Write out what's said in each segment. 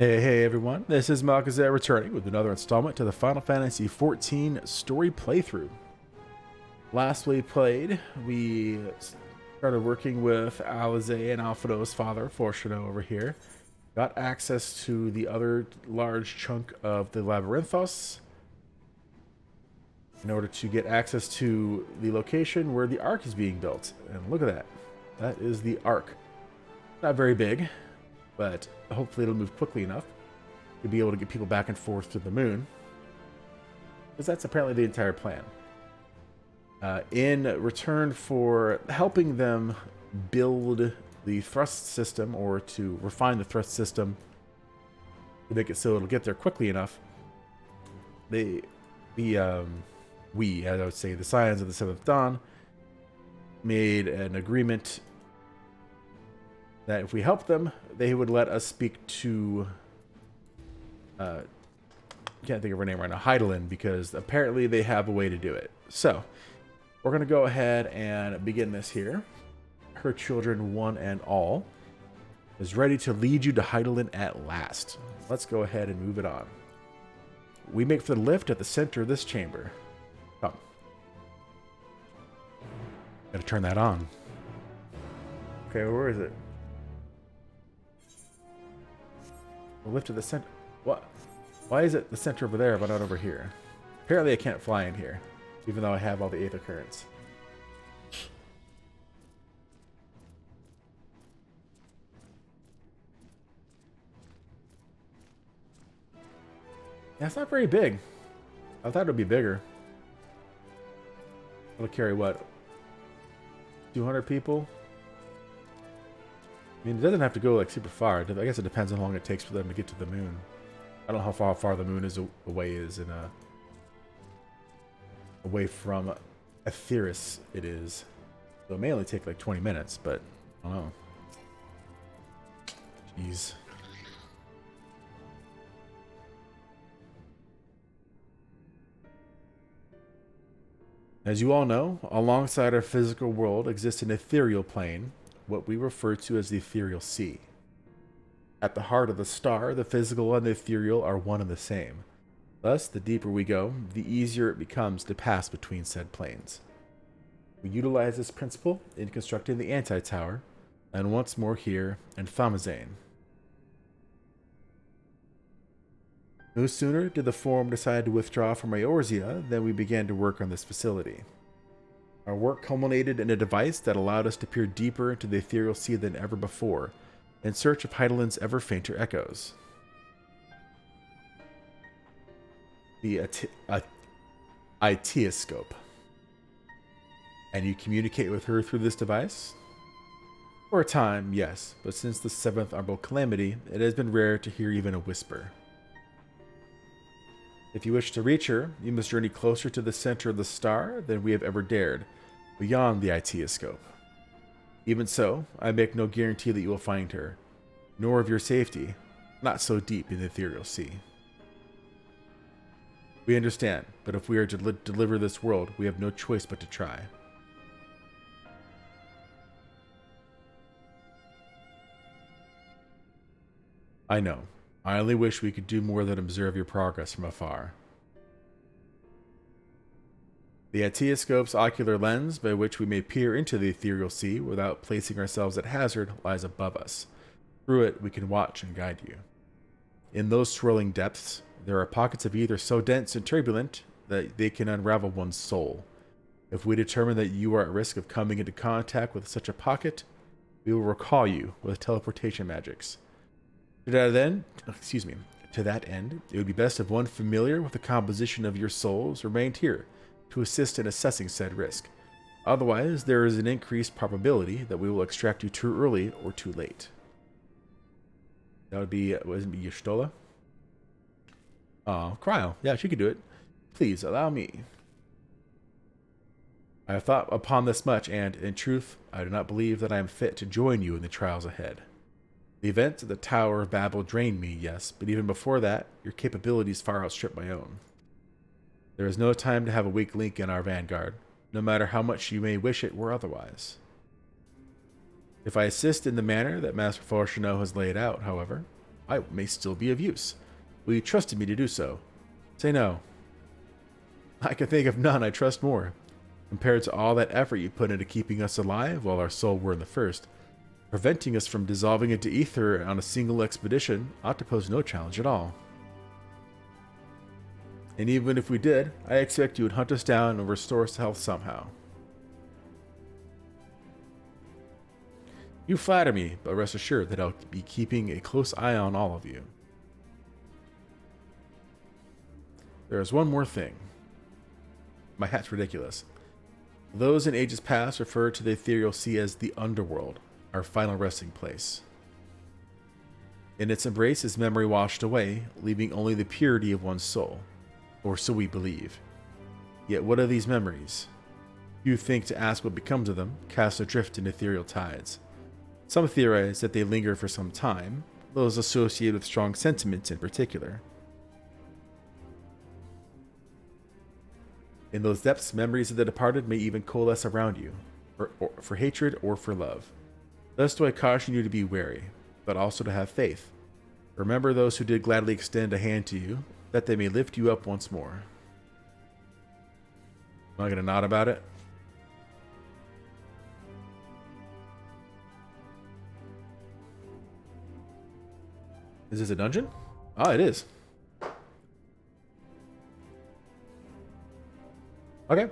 Hey everyone, this is Malkazet returning with another installment to the Final Fantasy XIV story playthrough. Last we played, we started working with Alize and Alfredo's father, Fortuno, over here. Got access to the other large chunk of the Labyrinthos in order to get access to the location where the Ark is being built. And look at that. That is the Ark. Not very big, but hopefully it'll move quickly enough to be able to get people back and forth to the moon, because that's apparently the entire plan. In return for helping them build the thrust system, or to refine the thrust system to make it so it'll get there quickly enough, we, as I would say, the Scions of the Seventh Dawn, made an agreement that if we help them, they would let us speak to, can't think of her name right now, Heidelin, because apparently they have a way to do it. So, we're going to go ahead and begin this here. Her children, one and all, is ready to lead you to Heidelin at last. Let's go ahead and move it on. We make for the lift at the center of this chamber. Come. Gotta turn that on. Okay, where is it? The lift at the center. What? Why is it the center over there but not over here? Apparently I can't fly in here, even though I have all the Aether Currents. Yeah, it's not very big. I thought it would be bigger. It'll carry what? 200 people? I mean, it doesn't have to go like super far. I guess it depends on how long it takes for them to get to the moon. I don't know how far the moon is away away from Aetheris it is. So it may only take like 20 minutes, but I don't know. Jeez. As you all know, alongside our physical world exists an ethereal plane, what we refer to as the ethereal sea. At the heart of the star, the physical and the ethereal are one and the same. Thus, the deeper we go, the easier it becomes to pass between said planes. We utilize this principle in constructing the anti-tower, and once more here in Thamazane. No sooner did the Forum decide to withdraw from Eorzea than we began to work on this facility. Our work culminated in a device that allowed us to peer deeper into the ethereal sea than ever before, in search of Heidelin's ever fainter echoes. The Itioscope. And you communicate with her through this device? For a time, yes, but since the 7th Arbol Calamity, it has been rare to hear even a whisper. If you wish to reach her, you must journey closer to the center of the star than we have ever dared, beyond the Itioscope. Even so, I make no guarantee that you will find her, nor of your safety, not so deep in the ethereal sea. We understand, but if we are to deliver this world, we have no choice but to try. I know. I only wish we could do more than observe your progress from afar. The Atioscope's ocular lens, by which we may peer into the ethereal sea without placing ourselves at hazard, lies above us. Through it, we can watch and guide you. In those swirling depths, there are pockets of ether so dense and turbulent that they can unravel one's soul. If we determine that you are at risk of coming into contact with such a pocket, we will recall you with teleportation magics. To that end, it would be best if one familiar with the composition of your souls remained here to assist in assessing said risk. Otherwise, there is an increased probability that we will extract you too early or too late. That would be, wasn't it Y'shtola? Oh, Cryo. Yeah, she could do it. Please, allow me. I have thought upon this much, and, in truth, I do not believe that I am fit to join you in the trials ahead. The events at the Tower of Babel drained me, yes, but even before that, your capabilities far outstrip my own. There is no time to have a weak link in our vanguard, no matter how much you may wish it were otherwise. If I assist in the manner that Master Fortuno has laid out, however, I may still be of use. Will you trust me to do so? Say no. I can think of none I trust more. Compared to all that effort you put into keeping us alive while our soul were in the first, preventing us from dissolving into ether on a single expedition ought to pose no challenge at all. And even if we did, I expect you would hunt us down and restore us to health somehow. You flatter me, but rest assured that I'll be keeping a close eye on all of you. There is one more thing. My hat's ridiculous. Those in ages past referred to the ethereal sea as the underworld, our final resting place. In its embrace is memory washed away, leaving only the purity of one's soul. Or so we believe. Yet what are these memories? You think to ask what becomes of them, cast adrift in ethereal tides. Some theorize that they linger for some time, those associated with strong sentiments in particular. In those depths, memories of the departed may even coalesce around you, for hatred or for love. Thus do I caution you to be wary, but also to have faith. Remember those who did gladly extend a hand to you, that they may lift you up once more. Am I going to nod about it? Is this a dungeon? Ah, it is. Okay.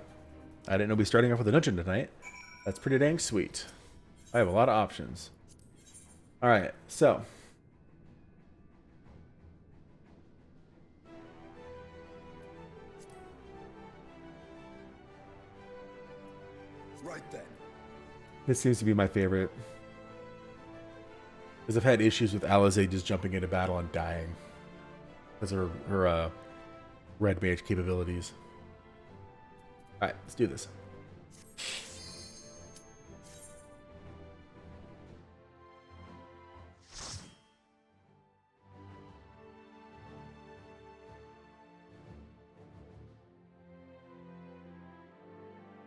I didn't know we'd be starting off with a dungeon tonight. That's pretty dang sweet. I have a lot of options. Alright, so. Right then. This seems to be my favorite. Because I've had issues with Alizé just jumping into battle and dying. Because of her red mage capabilities. Alright, let's do this.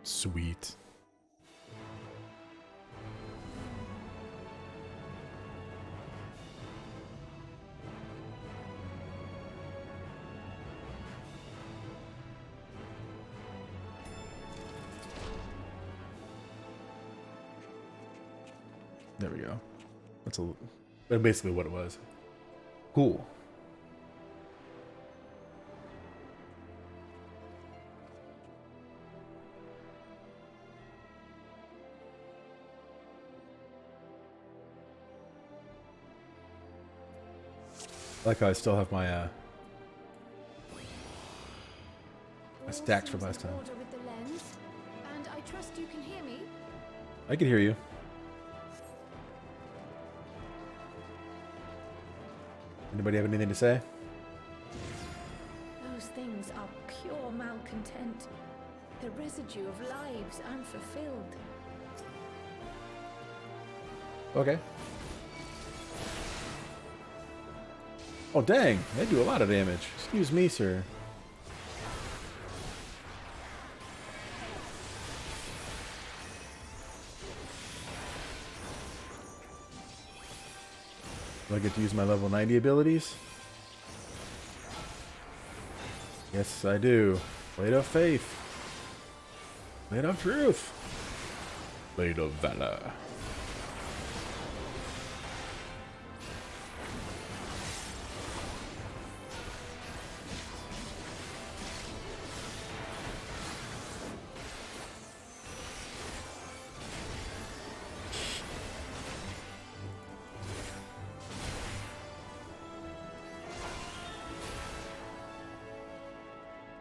Sweet. There we go. That's basically what it was. Cool. I like how I still have my my stacks from last time. With the lens, and I trust you can hear me. I can hear you. Anybody have anything to say? Those things are pure malcontent, the residue of lives unfulfilled. Okay. Oh dang, they do a lot of damage. Excuse me, sir. Do I get to use my level 90 abilities? Yes, I do. Blade of Faith. Blade of Truth. Blade of Valor.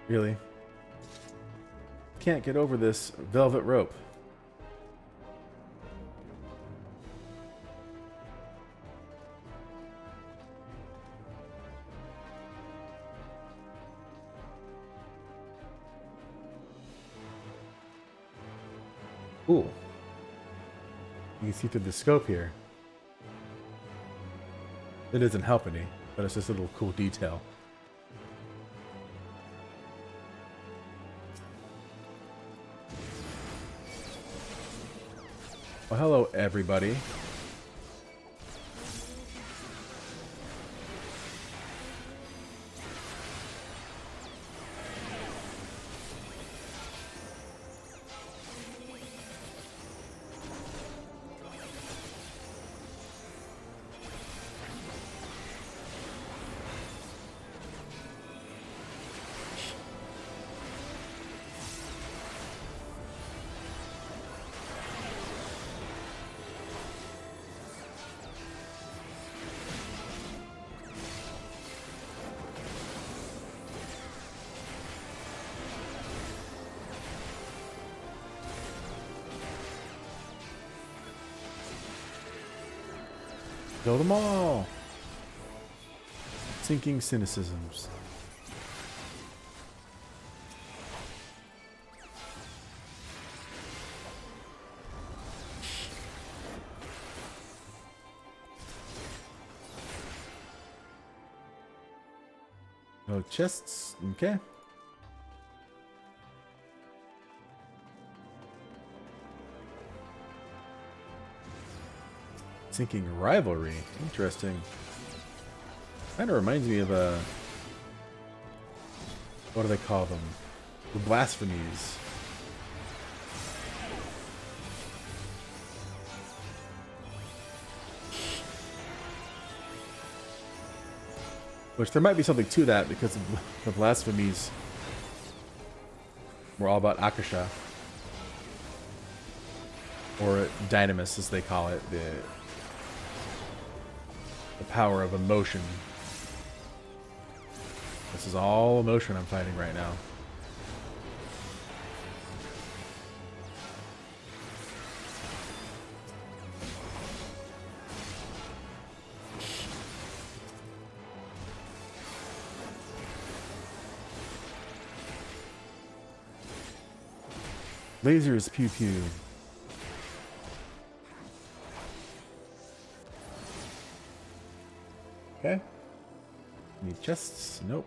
Really? Can't get over this velvet rope. Cool. You can see through the scope here. It doesn't help any, but it's just a little cool detail. Well, hello, everybody. Kill them all. Sinking cynicisms. No chests. Okay. Sinking rivalry. Interesting. Kind of reminds me of what do they call them? The blasphemies. Which there might be something to that because the blasphemies were all about Akasha. Or dynamis as they call it. The power of emotion. This is all emotion I'm fighting right now. Lasers, pew pew. Okay. Need chests? Nope.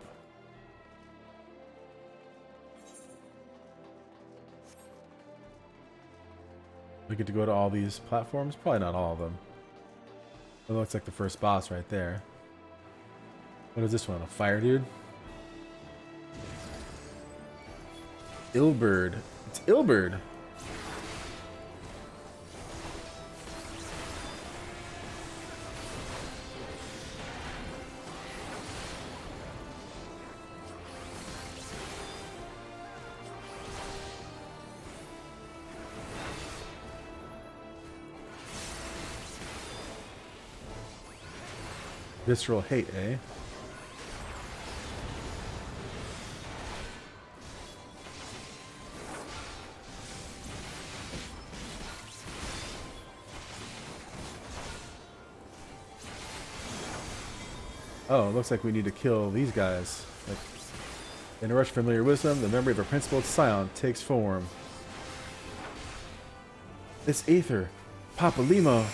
We get to go to all these platforms? Probably not all of them. It looks like the first boss right there. What is this one? A fire dude? Ilbird. It's Ilbird. Visceral hate, eh? Oh, it looks like we need to kill these guys. Like, in a rush of familiar wisdom, the memory of a principled scion takes form. This Aether, Papa Limo.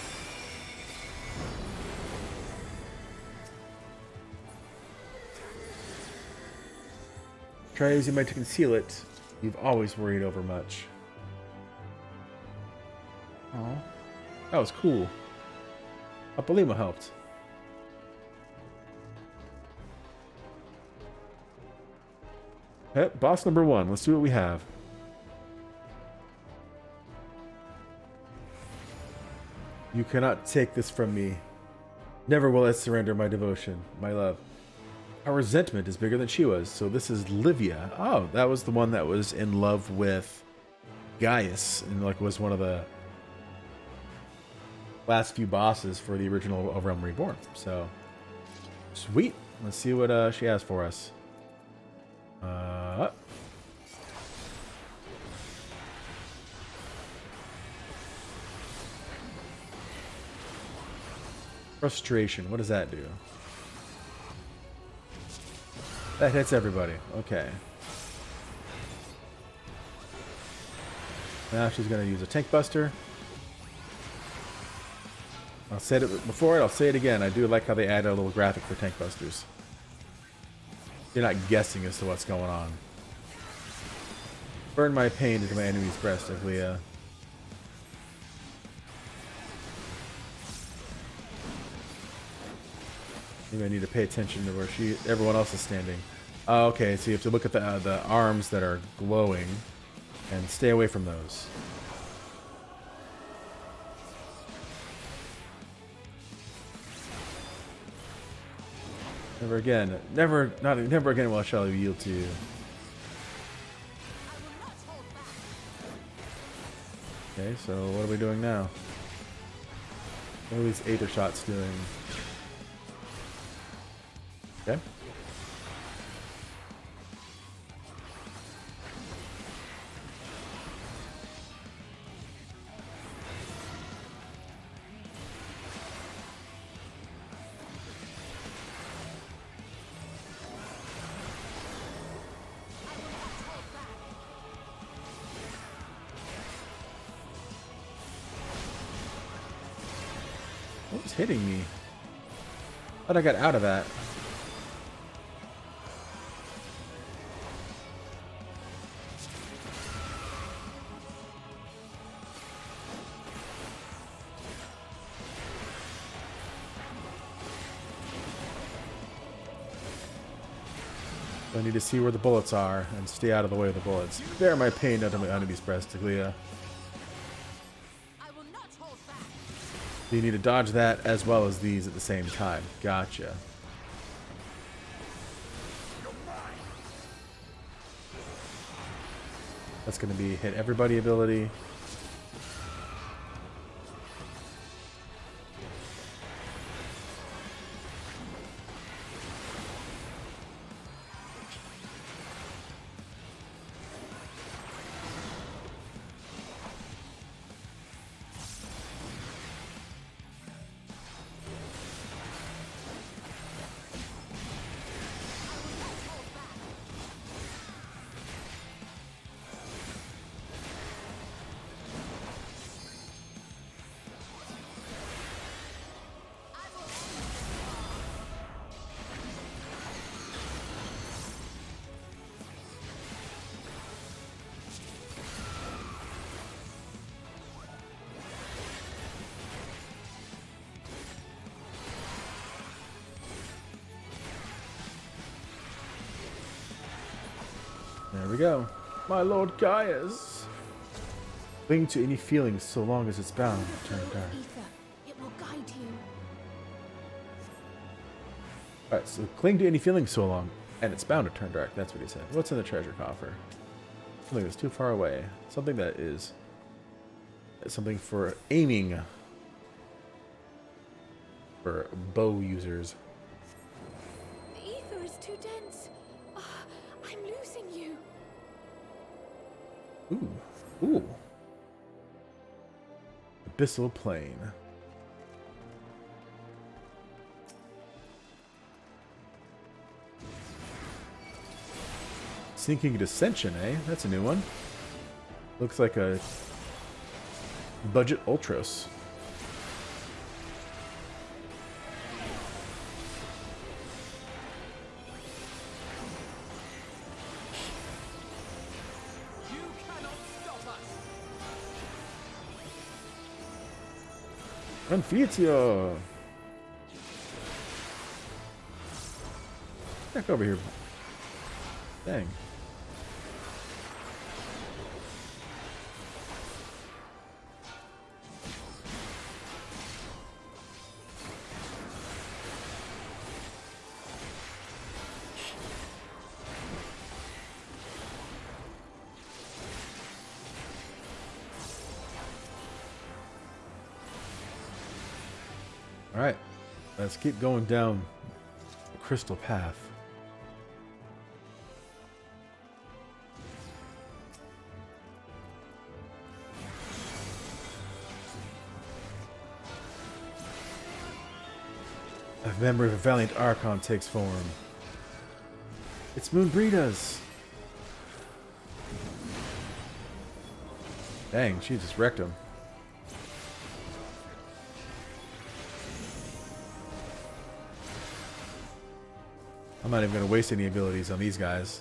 Try as you might to conceal it, you've always worried over much. Oh, that was cool. Papa Limo helped. Yep, boss number 1. Let's see what we have. You cannot take this from me. Never will I surrender my devotion, my love. Our resentment is bigger than she was, so this is Livia. Oh, that was the one that was in love with Gaius and like was one of the last few bosses for the original Realm Reborn. So, sweet. Let's see what she has for us. Frustration. What does that do? That hits everybody. Okay. Now she's going to use a tank buster. I'll say it before, I'll say it again. I do like how they add a little graphic for tank busters. You're not guessing as to what's going on. Burn my pain into my enemy's breast, Aglia. Maybe I need to pay attention to where everyone else is standing. Oh, okay, so you have to look at the arms that are glowing and stay away from those. Never again. Never again will I shall yield to you. Okay, so what are we doing now? What are these Aether shots doing? Okay. keeps hitting me. Thought I got out of that. I need to see where the bullets are and stay out of the way of the bullets. Bear my pain unto my enemy's breast, Taglia. You need to dodge that as well as these at the same time. Gotcha. That's going to be hit everybody ability. There we go. My Lord Gaius. Cling to any feelings so long as it's bound to turn dark. It will guide you. Alright, so cling to any feelings so long, and it's bound to turn dark. That's what he said. What's in the treasure coffer? Something that's too far away. Something that is something for aiming. For bow users. The ether is too dense. I'm losing you. Ooh. Ooh. Abyssal Plain. Sinking Dissension, eh? That's a new one. Looks like a budget Ultros. Confitio! Back over here. Dang. Alright, let's keep going down the crystal path. A memory of a valiant Archon takes form. It's Moonbreeda's! Dang, she just wrecked him. I'm not even going to waste any abilities on these guys.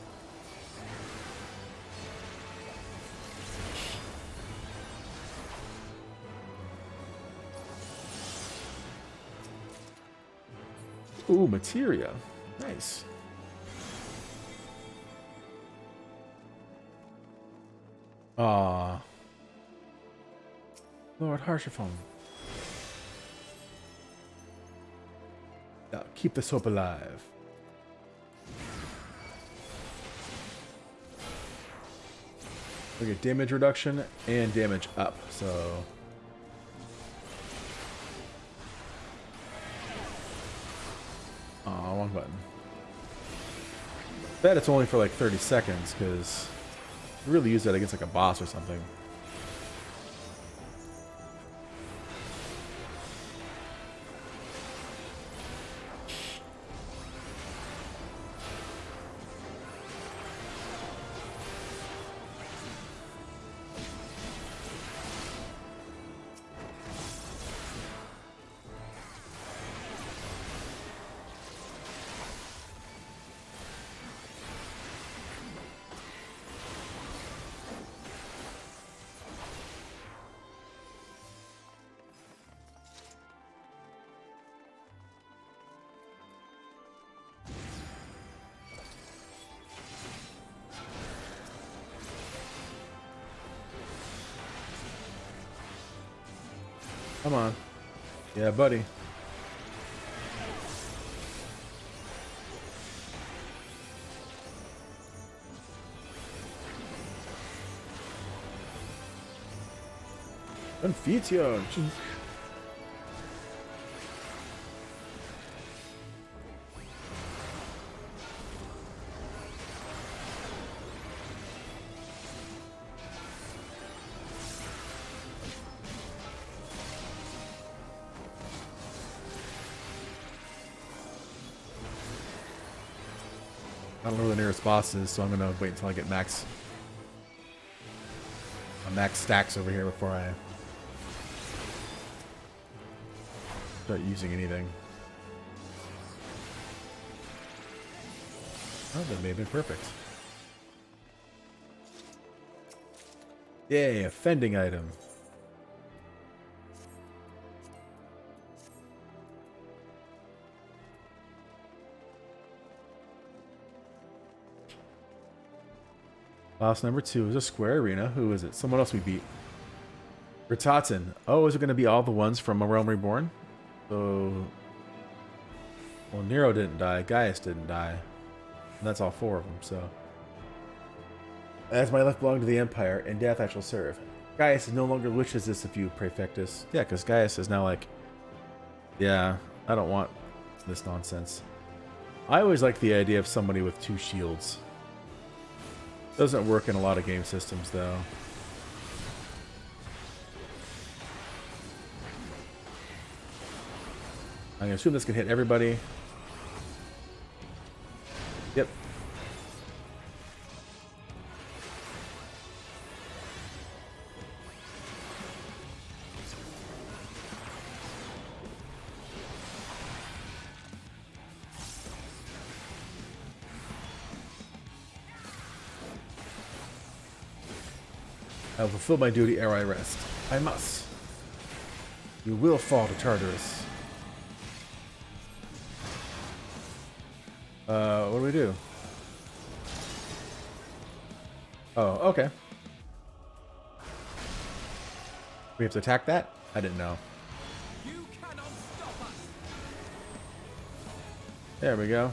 Ooh, materia. Nice. Ah, Lord Harshaphone. Now, keep this hope alive. We get damage reduction and damage up, so... Aw, wrong button. Bet it's only for like 30 seconds, because you really use that against like a boss or something. Come on. Yeah, buddy. Confusion. I don't know where the nearest boss is, so I'm gonna wait until I get max stacks over here before I start using anything. Oh, that may have been perfect. Yay, offending item. Boss number 2 is a square arena. Who is it? Someone else we beat. Ritaten. Oh, is it going to be all the ones from A Realm Reborn? So... Well, Nero didn't die. Gaius didn't die. And that's all 4 of them, so... As my life belonged to the Empire, in death I shall serve. Gaius no longer wishes this of you, Praefectus. Yeah, because Gaius is now like... Yeah, I don't want this nonsense. I always like the idea of somebody with 2 shields. Doesn't work in a lot of game systems, though. I'm gonna assume this can hit everybody. Yep. I will fulfill my duty ere I rest. I must. You will fall to Tartarus. What do we do? Oh, okay. We have to attack that? I didn't know. You cannot stop us. There we go.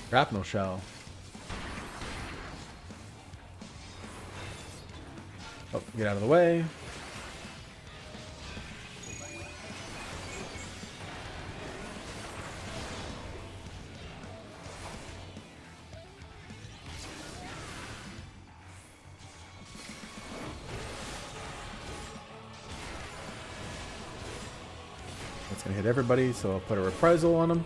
Shrapnel shell. Oh, get out of the way. That's gonna hit everybody, so I'll put a reprisal on them.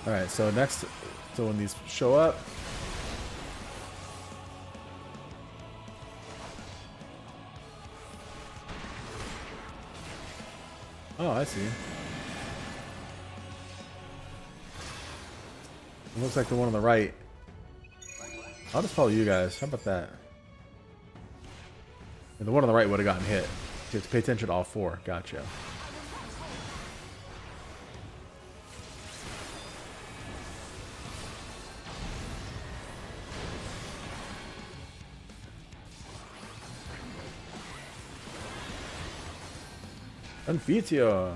Alright, so next, so when these show up, oh, I see. It looks like the one on the right. I'll just follow you guys. How about that? And the one on the right would have gotten hit. You have to pay attention to all 4. Gotcha. Confitio.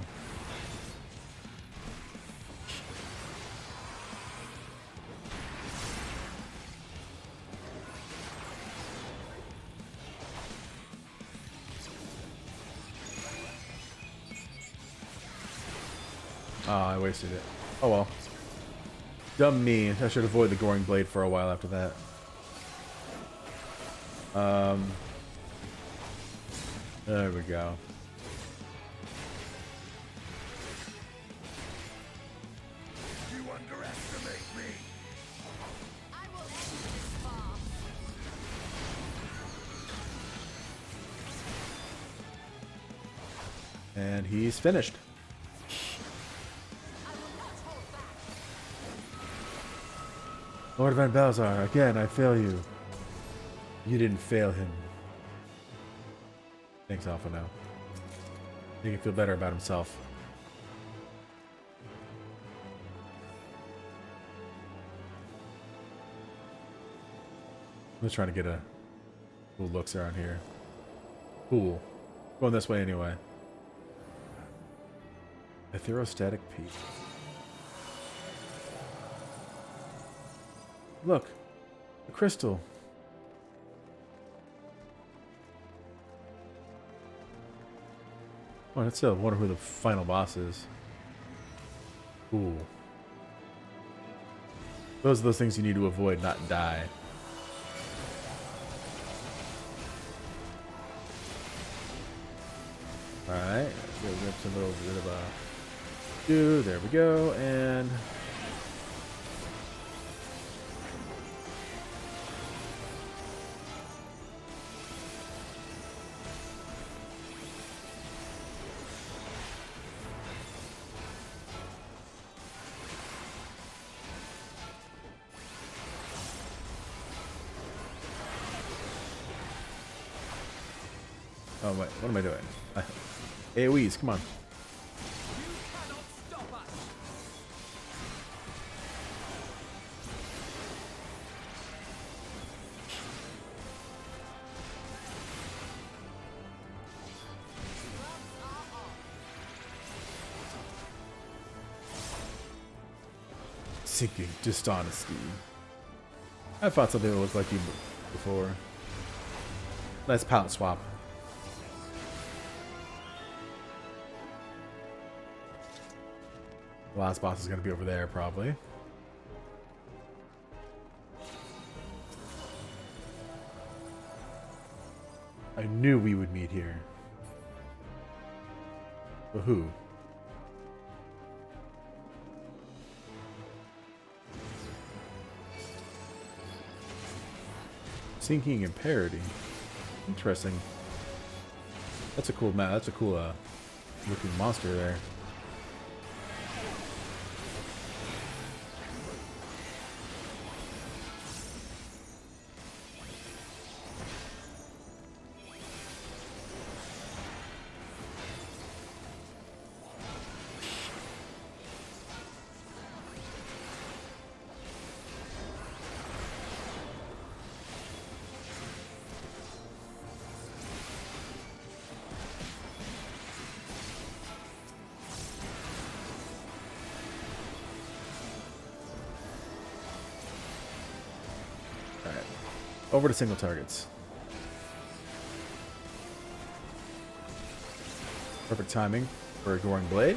Ah, I wasted it. Oh well. Dumb me. I should avoid the goring blade for a while after that. There we go. You underestimate me. I will end this farce. And he's finished. I will not hold back. Lord Van Balzar, again, I fail you. You didn't fail him. Thanks, Alpha now. He can feel better about himself. I'm just trying to get a cool looks around here. Cool. Going this way anyway. Etherostatic peak. Look, a crystal. Oh, that's still wonder who the final boss is. Cool. Those are those things you need to avoid, not die. Alright, go grab some little bit of a... There we go, and... Oh, wait, what am I doing? AoEs, come on. You cannot stop us. Sinking dishonesty. I fought something that looked like you before. Nice palette swap. The last boss is going to be over there, probably. I knew we would meet here. But who? Sinking and parody. Interesting. That's a cool map. That's a cool looking monster there. Over to single targets. Perfect timing for a Goring Blade.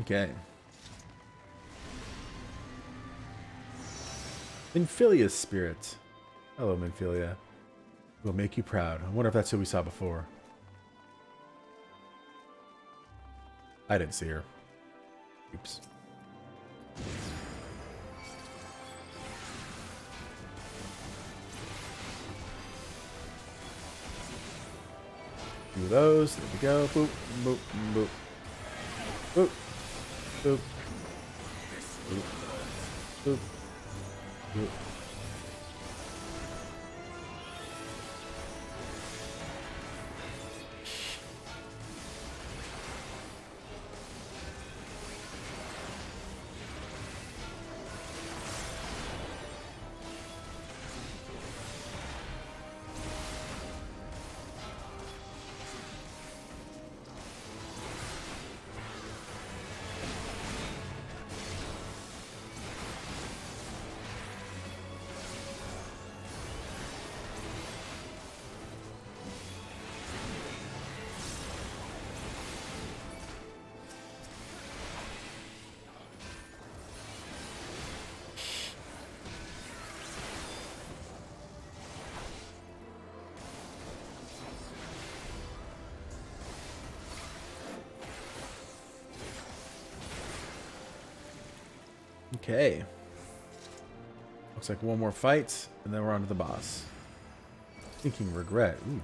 Okay. Minfilia's spirit. Hello, Minfilia. Will make you proud. I wonder if that's who we saw before. I didn't see her. Oops. Do those. There we go. Boop, boop, boop. Boop. Boop. Boop. Boop. Boop. Okay. Looks like one more fight, and then we're on to the boss. Thinking regret. Ooh.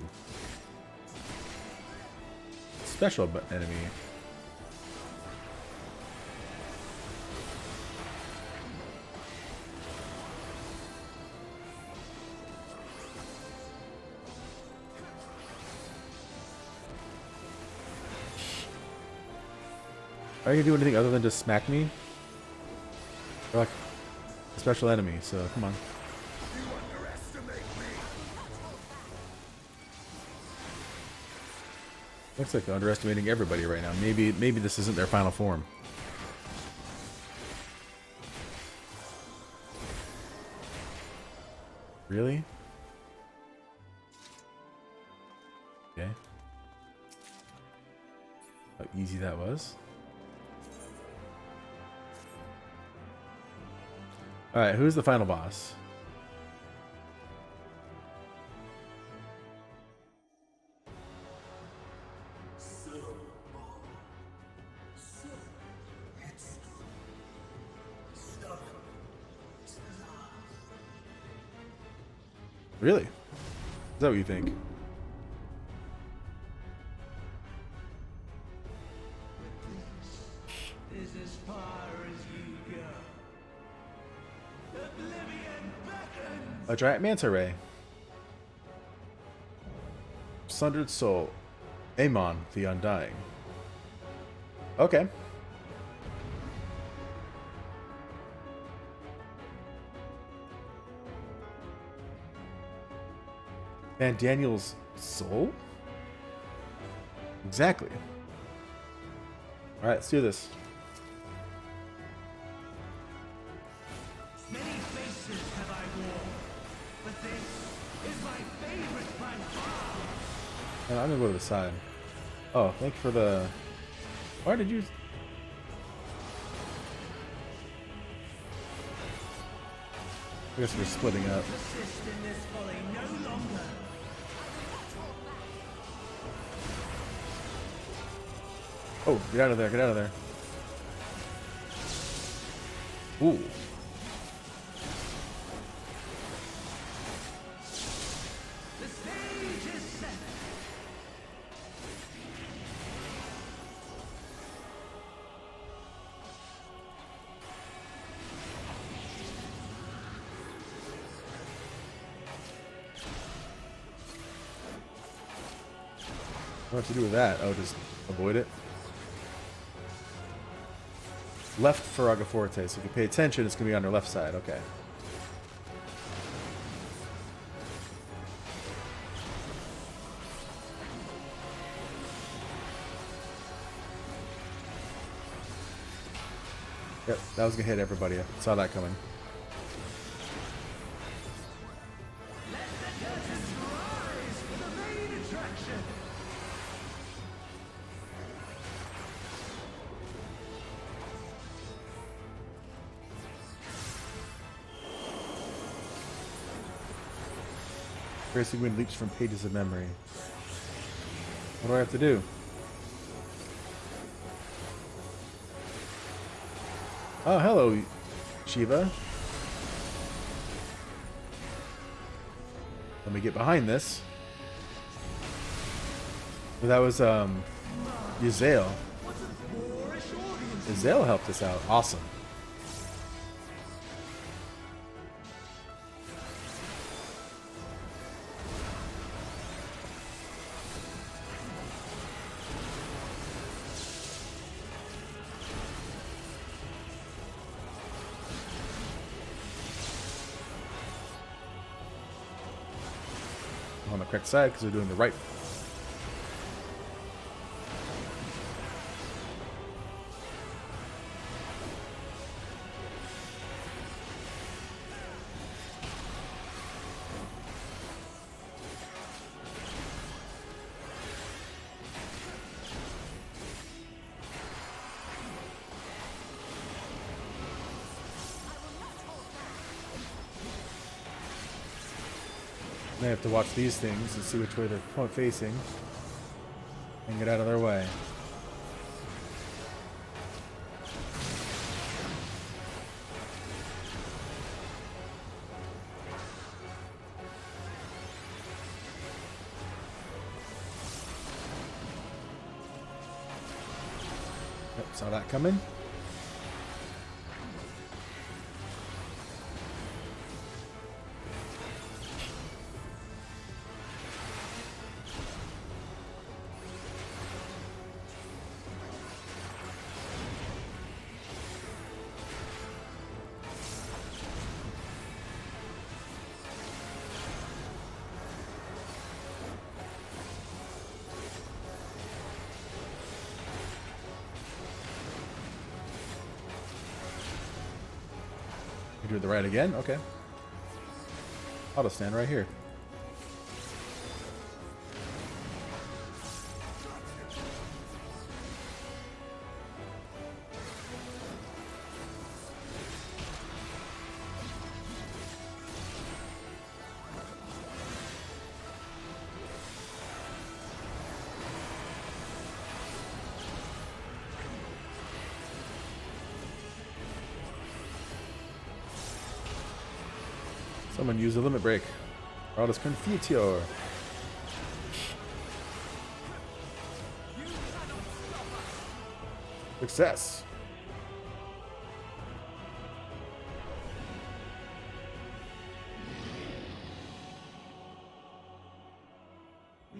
Special enemy. Are you gonna do anything other than just smack me? You're like a special enemy, so come on. You underestimate me. Looks like they're underestimating everybody right now. Maybe this isn't their final form. Really? Okay. How easy that was. Alright, who's the final boss? Really? Is that what you think? Is as far as you go. Oblivion beckons. A giant manta ray. Sundered soul. Amon, the Undying. Okay. Man, Daniel's soul? Exactly. Alright, let's do this. Many faces have I worn, but this is my favorite by far. And I'm gonna go to the side. Oh, thank you for the... Why did you... I guess we're splitting up. Persist in this folly no longer. Oh, get out of there, get out of there. Ooh. The stage is set. What to do with that? Oh, just avoid it. Left Faraga Forte. So if you pay attention, it's going to be on your left side. Okay. Yep, that was going to hit everybody. I saw that coming. Let the curtains rise for the main attraction. Tracing wind leaps from pages of memory. What do I have to do? Oh, hello, Shiva. Let me get behind this. But that was, Yazel. Yazel helped us out. Awesome. On the correct side because they're doing the right. I have to watch these things and see which way they're facing and get out of their way. Saw that coming. You do the right again? Okay. Auto stand right here. Someone use the limit break. Autos Confiteor. Success.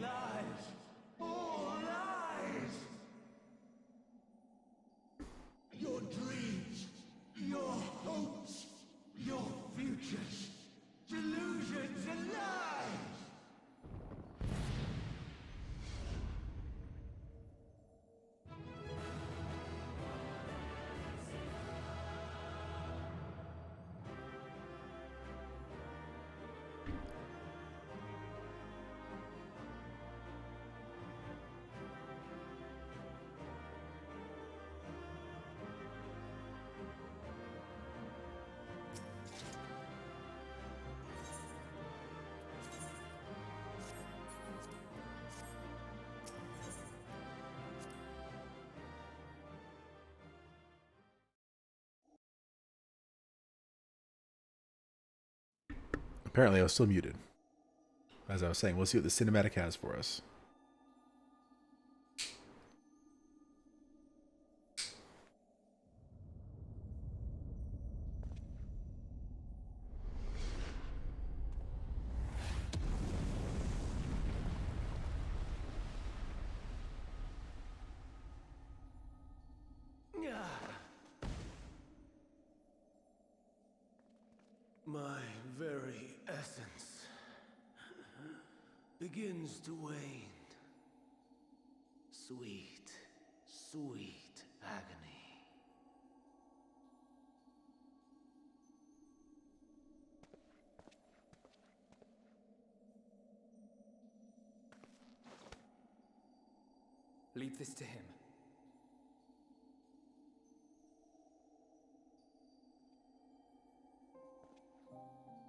Lies! All lies! Your dreams, your hopes, your futures, delusions and lies! Apparently I was still muted. As I was saying, we'll see what the cinematic has for us. My very essence begins to wane. Sweet, sweet agony. Leave this to him.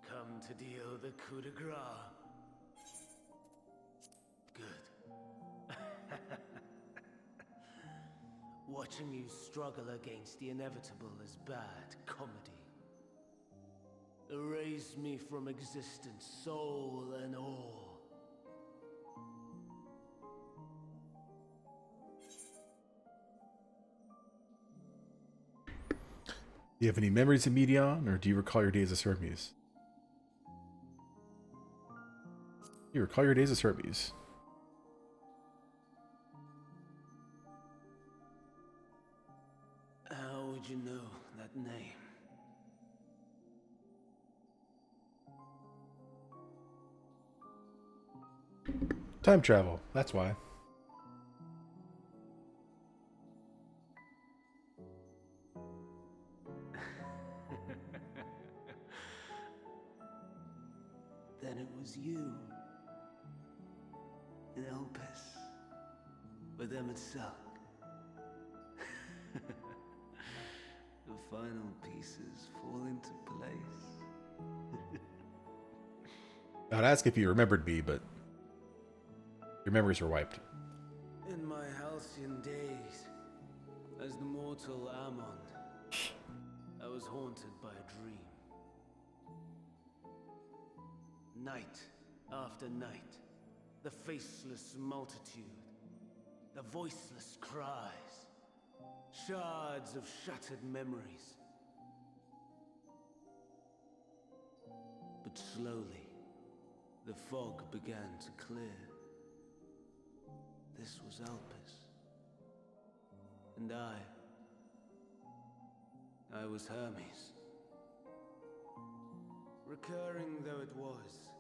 Come to deal the coup de grace. Good. Watching you struggle against the inevitable is bad comedy. Erase me from existence, soul and all. Do you have any memories of Medion, or do you recall your days as Hermes? You recall your days as Hermes. How would you know that name? Time travel, that's why. Then it was you. In Elpis. With Emet-Selch. The final pieces fall into place. I'd ask if you remembered me, but your memories are wiped. In my halcyon days, as the mortal Ammon, I was haunted by a dream. Night after night, the faceless multitude, the voiceless cries, shards of shattered memories. But slowly, the fog began to clear. This was Elpis. And I was Hermes. Recurring though it was,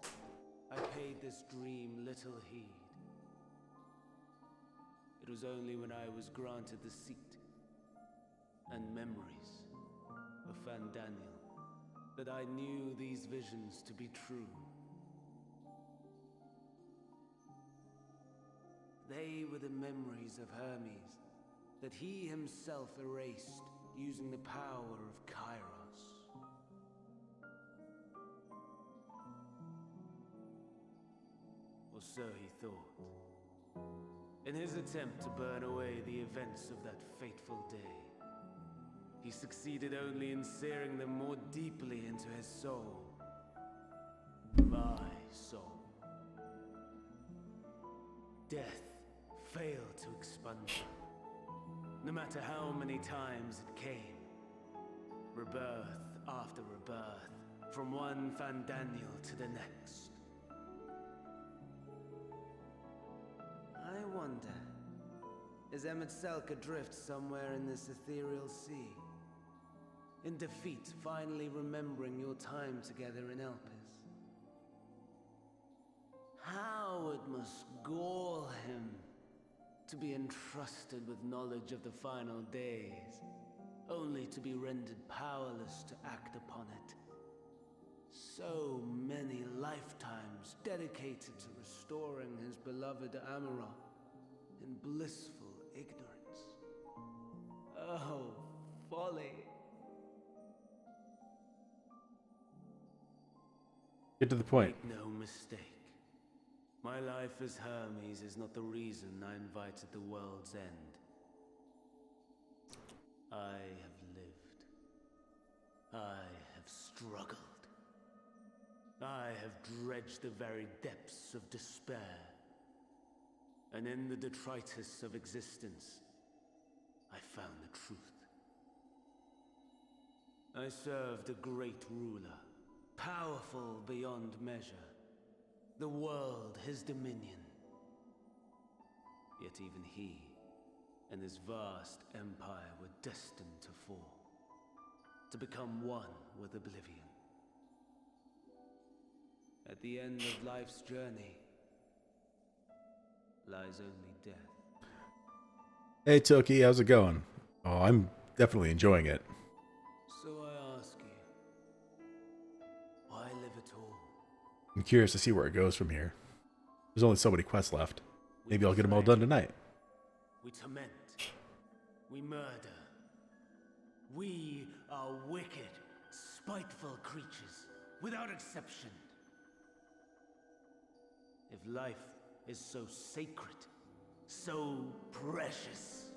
I paid this dream little heed. It was only when I was granted the seat and memories of Fandaniel that I knew these visions to be true. They were the memories of Hermes that he himself erased using the power of Kairos. Or so he thought. In his attempt to burn away the events of that fateful day, he succeeded only in searing them more deeply into his soul. My soul. Death failed to expunge them, no matter how many times it came. Rebirth after rebirth, from one Fandaniel to the next. I wonder, is Emet-Selch adrift somewhere in this ethereal sea? In defeat, finally remembering your time together in Elpis? How it must gall him to be entrusted with knowledge of the final days, only to be rendered powerless to act upon it. So many lifetimes dedicated to restoring his beloved Amarok in blissful ignorance. Oh, folly. Get to the point. Make no mistake. My life as Hermes is not the reason I invited the world's end. I have lived. I have struggled. I have dredged the very depths of despair. And in the detritus of existence, I found the truth. I served a great ruler, powerful beyond measure. The world his dominion. Yet even he and his vast empire were destined to fall, to become one with oblivion. At the end of life's journey lies only death. Hey Toki, how's it going? Oh, I'm definitely enjoying it. So I ask you, why live at all? I'm curious to see where it goes from here. There's only so many quests left. Maybe I'll get them all done tonight. We torment. We murder. We are wicked, spiteful creatures, without exception. If life is so sacred, so precious,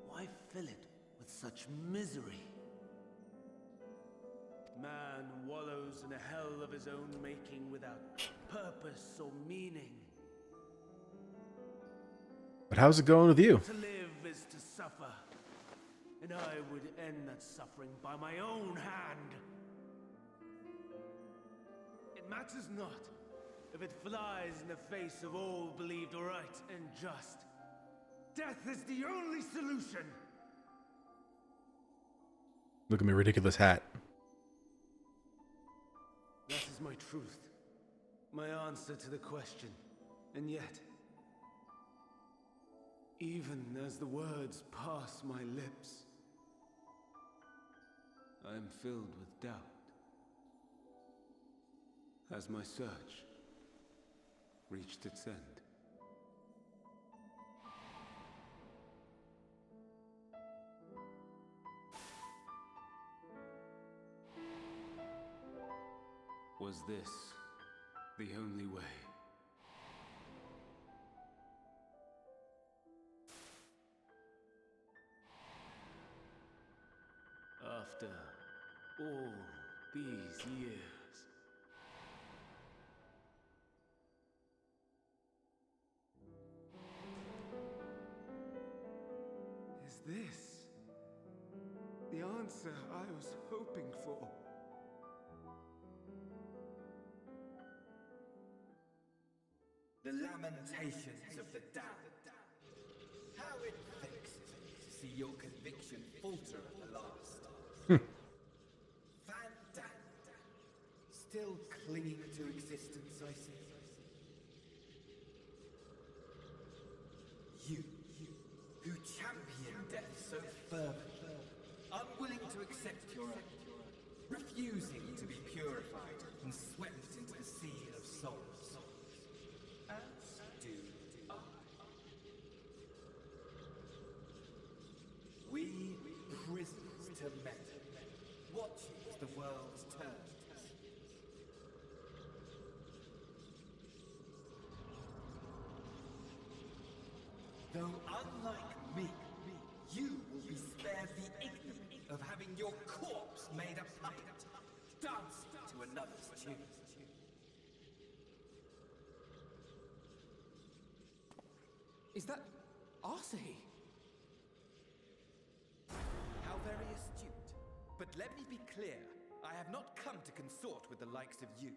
why fill it with such misery? Man wallows in a hell of his own making without purpose or meaning. But how's it going with you? To live is to suffer, and I would end that suffering by my own hand. It matters not if it flies in the face of all believed right and just. Death is the only solution. Look at my ridiculous hat. That is my truth, my answer to the question. And yet, even as the words pass my lips, I am filled with doubt. Has my search reached its end? Was this the only way? After all these years, is this answer I was hoping for. The lamentations of the damned. How it vexes me to see your conviction falter at the last. Fantastic. Still clinging to existence, I see. You, who champion death so fervently, unwilling to accept your own, refusing to be purified and swept into the sea of souls. As do I. We prisoners to metal, watching as the world turns. Though unlike me, you will be spared the ignominy of having your corpse made a puppet, dancing to another's tune. Is that Asahi? How very astute. But let me be clear, I have not come to consort with the likes of you.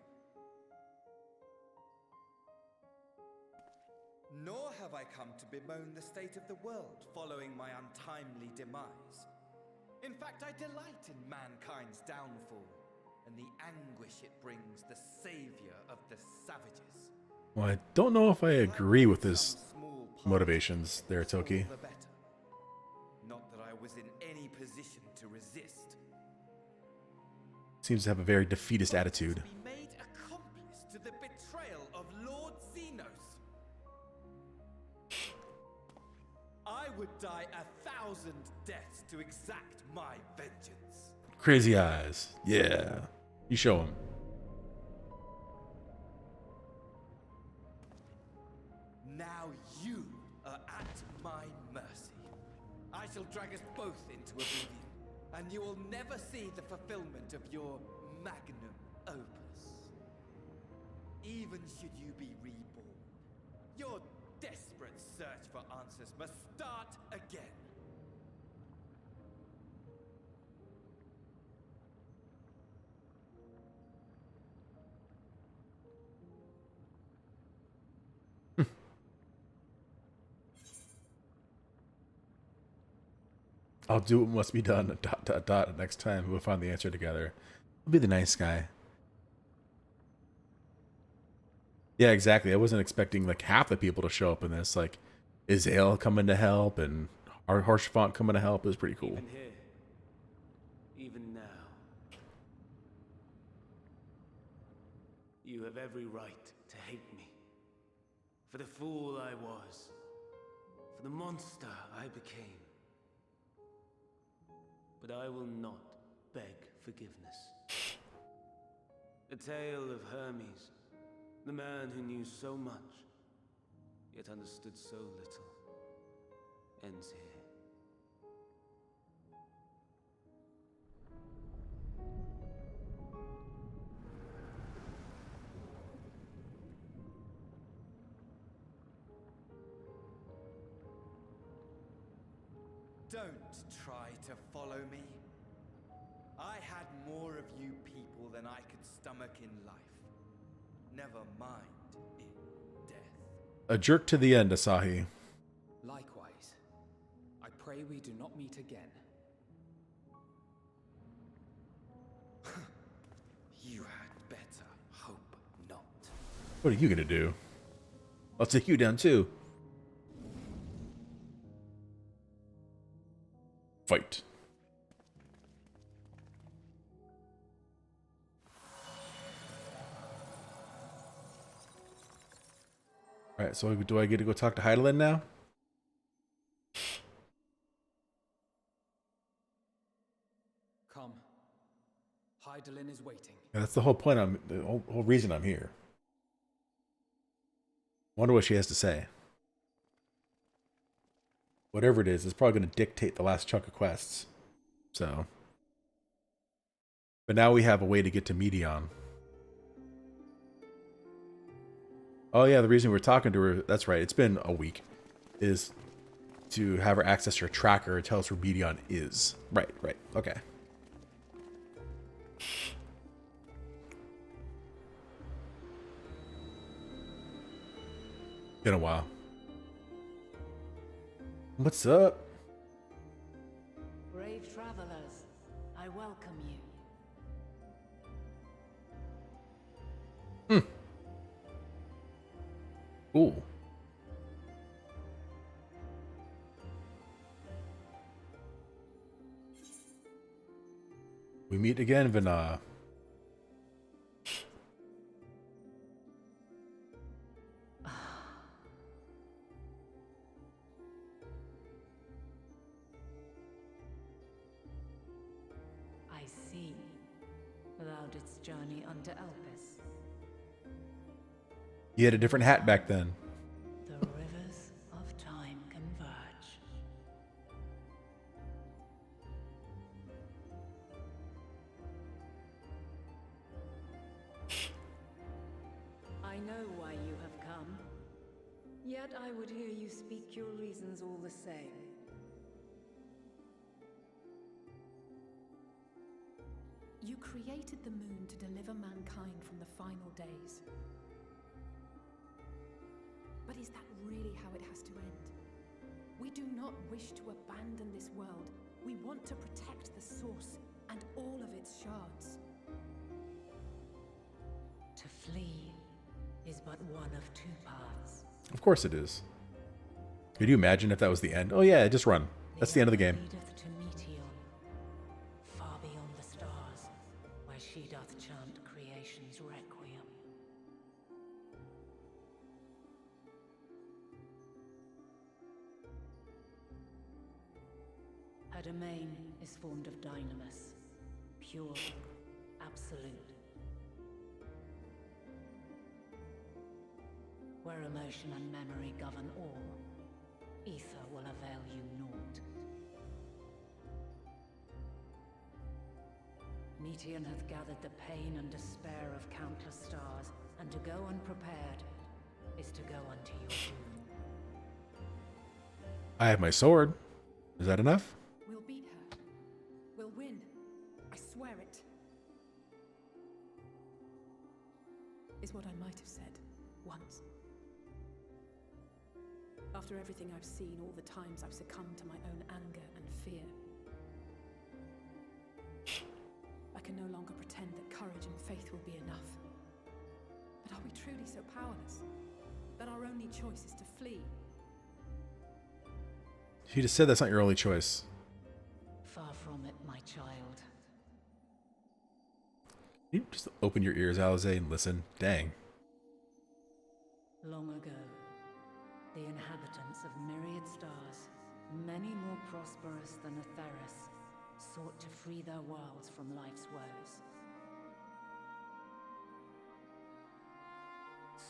Nor have I come to bemoan the state of the world following my untimely demise. In fact, I delight in mankind's downfall and the anguish it brings the savior of the savages. Well, I don't know if I agree with his motivations there, Toki. Not that I was in any position to resist. Seems to have a very defeatist attitude. To be made accomplice to the betrayal of Lord Xenos. I would die 1,000 deaths to exact my vengeance. Crazy eyes. Yeah. You show him. Now you are at my mercy. I shall drag us both into oblivion, and you will never see the fulfillment of your magnum opus. Even should you be reborn, your desperate search for answers must start again. I'll do what must be done. ... Next time we'll find the answer together. I'll be the nice guy. Yeah, exactly. I wasn't expecting like half the people to show up in this. Like, Izale coming to help and our Harshfont coming to help. It was pretty cool. Even here, even now, you have every right to hate me. For the fool I was. For the monster I became. But I will not beg forgiveness. The tale of Hermes, the man who knew so much, yet understood so little, ends here. Don't try to follow me. I had more of you people than I could stomach in life. Never mind in death. A jerk to the end, Asahi. Likewise. I pray we do not meet again. You had better hope not. What are you gonna do? I'll take you down too. Fight. Alright, so do I get to go talk to Heidelin now? Come. Heidelin is waiting. Yeah, that's the whole point. The whole reason I'm here. Wonder what she has to say. Whatever it is, it's probably going to dictate the last chunk of quests. So. But now we have a way to get to Medion. Oh yeah, the reason we're talking to her, that's right, it's been a week, is to have her access her tracker and tell us where Medion is. Right, okay. Been a while. What's up? Brave travelers, I welcome you. Cool. We meet again, Vana. I see. Thou didst journey unto Elpis. You had a different hat back then. The rivers of time converge. I know why you have come. Yet I would hear you speak your reasons all the same. You created the moon to deliver mankind from the final days. But is that really how it has to end? We do not wish to abandon this world. We want to protect the source and all of its shards. To flee is but one of two paths. Of course it is. Could you imagine if that was the end? Oh yeah, just run. That's the end of the game. Leadeth to Meteon, far beyond the stars, where she doth chant creation's requiem. Her domain is formed of dynamis, pure, absolute. Where emotion and memory govern all, ether will avail you naught. Meteon hath gathered the pain and despair of countless stars, and to go unprepared is to go unto your doom. I have my sword. Is that enough? We'll beat her. We'll win. I swear it. Is what I might have said once. After everything I've seen, all the times I've succumbed to my own anger and fear. I can no longer pretend that courage and faith will be enough. But are we truly so powerless? That our only choice is to flee? She just said that's not your only choice. Far from it, my child. You just open your ears, Alize, and listen. Dang. Long ago, the inhabitants of myriad stars, many more prosperous than Atheris, sought to free their worlds from life's woes.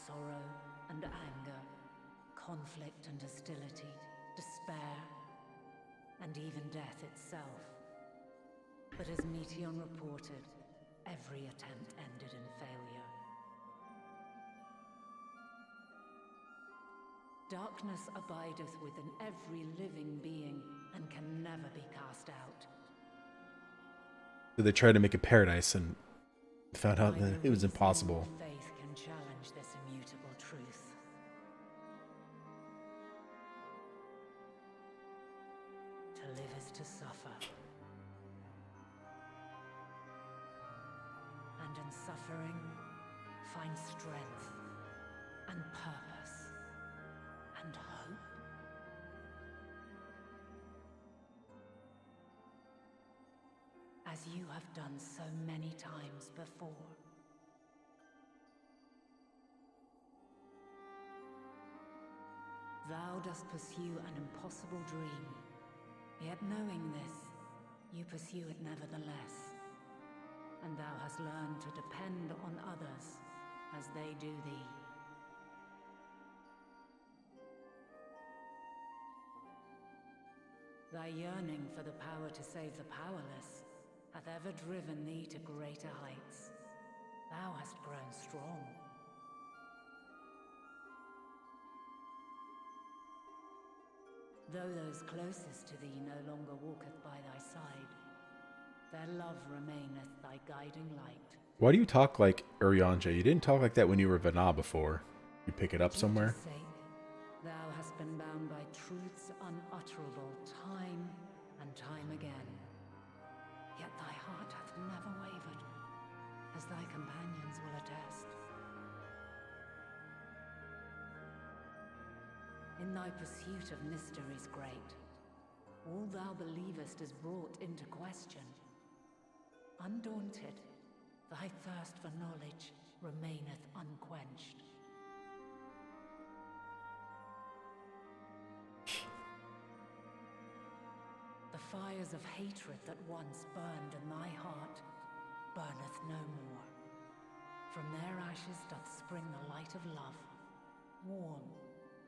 Sorrow and anger, conflict and hostility, despair, and even death itself. But as Meteon reported, every attempt ended in failure. Darkness abideth within every living being and can never be cast out. So they tried to make a paradise and found out that Neither it was reason impossible. nor faith can challenge this immutable truth. To live is to suffer. And in suffering, find strength and purpose and hope. As you have done so many times before. Thou dost pursue an impossible dream, yet knowing this, you pursue it nevertheless. And thou hast learned to depend on others as they do thee. Thy yearning for the power to save the powerless hath ever driven thee to greater heights. Thou hast grown strong. Though those closest to thee no longer walketh by thy side, their love remaineth thy guiding light. Why do you talk like Urianger? You didn't talk like that when you were Vana before. You pick it up somewhere? Future's sake, hast been bound by truths unutterable time and time again. Yet thy heart hath never wavered, as thy companions will attest. In thy pursuit of mysteries great, all thou believest is brought into question. Undaunted, thy thirst for knowledge remaineth unquenched. The fires of hatred that once burned in thy heart burneth no more. From their ashes doth spring the light of love, warm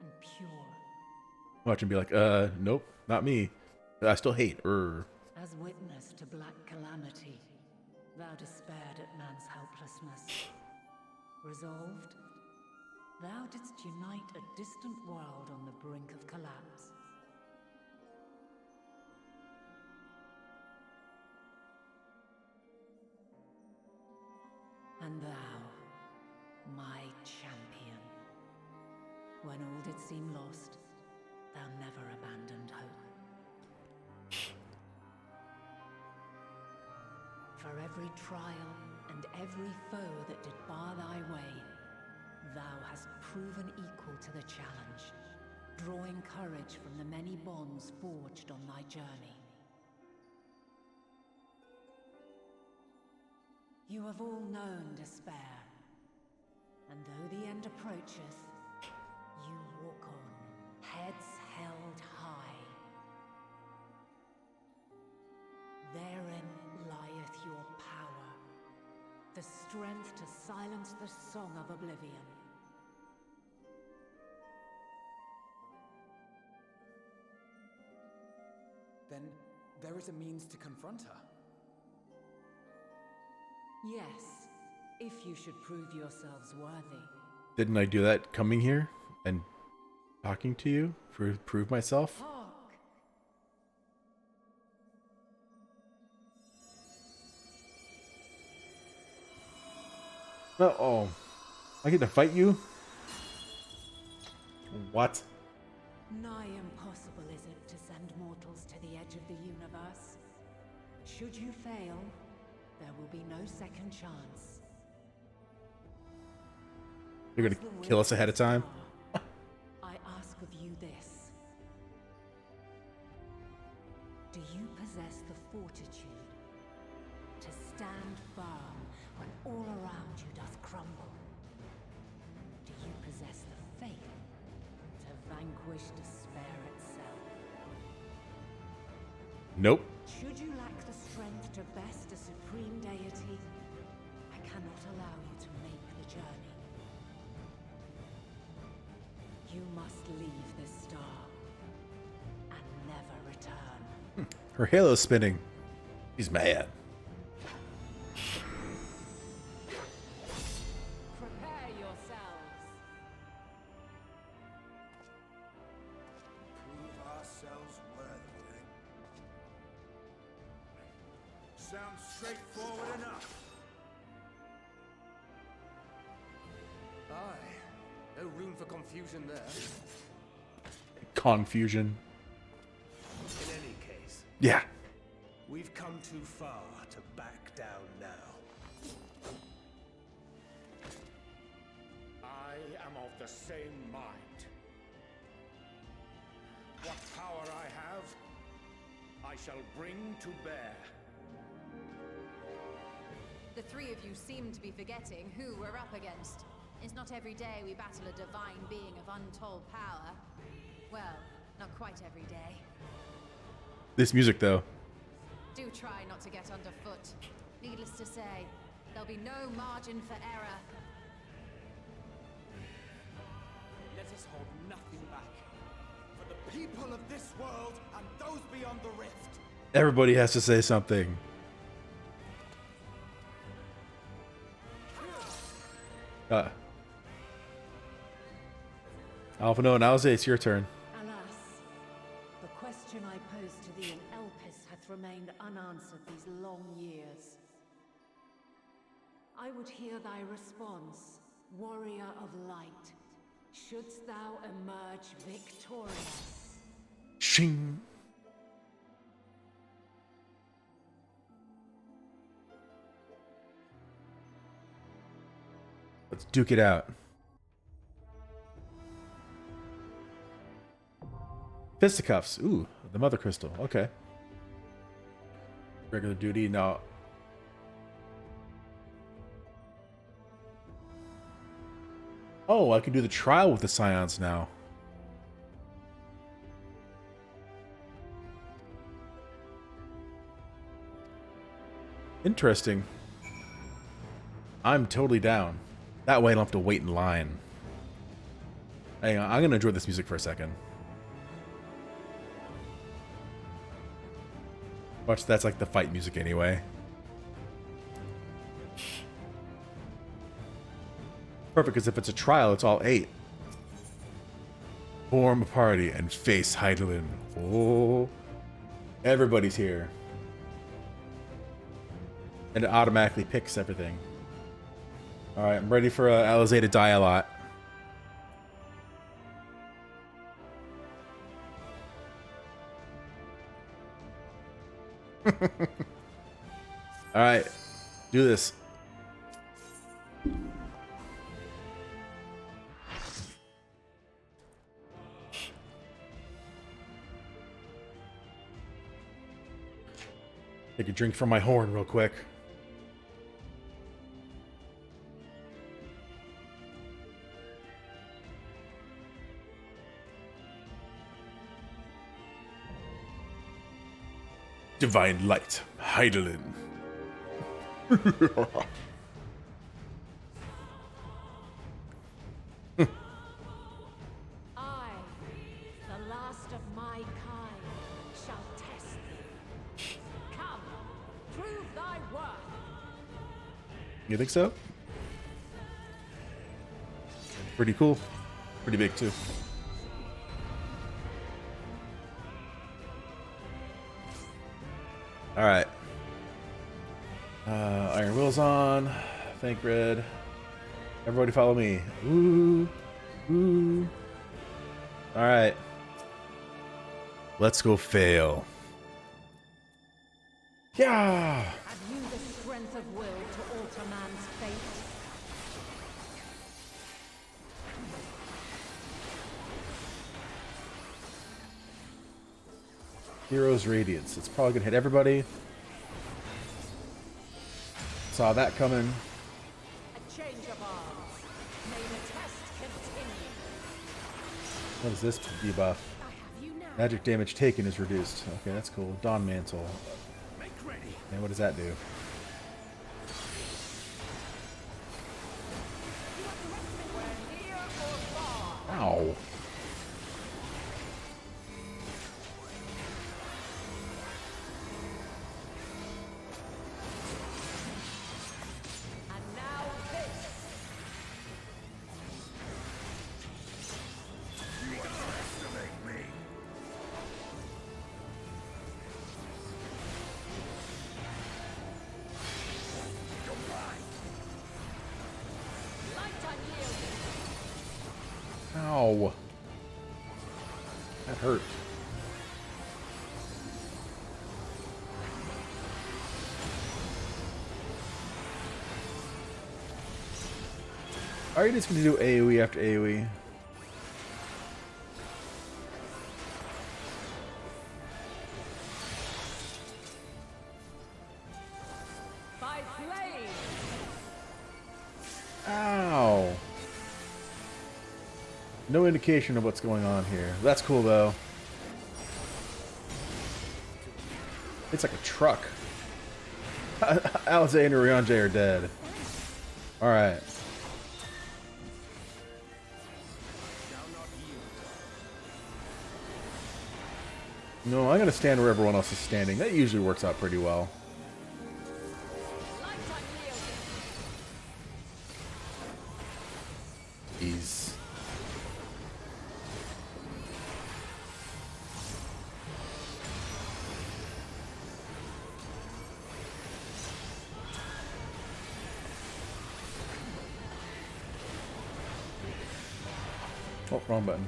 and pure. Watch him be like, nope, not me. I still hate. As witness to black calamity, thou despaired at man's helplessness. Resolved, thou didst unite a distant world on the brink of collapse. And thou, my champion, when all did seem lost, thou never abandoned hope. For every trial and every foe that did bar thy way, thou hast proven equal to the challenge, drawing courage from the many bonds forged on thy journey. You have all known despair, and though the end approacheth, you walk on, heads held high. Therein lieth your power, the strength to silence the song of oblivion. Then there is a means to confront her. Yes, if you should prove yourselves worthy. Didn't I do that coming here and talking to you? Prove myself? Hark! Uh-oh. I get to fight you? What? Nigh impossible is it to send mortals to the edge of the universe. Should you fail, there will be no second chance. You're gonna kill us ahead of time? I ask of you this. Do you possess the fortitude to stand firm when all around you doth crumble? Do you possess the faith to vanquish despair itself? Nope. Should you lack the strength to best a supreme deity, I cannot allow you to make the journey. You must leave this star and never return. Her halo's spinning. She's mad. Prepare yourselves. Prove ourselves worthy. Sounds straightforward enough. Aye. No room for confusion there. Confusion. In any case, Yeah. we've come too far to back down now. I am of the same mind. What power I have, I shall bring to bear. The three of you seem to be forgetting who we're up against. It's not every day we battle a divine being of untold power. Well, not quite every day. This music, though. Do try not to get underfoot. Needless to say, there'll be no margin for error. Let us hold nothing back. For the people of this world and those beyond the rift. Everybody has to say something. Alpha Noah, now it's your turn. Alas, the question I posed to thee in Elpis hath remained unanswered these long years. I would hear thy response, warrior of light, shouldst thou emerge victorious. Shing. Let's duke it out. Fisticuffs. Ooh, the mother crystal. Okay. Regular duty. No. Oh, I can do the trial with the scions now. Interesting. I'm totally down. That way I don't have to wait in line. Hang on, I'm gonna enjoy this music for a second. Watch, that's like the fight music anyway. Perfect, because if it's a trial, it's all 8. Form a party and face Heidelin. Oh, everybody's here. And it automatically picks everything. Alright, I'm ready for Alizé to die a lot. Alright, do this. Take a drink from my horn real quick. Divine light, Heidelin. I, the last of my kind, shall test thee. Come, prove thy worth. You think so? Pretty cool. Pretty big too. Alright. Iron Will's on. Thank Red. Everybody follow me. Ooh. Ooh. Alright. Let's go fail. Yeah! Have you the strength of will to alter man's fate? Hero's Radiance. It's probably gonna hit everybody. Saw that coming. A change of arms. May the test continue. What is this debuff? Magic damage taken is reduced. Okay, that's cool. Dawn Mantle. And what does that do? Ow. Ow. That hurt. Are you just going to do AoE after AoE? Ow. No indication of what's going on here. That's cool, though. It's like a truck. Alizé and Urianger are dead. Alright. No, I'm going to stand where everyone else is standing. That usually works out pretty well. Ease. Oh, wrong button.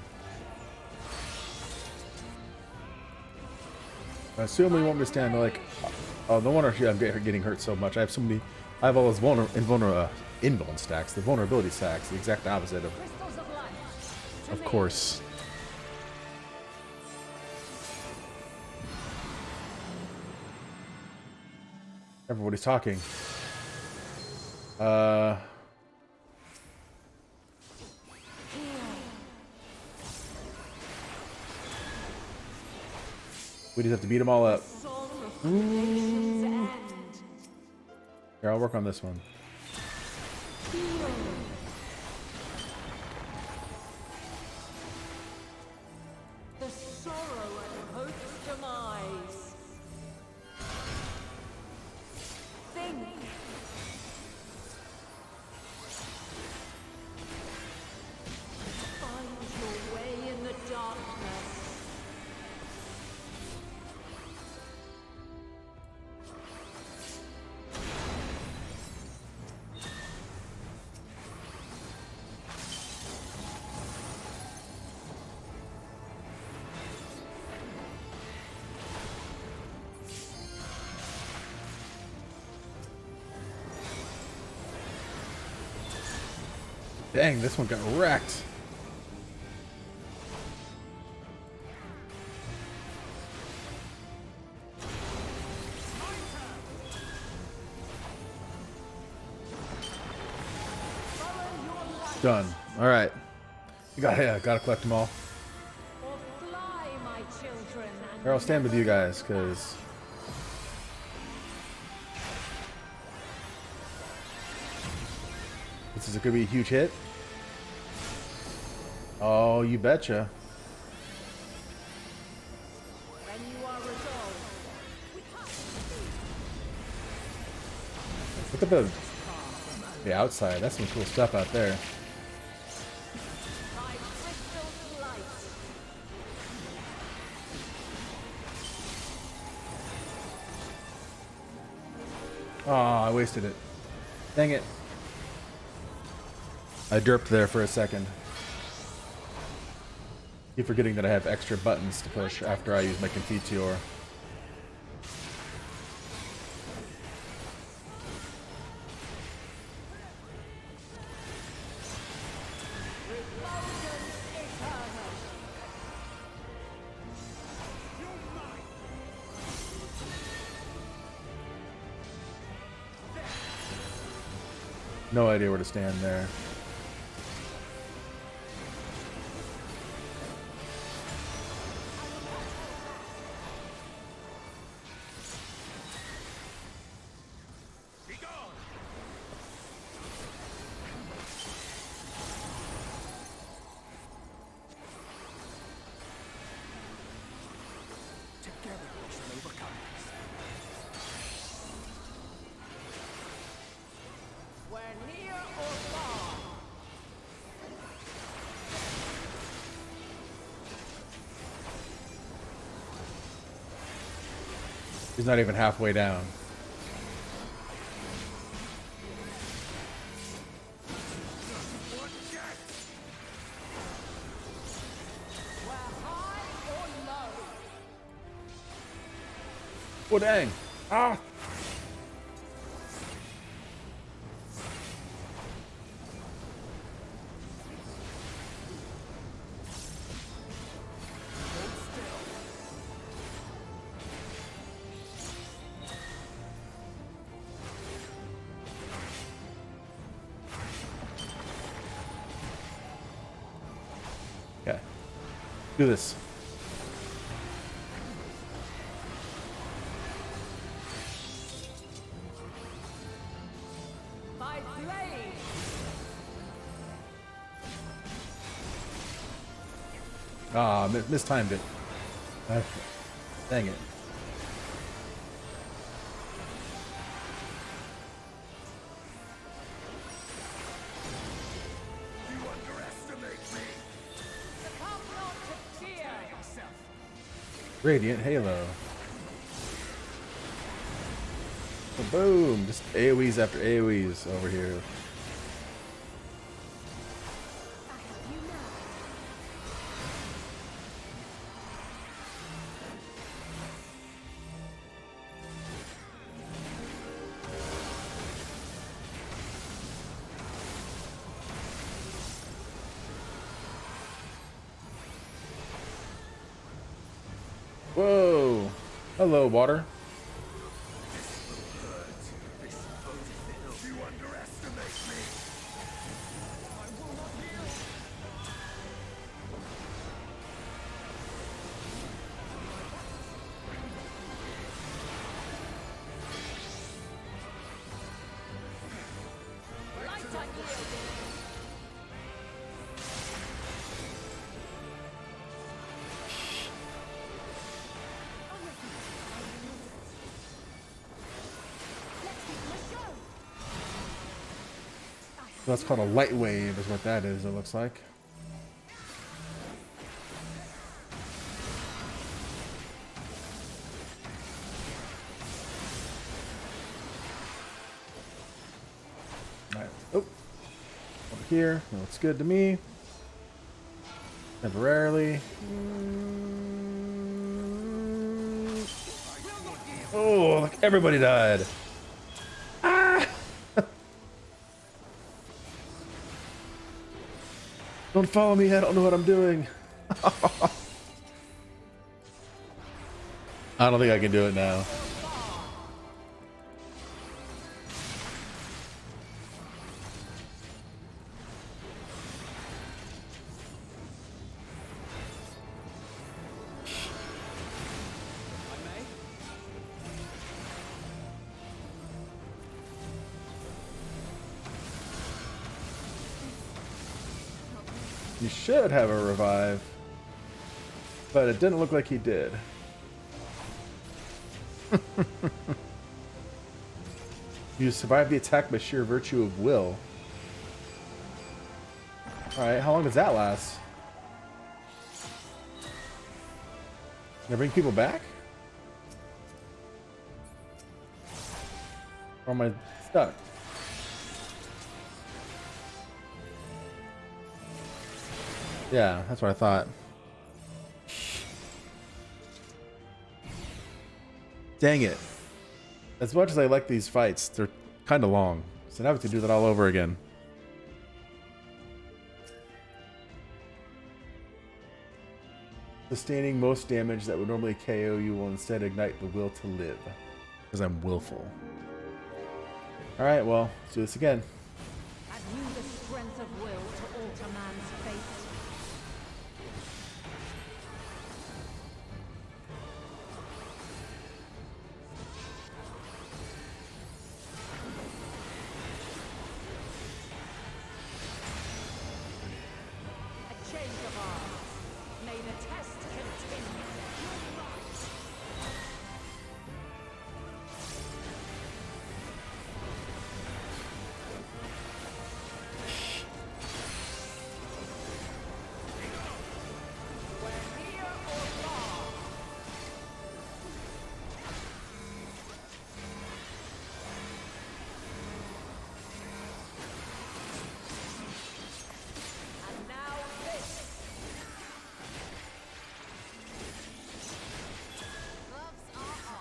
I assume we won't withstand like. Oh, no wonder I'm getting hurt so much. I have so many. I have all those invuln stacks, the vulnerability stacks, the exact opposite of. Of course. Everybody's talking. We just have to beat them all up. Here, I'll work on this one. The sorrow and hope's demise. Think. Find your way in the darkness. Dang, this one got wrecked. Done. All right. Gotta collect them all. Or fly, my children, and Here, I'll stand with you guys, because this is gonna be a huge hit. Oh, you betcha. when you are resolved. Look at the outside. That's some cool stuff out there. My crystal light. Oh, I wasted it. Dang it. I derped there for a second. Keep forgetting that I have extra buttons to push after I use my Confiteor. No idea where to stand there. Where near or far. He's not even halfway down. Where high or low. Oh, dang. Ah! Okay. Do this. By blade. Ah, mistimed it. Dang it. Succumb not to fear. Radiant Halo. Boom! Just AoEs after AoEs over here. Whoa. Hello, water. You underestimate me. That's called a light wave, is what that is, it looks like. Alright. Oh. Over here. That looks good to me. Temporarily. Oh, look, everybody died. Don't follow me, I don't know what I'm doing. I don't think I can do it now. You should have a revive, but it didn't look like he did. You survived the attack by sheer virtue of will. Alright, how long does that last? Can I bring people back? Or am I stuck? Yeah, that's what I thought. Dang it. As much as I like these fights, they're kind of long. So now I have to do that all over again. Sustaining most damage that would normally KO you will instead ignite the will to live. Because I'm willful. Alright, well, let's do this again. Have you the strength of will to alter man's fate? A change of arms. May the test continue.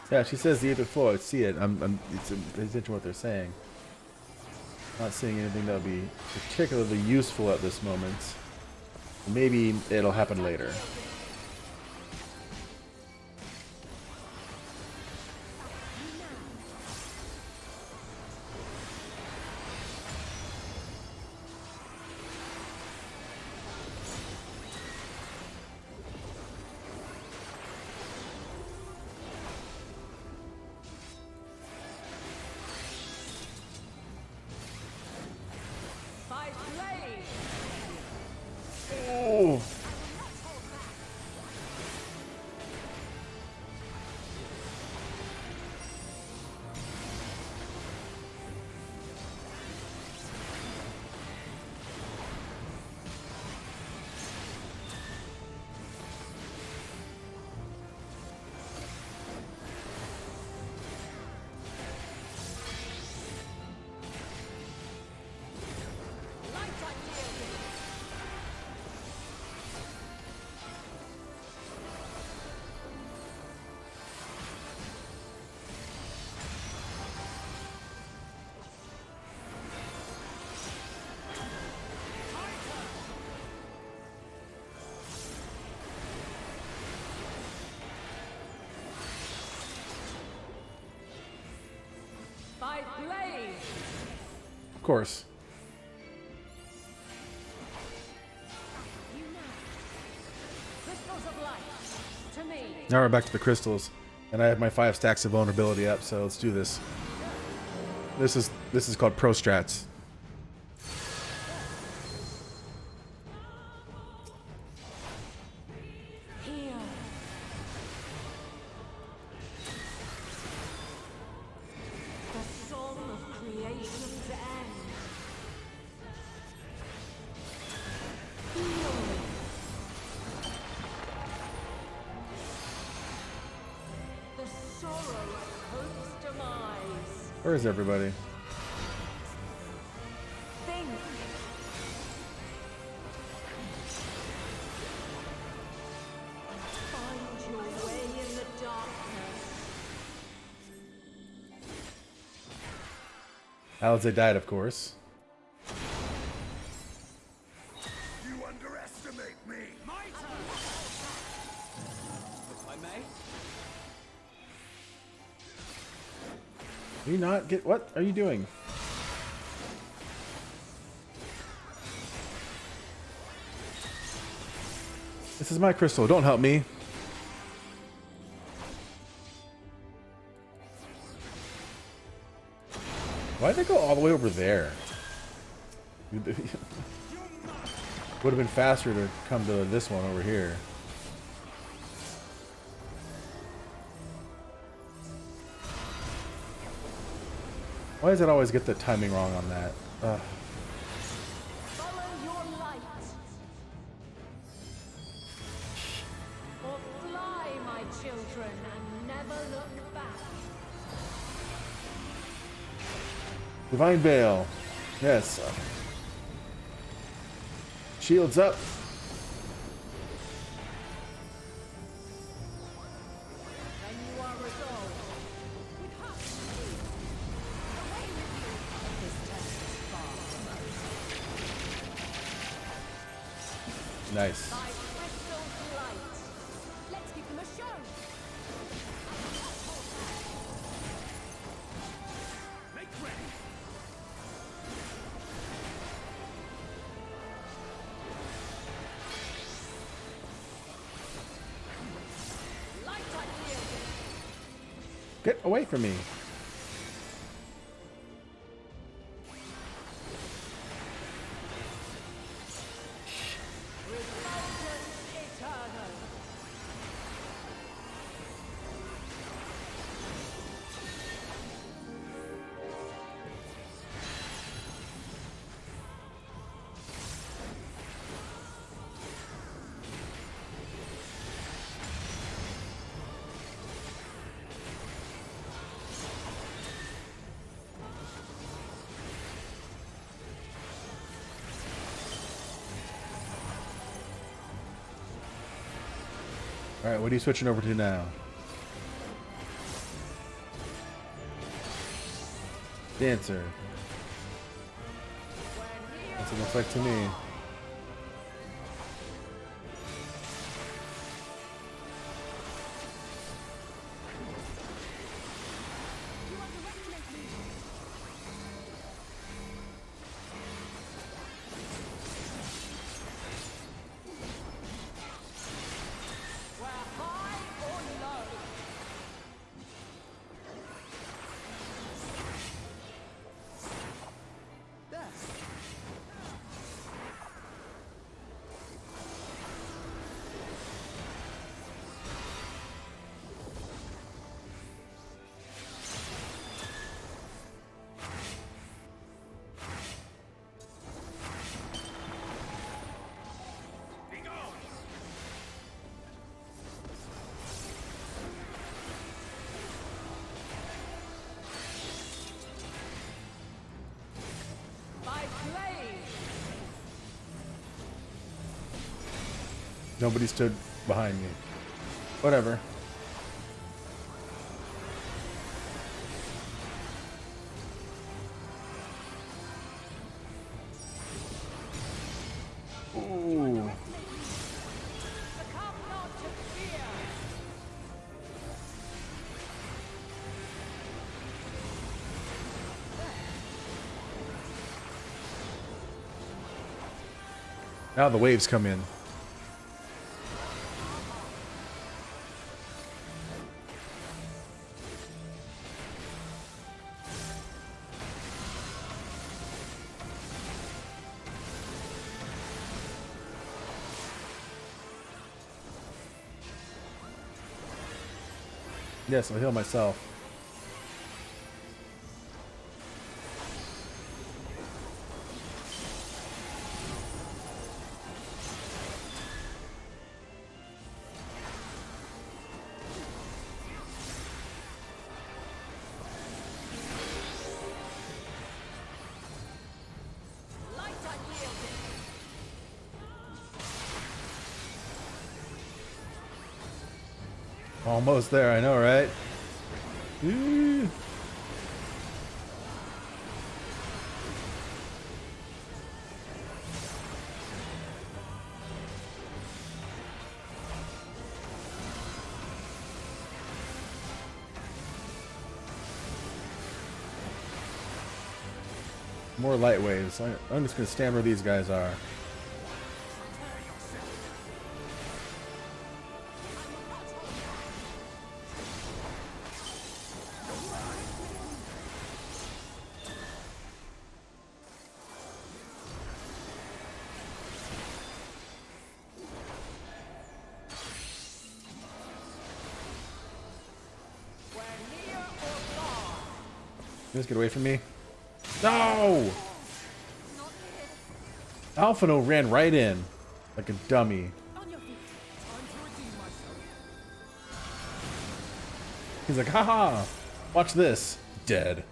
Yeah, she says the 8th floor. I see it. It's attention to what they're saying. Not seeing anything that would be particularly useful at this moment. Maybe it'll happen later. By blade. Of course. You know. Crystals of light. To me. Now we're back to the crystals, and I have my 5 stacks of vulnerability up. So let's do this. This is called pro strats. Where is everybody? Think. Find your way in the darkness. Alize died, of course. You underestimate me. My turn. If I may. Do you not get... What are you doing? This is my crystal. Don't help me. Why'd they go all the way over there? Would have been faster to come to this one over here. Why does it always get the timing wrong on that? Ugh. Follow your light. Or fly, my children, and never look back. Divine Veil. Yes. Shields up. When you are resolved. Nice. By crystal light. Let's give them a show. Make ready. Light I wield. Get away from me. Alright, what are you switching over to now? Dancer. That's what it looks like to me. Nobody stood behind me. Whatever. Ooh. Now the waves come in. Yes, I'll heal myself. Almost there, I know, right? Ooh. More light waves. I'm just gonna stand where these guys are. Just get away from me. No! Alphino ran right in like a dummy. He's like, haha! Watch this. Dead.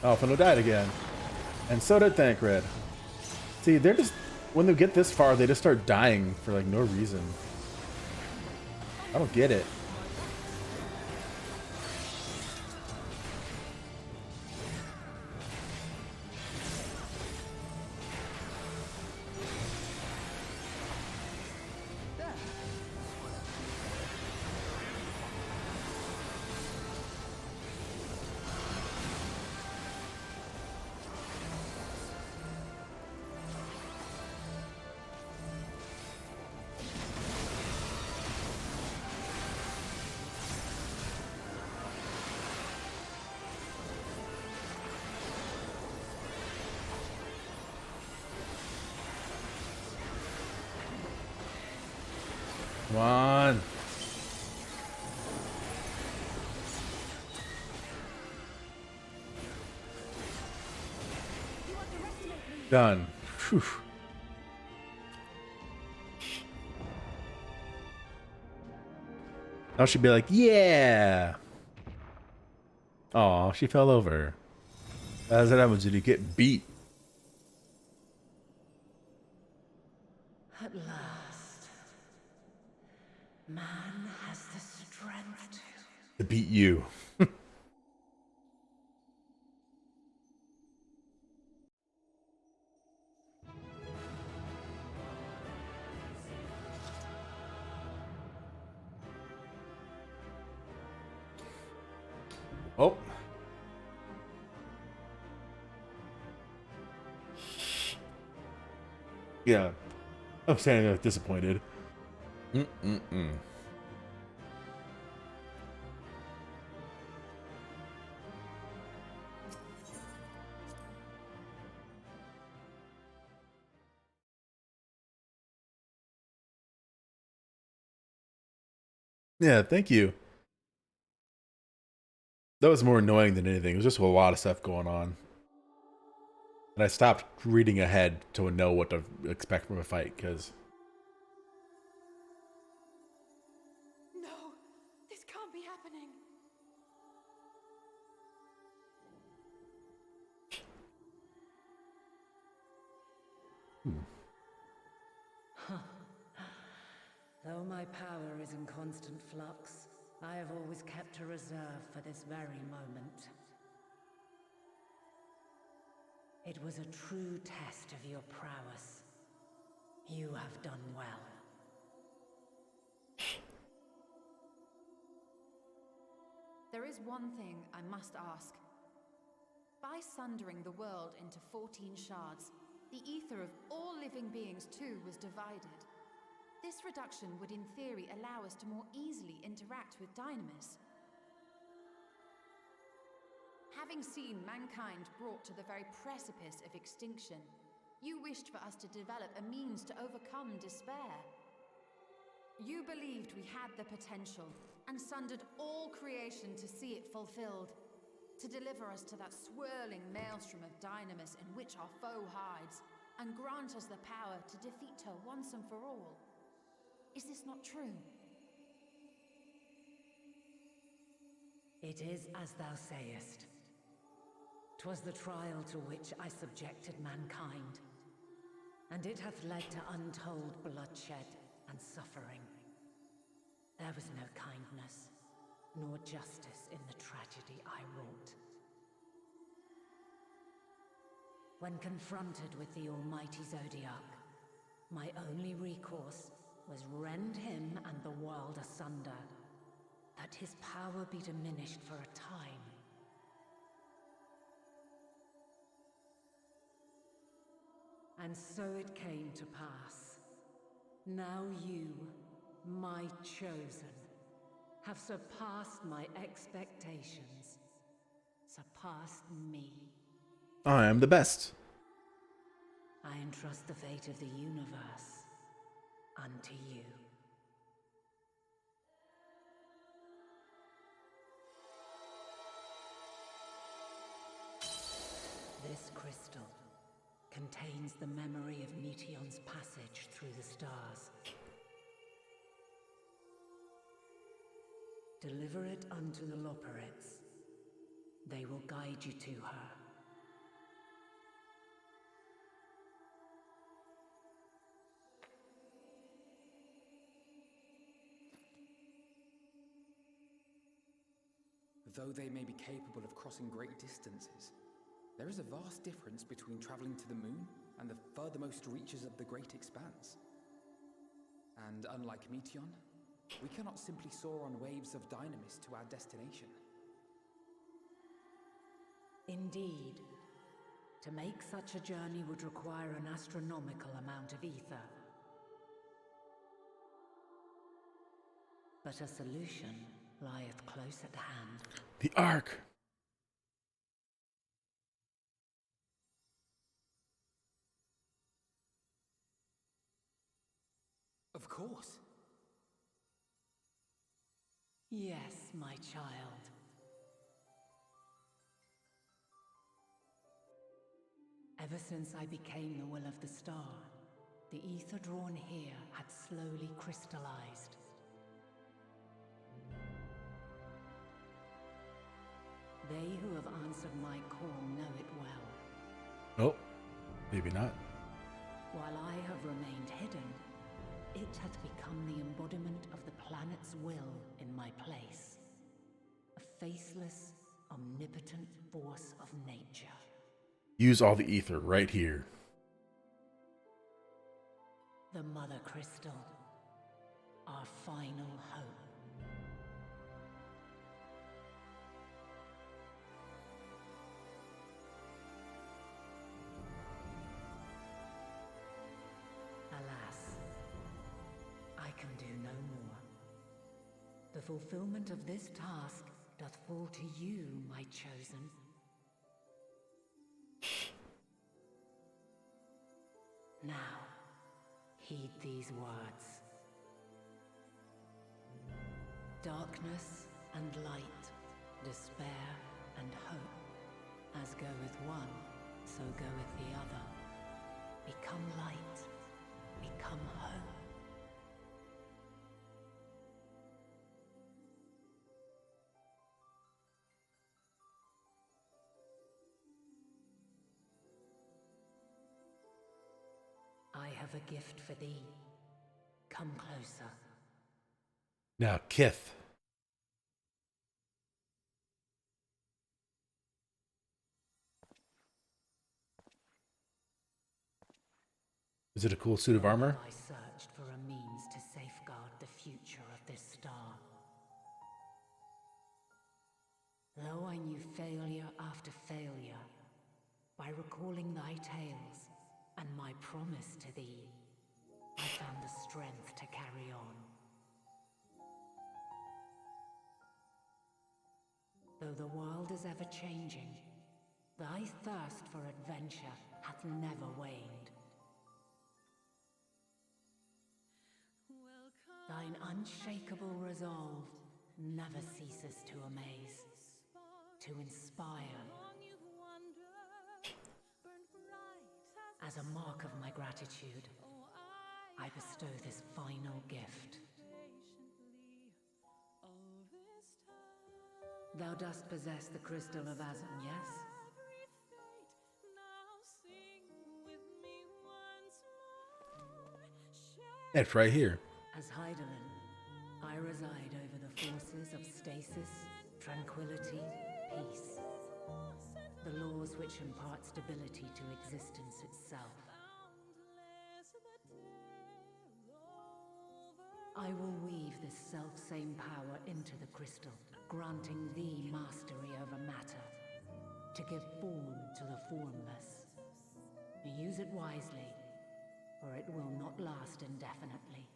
Alphino died again. And so did Thancred. See, they're just, when they get this far, they just start dying for like no reason. I don't get it. Come on. Done. Whew. Now she'd be like, yeah. Aw, she fell over. That's what happens when you get beat. At last, man has the strength To beat you. Oh. Yeah. I'm standing there disappointed. Yeah, thank you. That was more annoying than anything. It was just a lot of stuff going on. And I stopped reading ahead to know what to expect from a fight, because... No, this can't be happening. Though my power is in constant flux, I have always kept a reserve for this very moment. It was a true test of your prowess. You have done well. There is one thing I must ask. By sundering the world into 14 shards, the ether of all living beings too was divided. This reduction would in theory allow us to more easily interact with Dynamis. Having seen mankind brought to the very precipice of extinction, you wished for us to develop a means to overcome despair. You believed we had the potential, and sundered all creation to see it fulfilled, to deliver us to that swirling maelstrom of Dynamis in which our foe hides, and grant us the power to defeat her once and for all. Is this not true? It is as thou sayest. 'Twas the trial to which I subjected mankind, and it hath led to untold bloodshed and suffering. There was no kindness, nor justice in the tragedy I wrought. When confronted with the almighty Zodiac, my only recourse was rend him and the world asunder, that his power be diminished for a time. And so it came to pass. Now you, my chosen, have surpassed my expectations, surpassed me. I am the best. I entrust the fate of the universe unto you. This crystal contains the memory of Meteion's passage through the stars. Deliver it unto the Loporrits. They will guide you to her. Though they may be capable of crossing great distances, there is a vast difference between traveling to the moon and the furthermost reaches of the great expanse. And unlike Meteion, we cannot simply soar on waves of Dynamis to our destination. Indeed. To make such a journey would require an astronomical amount of ether. But a solution lieth close at hand. The Ark. Of course. Yes, my child. Ever since I became the will of the star, the ether drawn here had slowly crystallized. They who have answered my call know it well. Oh, maybe not. While I have remained hidden, it hath become the embodiment of the planet's will in my place. A faceless, omnipotent force of nature. Use all the ether right here. The Mother Crystal. Our final hope. Alas, I can do no more. The fulfillment of this task doth fall to you, my chosen. Now, heed these words. Darkness and light, despair and hope, as goeth one, so goeth the other. Become light, become hope. I have a gift for thee. Come closer. Now, Kith. Is it a cool suit of armor? I searched for a means to safeguard the future of this star. Though I knew failure after failure, by recalling thy tales and my promise to thee, I found the strength to carry on. Though the world is ever changing, thy thirst for adventure hath never waned. Thine unshakable resolve never ceases to amaze, to inspire. As a mark of my gratitude, I bestow this final gift. Thou dost possess the crystal of Azam, yes? It's right here. As Heidelin, I reside over the forces of stasis, tranquility, peace. The laws which impart stability to existence itself. I will weave this self-same power into the crystal, granting thee mastery over matter, to give form to the formless. Use it wisely, or it will not last indefinitely.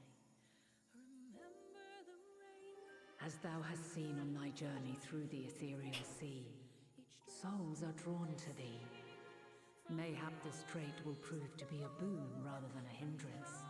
As thou hast seen on thy journey through the ethereal sea, souls are drawn to thee. Mayhap this trait will prove to be a boon rather than a hindrance.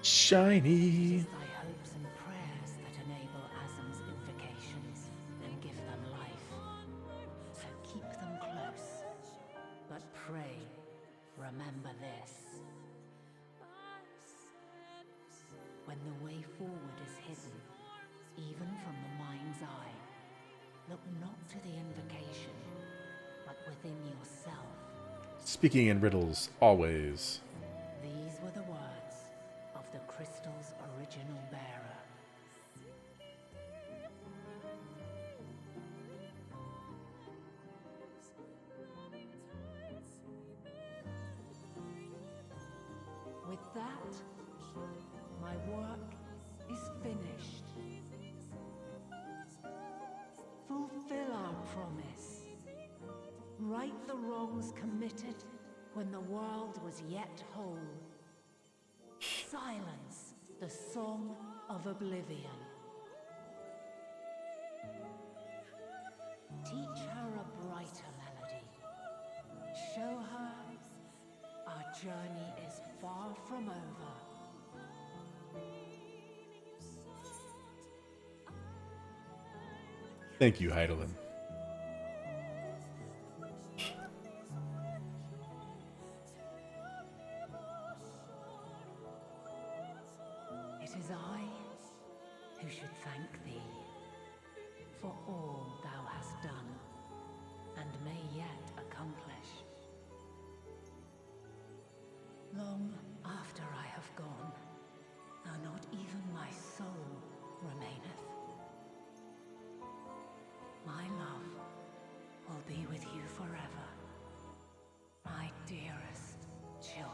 Shiny. It is thy hopes and prayers that enable Azam's invocations and give them life. So keep them close. But pray, remember this. When the way forward is hidden, even from the mind's eye, look not to the invocation, but within yourself. Speaking in riddles, always. These were the words of the crystal's original bearer. With that, my work is finished. Fulfill our promise. Right the wrongs committed when the world was yet whole. Silence the song of oblivion. Teach her a brighter melody. Show her our journey is far from over. Thank you, Heidelin. It is I who should thank thee for all thou hast done and may yet accomplish. Long after I have gone, though not even my soul remaineth, my love will be with you forever, my dearest children.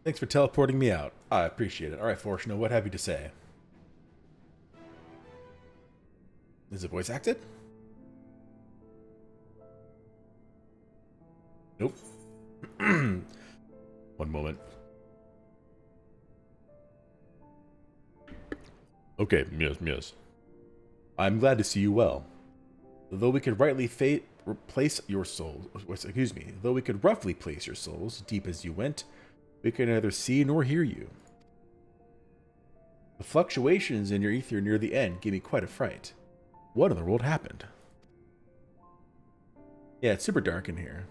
Thanks for teleporting me out. I appreciate it. All right, Fortuna, what have you to say? Is it voice acted? Nope. One moment. Okay, yes. I'm glad to see you well. Though we could rightly place your souls, excuse me, though we could roughly place your souls deep as you went, we could neither see nor hear you. The fluctuations in your ether near the end gave me quite a fright. What in the world happened? Yeah, it's super dark in here.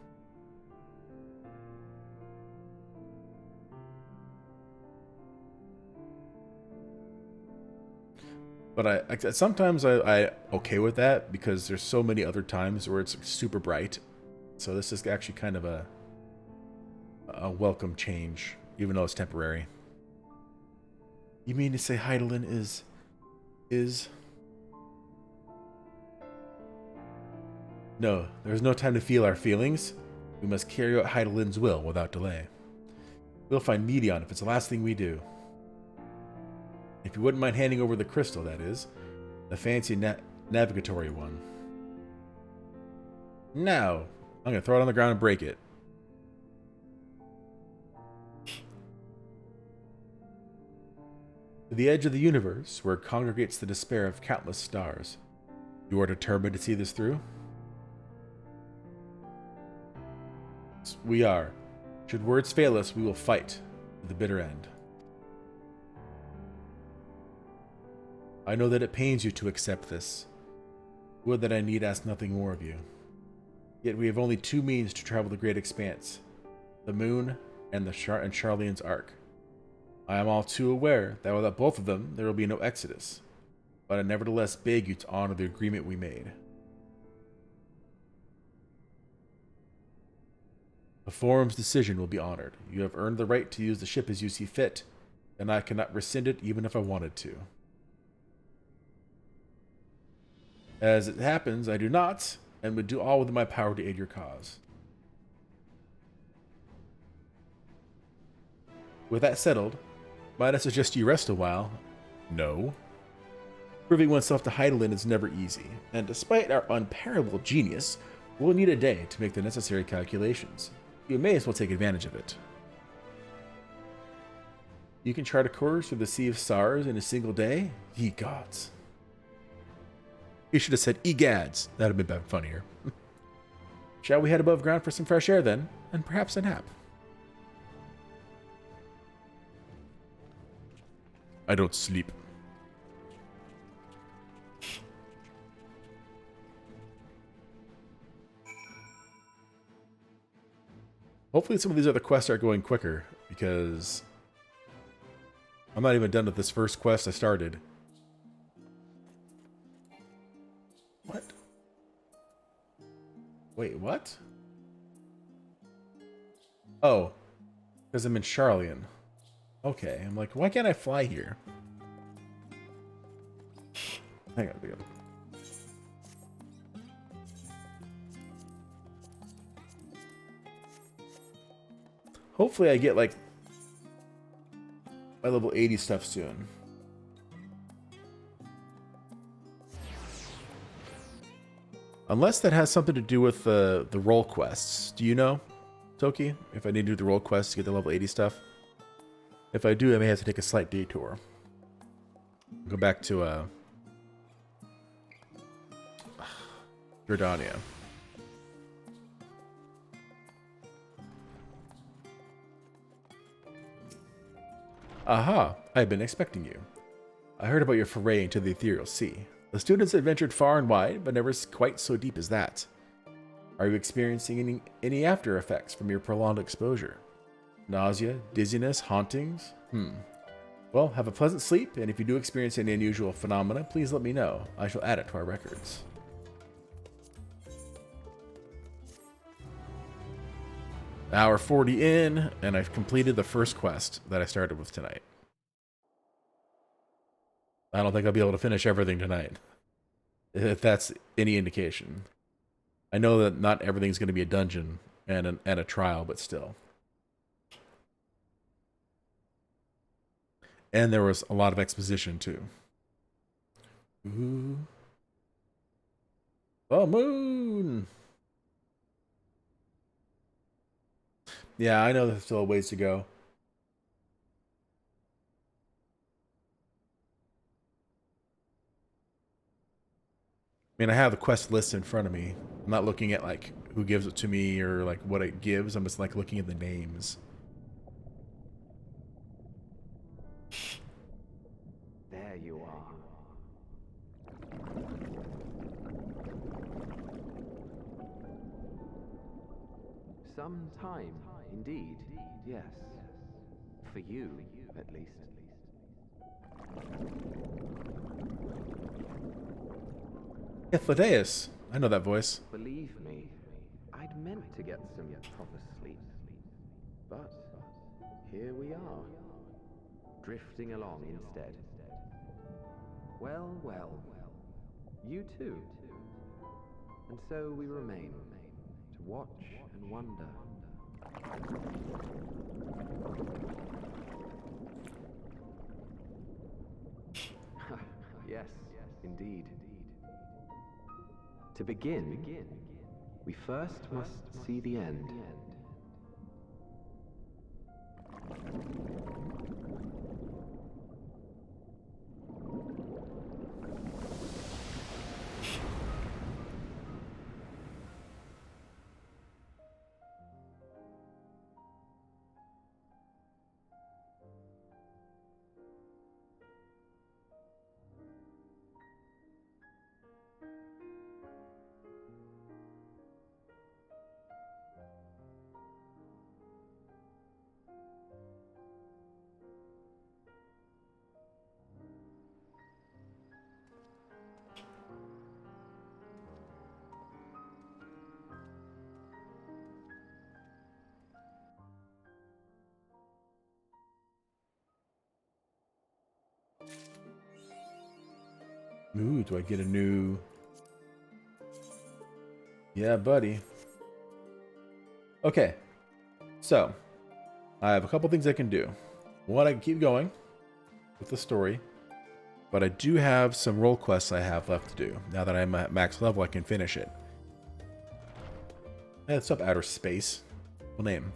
But sometimes I okay with that because there's so many other times where it's super bright. So this is actually kind of a welcome change, even though it's temporary. You mean to say Heidelin is... No, there's no time to feel our feelings. We must carry out Heidelin's will without delay. We'll find Medion if it's the last thing we do. If you wouldn't mind handing over the crystal, that is. The fancy navigatory one. Now, I'm going to throw it on the ground and break it. To the edge of the universe, where congregates the despair of countless stars. You are determined to see this through? We are. Should words fail us, we will fight to the bitter end. I know that it pains you to accept this. Would that I need ask nothing more of you. Yet we have only two means to travel the great expanse. The moon and Charlene's ark. I am all too aware that without both of them, there will be no exodus. But I nevertheless beg you to honor the agreement we made. The forum's decision will be honored. You have earned the right to use the ship as you see fit, and I cannot rescind it even if I wanted to. As it happens, I do not, and would do all within my power to aid your cause. With that settled, might I suggest you rest a while? No. Proving oneself to Heidelin is never easy, and despite our unparalleled genius, we'll need a day to make the necessary calculations. You may as well take advantage of it. You can chart a course through the Sea of Stars in a single day? Ye gods. You should have said egads. That would have been funnier. Shall we head above ground for some fresh air then? And perhaps a nap? I don't sleep. Hopefully some of these other quests are going quicker, because I'm not even done with this first quest I started. What? Wait, what? Oh, because I'm in Charleon. Okay, I'm like, why can't I fly here? Hang on, hopefully I get, like, my level 80 stuff soon. Unless that has something to do with the role quests. Do you know, Toki? If I need to do the role quests to get the level 80 stuff? If I do, I may have to take a slight detour. Go back to, Jordania. Aha, I've been expecting you. I heard about your foray into the ethereal sea. The students have ventured far and wide, but never quite so deep as that. Are you experiencing any after effects from your prolonged exposure? Nausea, dizziness, hauntings? Well, have a pleasant sleep, and if you do experience any unusual phenomena, please let me know. I shall add it to our records. Hour 40 in, and I've completed the first quest that I started with tonight. I don't think I'll be able to finish everything tonight, if that's any indication. I know that not everything's going to be a dungeon and a trial, but still. And there was a lot of exposition, too. Ooh. Oh, moon! Yeah, I know there's still a ways to go. I mean, I have the quest list in front of me. I'm not looking at like who gives it to me or like what it gives. I'm just like looking at the names. There you are. Some time, indeed, yes. For you, at least. Yeah, Thaddeus. I know that voice. Believe me, I'd meant to get some proper sleep. But here we are, drifting along instead. Well, well, you too. And so we remain, to watch and wonder. Yes, indeed. To begin, we first must see the end. Ooh, do I get a new... Yeah, buddy. Okay. So, I have a couple things I can do. One, I can keep going with the story. But I do have some role quests I have left to do. Now that I'm at max level, I can finish it. Hey, it's up outer space. Full name.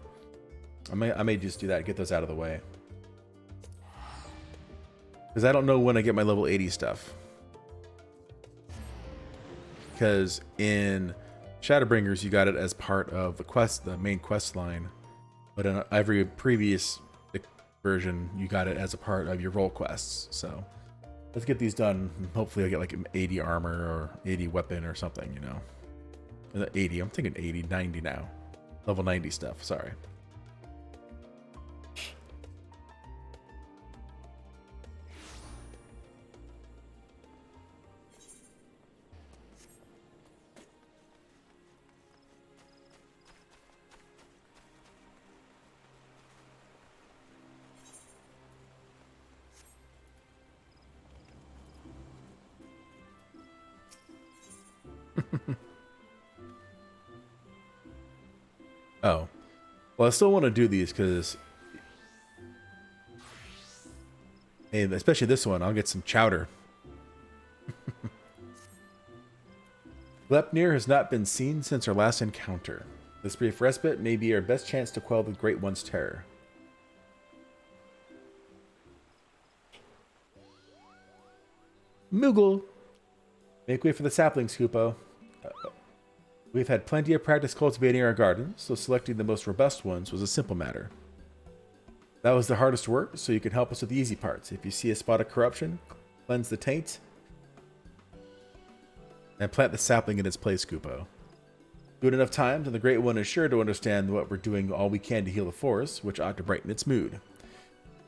I may just do that, get those out of the way. Because I don't know when I get my level 80 stuff. Because in Shadowbringers, you got it as part of the quest, the main quest line. But in every previous version, you got it as a part of your role quests. So let's get these done. Hopefully I'll get like an 80 armor or 80 weapon or something, you know. 80, I'm thinking 80, 90 now. Level 90 stuff, sorry. Oh. Well, I still want to do these because... Hey, especially this one, I'll get some chowder. Gleipnir has not been seen since our last encounter. This brief respite may be our best chance to quell the Great One's terror. Moogle! Make way for the saplings, Kupo. We've had plenty of practice cultivating our gardens, so selecting the most robust ones was a simple matter. That was the hardest work, so you can help us with the easy parts. If you see a spot of corruption, cleanse the taint, and plant the sapling in its place, Kupo. Do it enough times, and the Great One is sure to understand that we're doing all we can to heal the forest, which ought to brighten its mood.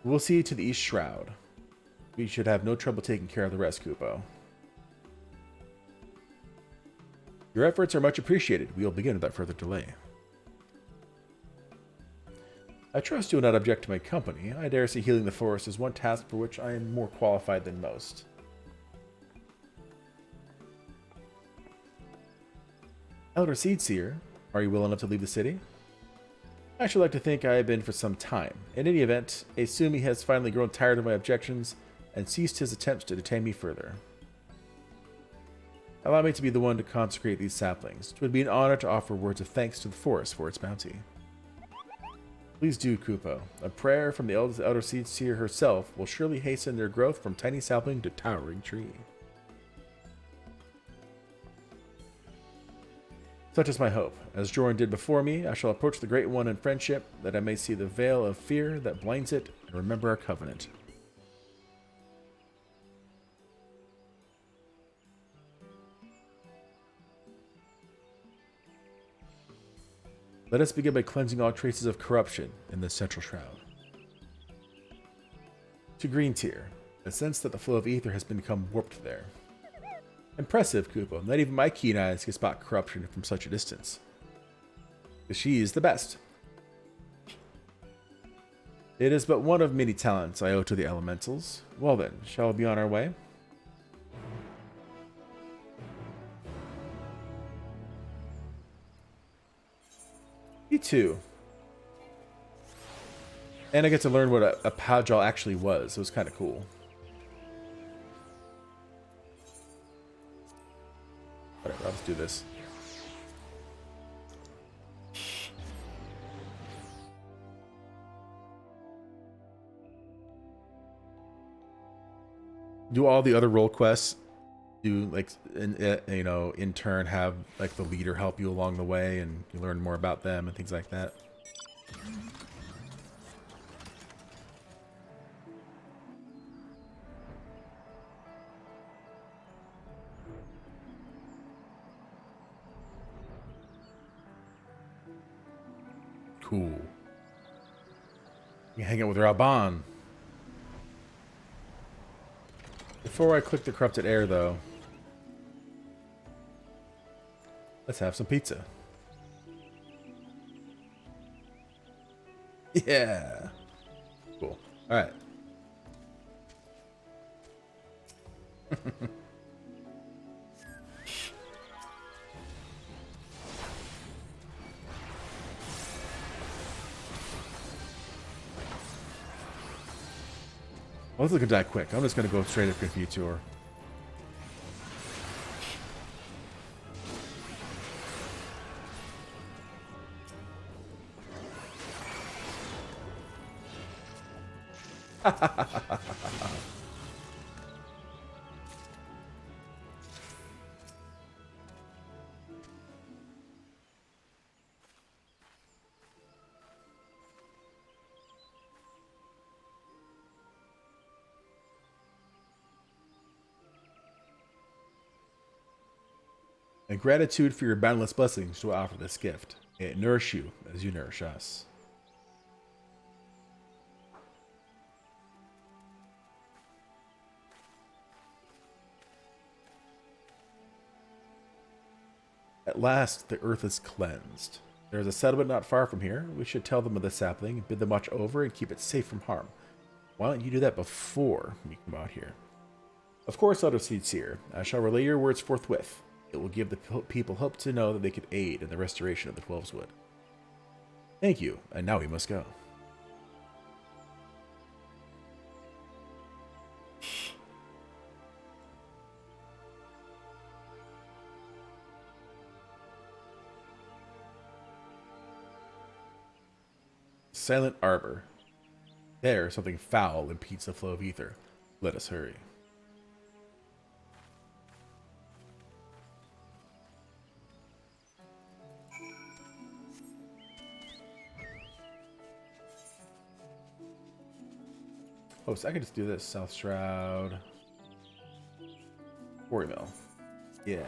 We'll see to the East Shroud. We should have no trouble taking care of the rest, Kupo. Your efforts are much appreciated. We will begin without further delay. I trust you will not object to my company. I dare say healing the forest is one task for which I am more qualified than most. Elder Seedseer, are you well enough to leave the city? I should like to think I have been for some time. In any event, I assume he has finally grown tired of my objections and ceased his attempts to detain me further. Allow me to be the one to consecrate these saplings. It would be an honor to offer words of thanks to the forest for its bounty. Please do, Kupo. A prayer from the Elder Seedseer herself will surely hasten their growth from tiny sapling to towering tree. Such is my hope. As Jorun did before me, I shall approach the Great One in friendship, that I may see the veil of fear that blinds it, and remember our covenant. Let us begin by cleansing all traces of corruption in the central shroud. To Green Tier, a sense that the flow of ether has become warped there. Impressive, Kupo. Not even my keen eyes can spot corruption from such a distance. She is the best. It is but one of many talents I owe to the elementals. Well then, shall we be on our way? Me too. And I get to learn what a Pagel actually was. It was kind of cool. Whatever, let's do this. Do all the other role quests. Do like, you know, in turn have like the leader help you along the way, and you learn more about them and things like that. Cool. You hang out with Raban. Before I click the corrupted air, though, let's have some pizza. Yeah. Cool. All right. Well, this is gonna die quick. I'm just gonna go straight up Confutor. In gratitude for your boundless blessings, do I offer this gift. May it nourish you as you nourish us. At last, the earth is cleansed. There is a settlement not far from here. We should tell them of the sapling, bid them watch over, and keep it safe from harm. Why don't you do that before we come out here? Of course, out of sincere, I shall relay your words forthwith. It will give the people hope to know that they could aid in the restoration of the Twelve's Wood. Thank you, and now we must go. Silent Arbor. There, something foul impedes the flow of ether. Let us hurry. Oh, so I could just do this. South Shroud. Quarry Mill. Yeah.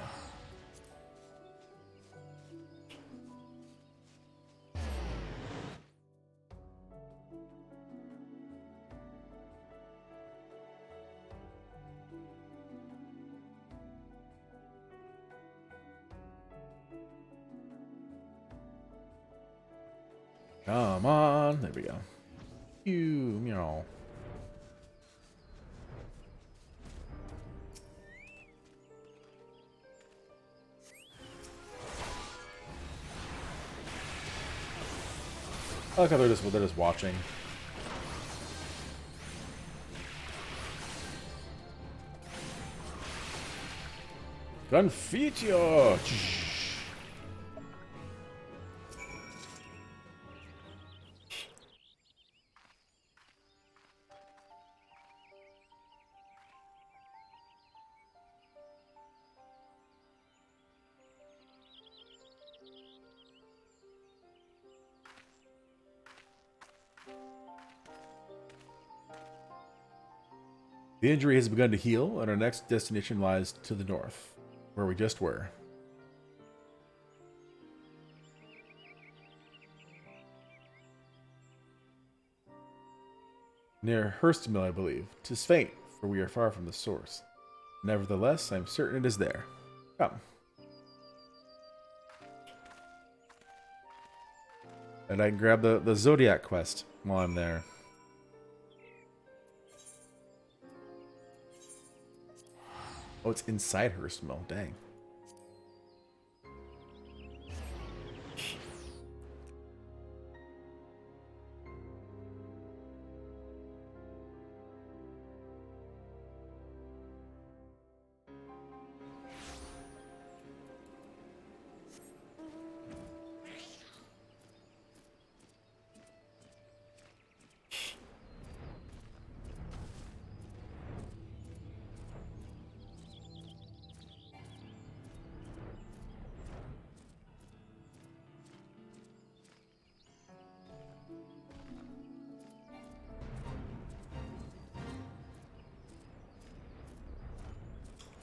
Come on. There we go. You, meow. I like how they're just watching. Confitio! The injury has begun to heal, and our next destination lies to the north, where we just were. Near Hurstmill, I believe. 'Tis faint, for we are far from the source. Nevertheless, I am certain it is there. Come. And I can grab the Zodiac quest while I'm there. Oh, it's inside Hurstmill. Dang.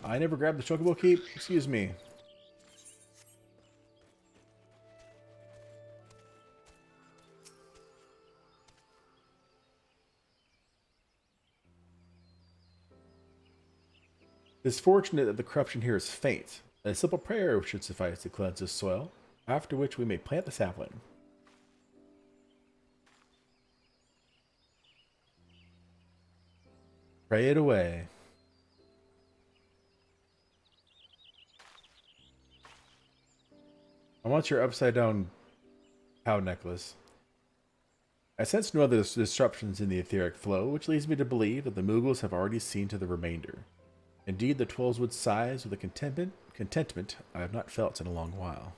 I never grabbed the Chocobo Keep? Excuse me. It is fortunate that the corruption here is faint. A simple prayer should suffice to cleanse this soil, after which we may plant the sapling. Pray it away. I want your upside-down cow necklace. I sense no other disruptions in the etheric flow, which leads me to believe that the Moogles have already seen to the remainder. Indeed, the Twelveswood sighs with a contentment I have not felt in a long while.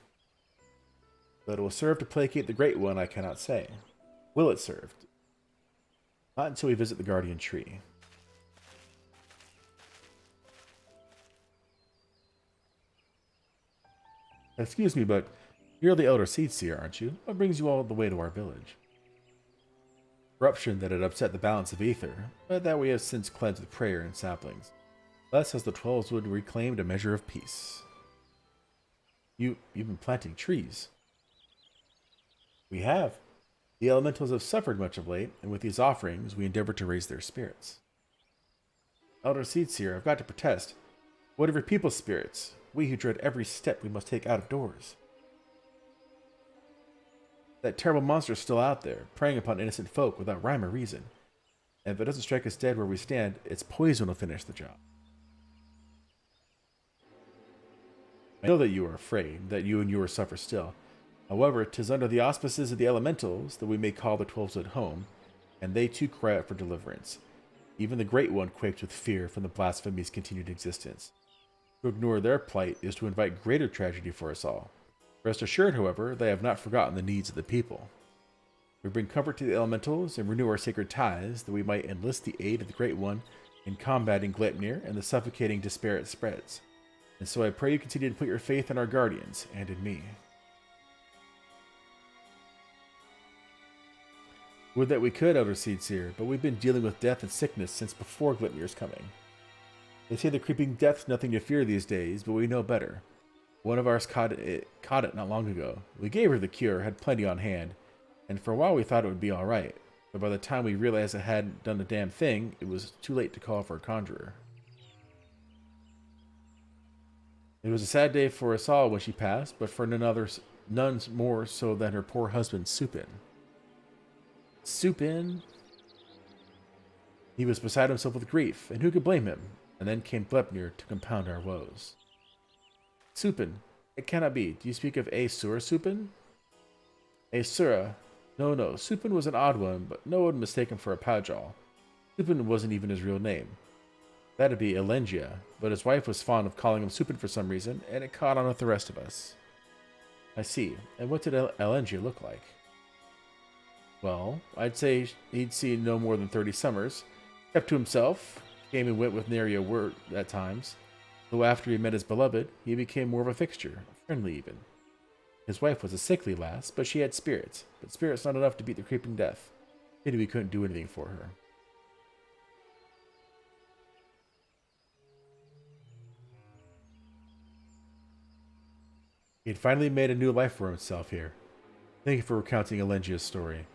But it will serve to placate the Great One, I cannot say. Will it serve? Not until we visit the Guardian Tree. Excuse me, but you're the Elder Seedseer, aren't you? What brings you all the way to our village? Corruption that had upset the balance of ether, but that we have since cleansed with prayer and saplings. Thus has the Twelveswood reclaimed a measure of peace. You've been planting trees. We have. The elementals have suffered much of late, and with these offerings we endeavor to raise their spirits. Elder Seedseer, I've got to protest. What of your people's spirits? We who dread every step we must take out of doors. That terrible monster is still out there, preying upon innocent folk without rhyme or reason. And if it doesn't strike us dead where we stand, its poison will finish the job. I know that you are afraid, that you and yours suffer still. However, 'tis under the auspices of the elementals that we may call the Twelveswood home, and they too cry out for deliverance. Even the Great One quakes with fear from the blasphemy's continued existence. To ignore their plight is to invite greater tragedy for us all. Rest assured, however, they have not forgotten the needs of the people. We bring comfort to the elementals and renew our sacred ties, that we might enlist the aid of the Great One in combating Gleipnir and the suffocating despair it spreads. And so I pray you continue to put your faith in our guardians, and in me. Would that we could, Elder Seedseer, but we've been dealing with death and sickness since before Gleipnir's coming. They say the creeping death's nothing to fear these days, but we know better. One of ours caught it not long ago. We gave her the cure, had plenty on hand, and for a while we thought it would be alright. But by the time we realized it hadn't done a damn thing, it was too late to call for a conjurer. It was a sad day for us all when she passed, but for none more so than her poor husband, Supin. Supin? He was beside himself with grief, and who could blame him? And then came Gleipnir to compound our woes. Supin, it cannot be. Do you speak of Aesura Supin? Aesura? No, Supin was an odd one, but no one mistake him for a Pajal. Supin wasn't even his real name. That'd be Elengia, but his wife was fond of calling him Supin for some reason, and it caught on with the rest of us. I see. And what did Elengia look like? Well, I'd say he'd seen no more than 30 summers. Kept to himself, came and went with nary a word at times. Though after he met his beloved, he became more of a fixture, friendly even. His wife was a sickly lass, but she had spirits. But spirits not enough to beat the creeping death. Pity we couldn't do anything for her. He had finally made a new life for himself here. Thank you for recounting Elengia's story.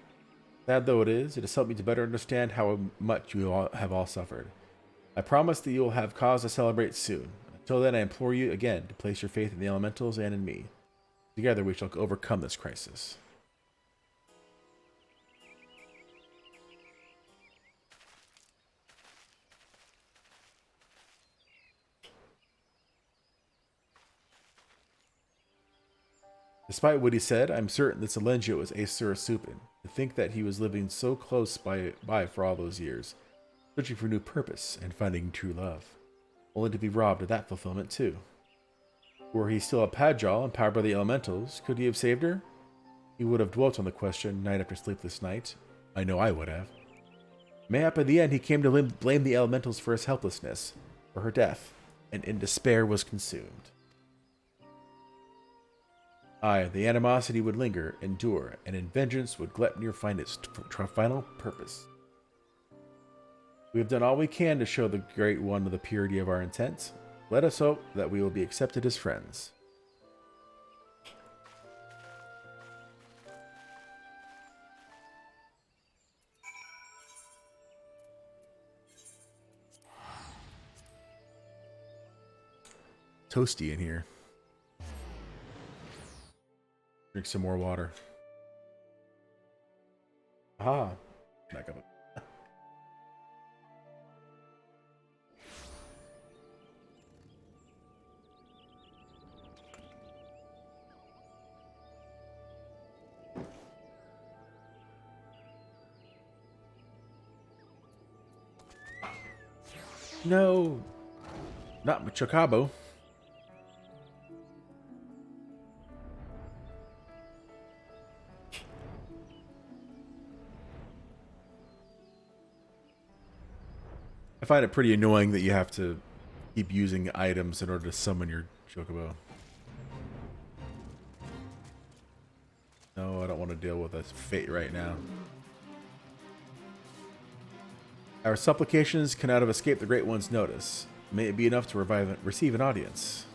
Sad though it has helped me to better understand how much you all have all suffered. I promise that you will have cause to celebrate soon. Until then, I implore you again to place your faith in the elementals and in me. Together we shall overcome this crisis. Despite what he said, I'm certain that Silengio was Aesir Supin. To think that he was living so close by for all those years, searching for new purpose and finding true love, only to be robbed of that fulfillment too. Were he still a Padjal, empowered by the elementals, could he have saved her? He would have dwelt on the question night after sleepless night. I know I would have. Mayhap in the end he came to blame the elementals for his helplessness, for her death, and in despair was consumed. Aye, the animosity would linger, endure, and in vengeance would Gleipnir find its final purpose. We have done all we can to show the Great One of the purity of our intent. Let us hope that we will be accepted as friends. Toasty in here. Drink some more water. Aha. Back up. No. Not Chocobo. I find it pretty annoying that you have to keep using items in order to summon your Chocobo. No, I don't want to deal with a fate right now. Our supplications cannot have escaped the Great One's notice. May it be enough to receive an audience.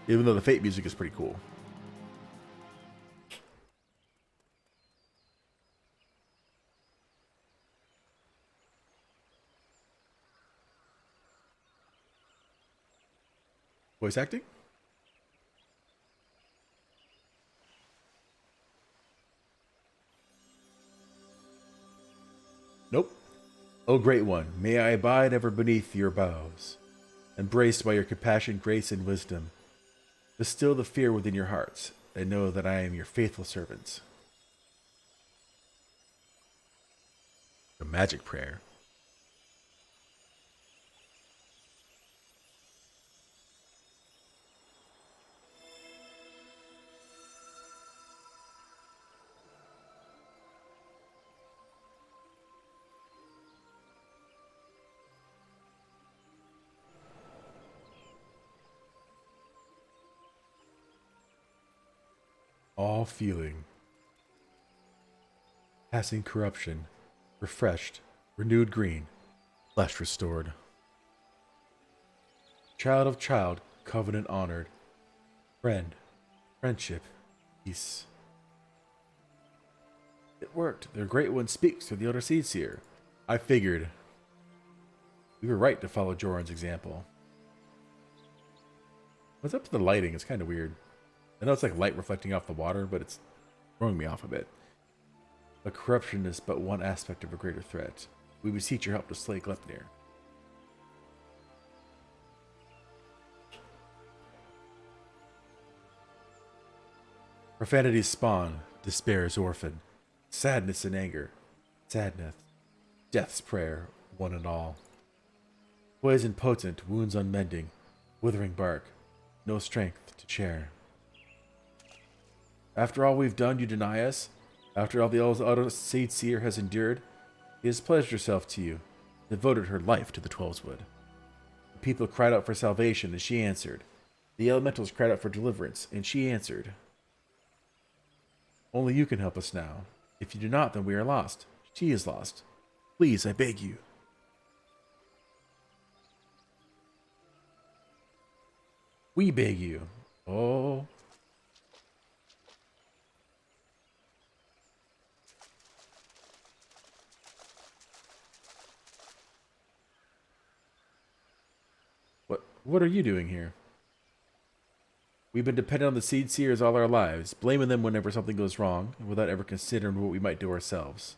Even though the fate music is pretty cool. Voice acting? Nope. O Great One, may I abide ever beneath your boughs, embraced by your compassion, grace, and wisdom. Distill the fear within your hearts, and know that I am your faithful servant. A magic prayer. All feeling, passing corruption, refreshed, renewed green, flesh restored. Child of child, covenant honored, friend, friendship, peace. It worked. Their Great One speaks through the Elder Seedseer. I figured. We were right to follow Joran's example. What's up to the lighting? It's kind of weird. I know it's like light reflecting off the water, but it's throwing me off a bit. But corruption is but one aspect of a greater threat. We beseech your help to slay Gleipnir. Profanity's spawn, despair's orphan, sadness and anger, sadness, death's prayer, one and all. Poison potent, wounds unmending, withering bark, no strength to cheer. After all we've done, you deny us? After all the Elder Seedseer has endured? He has pledged herself to you, devoted her life to the Twelveswood. The people cried out for salvation, and she answered. The elementals cried out for deliverance, and she answered. Only you can help us now. If you do not, then we are lost. She is lost. Please, I beg you. We beg you. Oh. What are you doing here? We've been dependent on the Seed Seers all our lives, blaming them whenever something goes wrong, without ever considering what we might do ourselves.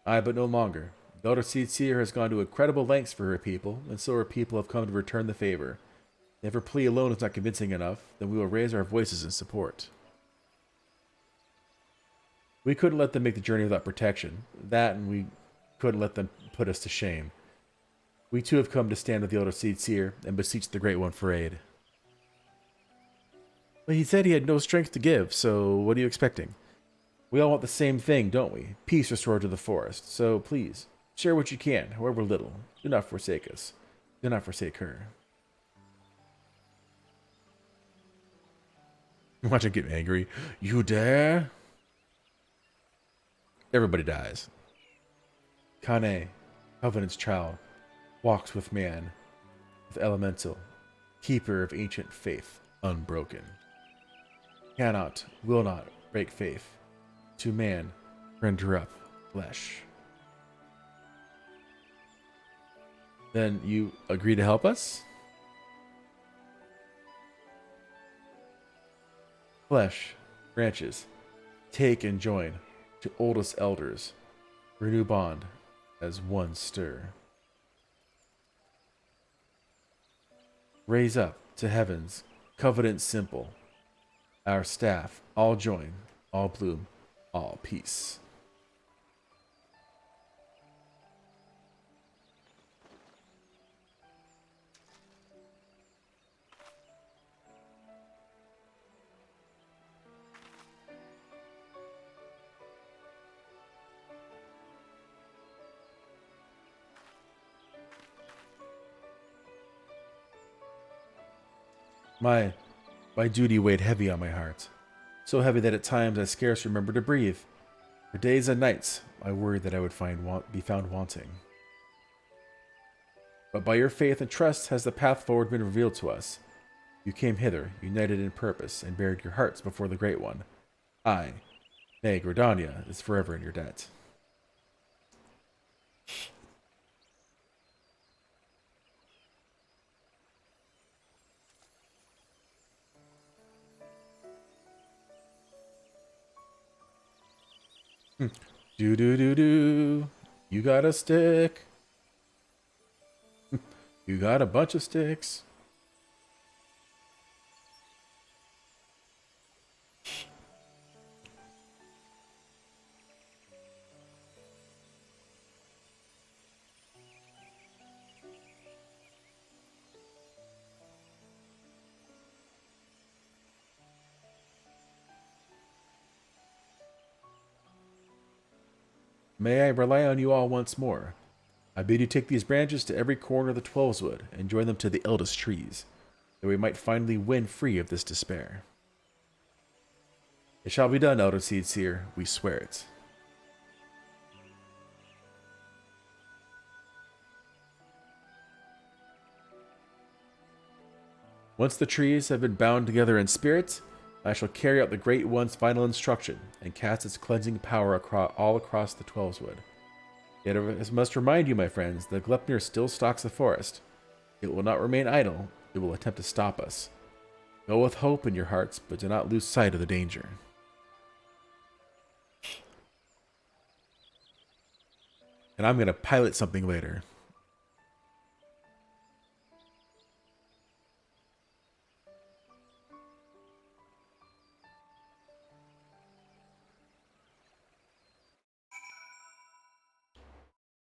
Aye, but no longer. The Elder Seed Seer has gone to incredible lengths for her people, and so her people have come to return the favor. If her plea alone is not convincing enough, then we will raise our voices in support. We couldn't let them make the journey without protection. That, and we couldn't let them put us to shame. We too have come to stand with the Elder Seed Seer and beseech the Great One for aid. But he said he had no strength to give, so what are you expecting? We all want the same thing, don't we? Peace restored to the forest. So please, share what you can, however little. Do not forsake us. Do not forsake her. Watch him get angry. You dare? Everybody dies. Kane, Covenant's child, walks with man, with elemental, keeper of ancient faith, unbroken. Cannot, will not break faith. To man, render up flesh. Then you agree to help us? Flesh, branches, take and join to oldest elders. Renew bond as one stir. Raise up to heaven's covenant simple. Our staff, all join, all bloom, all peace. My duty weighed heavy on my heart, so heavy that at times I scarce remembered to breathe. For days and nights I worried that I would be found wanting. But by your faith and trust has the path forward been revealed to us. You came hither, united in purpose, and bared your hearts before the Great One. I, nay, Gordania, is forever in your debt. Do do do do. You got a stick. You got a bunch of sticks. May I rely on you all once more? I bid you take these branches to every corner of the Twelveswood and join them to the eldest trees, that we might finally win free of this despair. It shall be done, Elder Seed Seer. We swear it. Once the trees have been bound together in spirit, I shall carry out the Great One's final instruction and cast its cleansing power all across the Twelveswood. Yet I must remind you, my friends, that Gleipnir still stalks the forest. It will not remain idle. It will attempt to stop us. Go with hope in your hearts, but do not lose sight of the danger. And I'm going to pilot something later.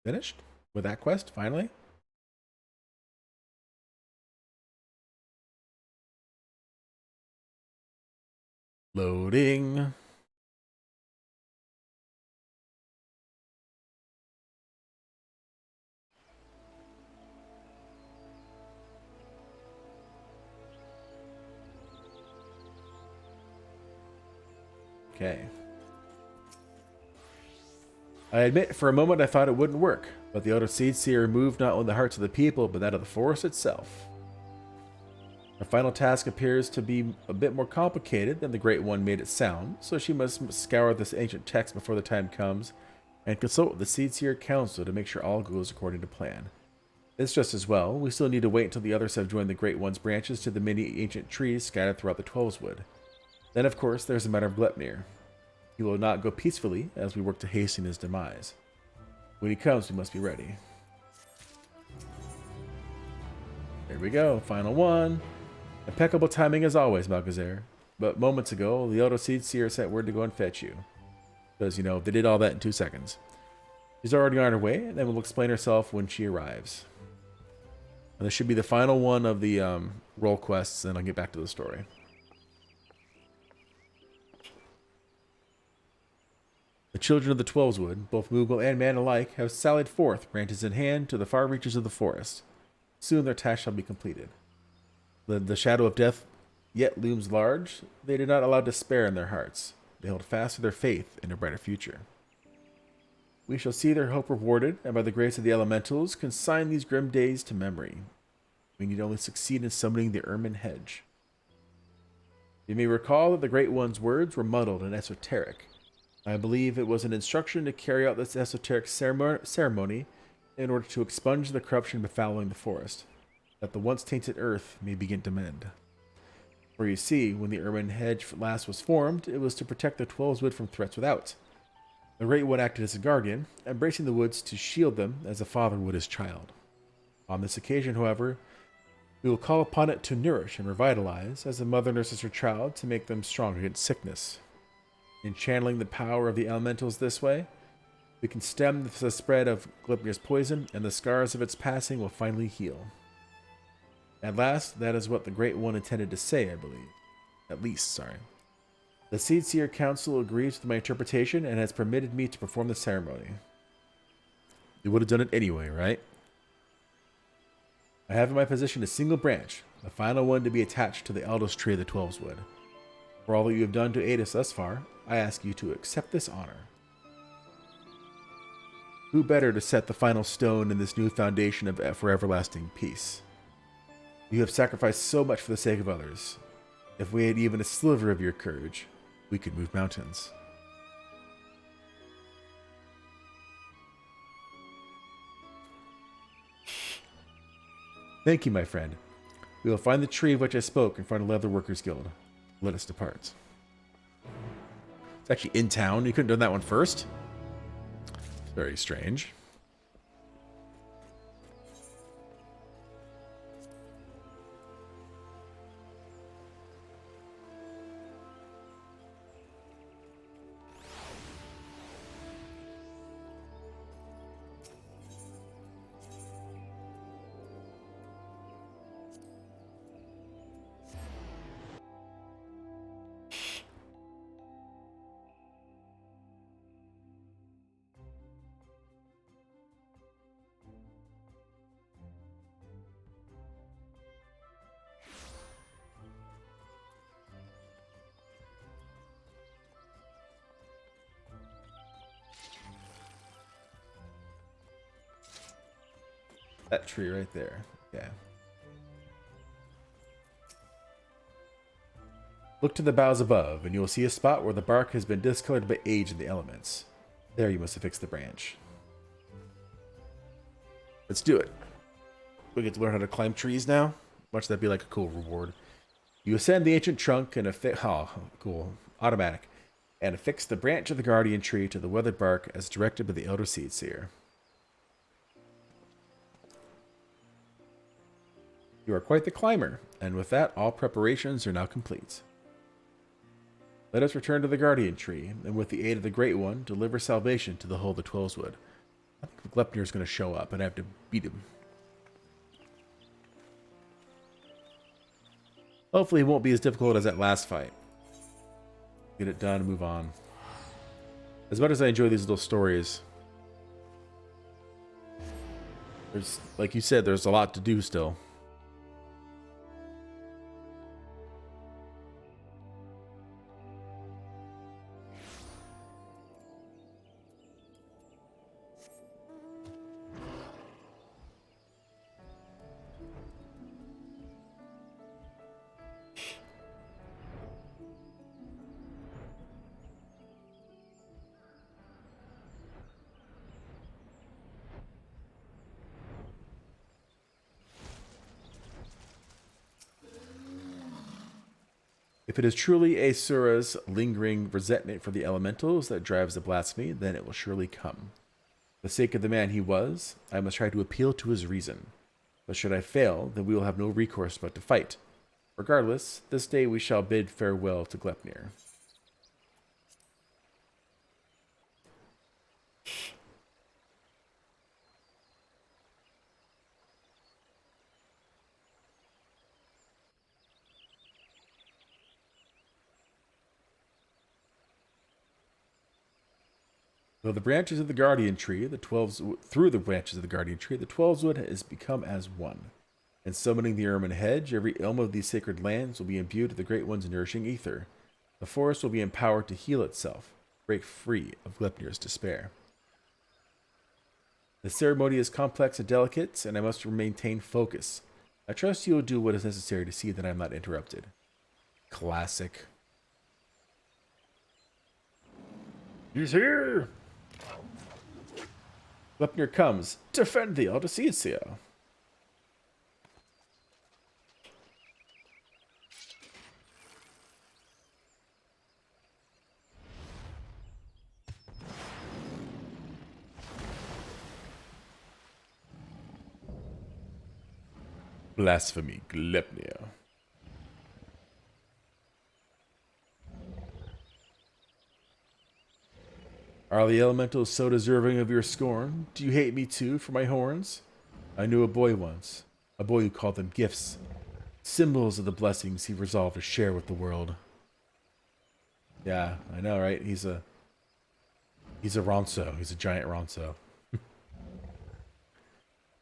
Finished with that quest, finally. Loading. Okay. I admit, for a moment I thought it wouldn't work, but the Elder Seed Seer moved not only the hearts of the people, but that of the forest itself. Our final task appears to be a bit more complicated than the Great One made it sound, so she must scour this ancient text before the time comes and consult with the Seedseer Council to make sure all goes according to plan. It's just as well. We still need to wait until the others have joined the Great One's branches to the many ancient trees scattered throughout the Twelveswood. Then, of course, there's the matter of Glepnir. He will not go peacefully as we work to hasten his demise. When he comes, we must be ready. There we go, final one. Impeccable timing as always, Malgazer. But moments ago, the Elder Seedseer sent word to go and fetch you. Because, you know, they did all that in 2 seconds. She's already on her way, and then we'll explain herself when she arrives. And this should be the final one of the role quests, and I'll get back to the story. The children of the Twelveswood, both Moogle and man alike, have sallied forth, branches in hand, to the far reaches of the forest. Soon their task shall be completed. The shadow of death yet looms large. They did not allow despair in their hearts. They held fast to their faith in a brighter future. We shall see their hope rewarded, and by the grace of the elementals, consign these grim days to memory. We need only succeed in summoning the Ermine Hedge. You may recall that the Great One's words were muddled and esoteric. I believe it was an instruction to carry out this esoteric ceremony in order to expunge the corruption befouling the forest, that the once tainted earth may begin to mend. For you see, when the Ermine Hedge last was formed, it was to protect the Twelveswood from threats without. The Great One acted as a guardian, embracing the woods to shield them as a father would his child. On this occasion, however, we will call upon it to nourish and revitalize, as a mother nurses her child to make them strong against sickness. In channeling the power of the elementals this way, we can stem the spread of Glepnir's poison, and the scars of its passing will finally heal. At last, that is what the Great One intended to say, I believe. At least, sorry. The Seedseer Council agrees with my interpretation and has permitted me to perform the ceremony. You would have done it anyway, right? I have in my possession a single branch, the final one to be attached to the eldest tree of the Twelveswood. For all that you have done to aid us thus far, I ask you to accept this honor. Who better to set the final stone in this new foundation for everlasting peace? You have sacrificed so much for the sake of others. If we had even a sliver of your courage, we could move mountains. Thank you, my friend. We will find the tree of which I spoke in front of Leatherworkers Guild. Let us depart. It's actually in town. You couldn't have done that one first? Very strange. That tree right there. Yeah. Look to the boughs above, and you will see a spot where the bark has been discolored by age and the elements. There you must affix the branch. Let's do it. We get to learn how to climb trees now. Much that'd be like a cool reward. You ascend the ancient trunk and cool. Automatic. And affix the branch of the guardian tree to the weathered bark as directed by the Elder Seedseer. You are quite the climber, and with that, all preparations are now complete. Let us return to the guardian tree, and with the aid of the Great One, deliver salvation to the whole of the Twelveswood. I think Glepnir is going to show up, and I have to beat him. Hopefully it won't be as difficult as that last fight. Get it done and move on. As much as I enjoy these little stories, there's, like you said, there's a lot to do still. If it is truly Asura's lingering resentment for the elementals that drives the blasphemy, then it will surely come. For the sake of the man he was, I must try to appeal to his reason. But should I fail, then we will have no recourse but to fight. Regardless, this day we shall bid farewell to Glepnir. Through the branches of the Guardian Tree, the 12's wood has become as one. And summoning the Ermine Hedge, every elm of these sacred lands will be imbued with the Great One's nourishing ether. The forest will be empowered to heal itself, break free of Glepnir's despair. The ceremony is complex and delicate, and I must maintain focus. I trust you will do what is necessary to see that I am not interrupted. Classic. He's here! Glepnir comes. Defend the Aldecetio. Blasphemy, Glepnir. Are the elementals so deserving of your scorn? Do you hate me too for my horns? I knew a boy once, a boy who called them gifts, symbols of the blessings he resolved to share with the world. Yeah, I know, right? He's a Ronso. He's a giant Ronso.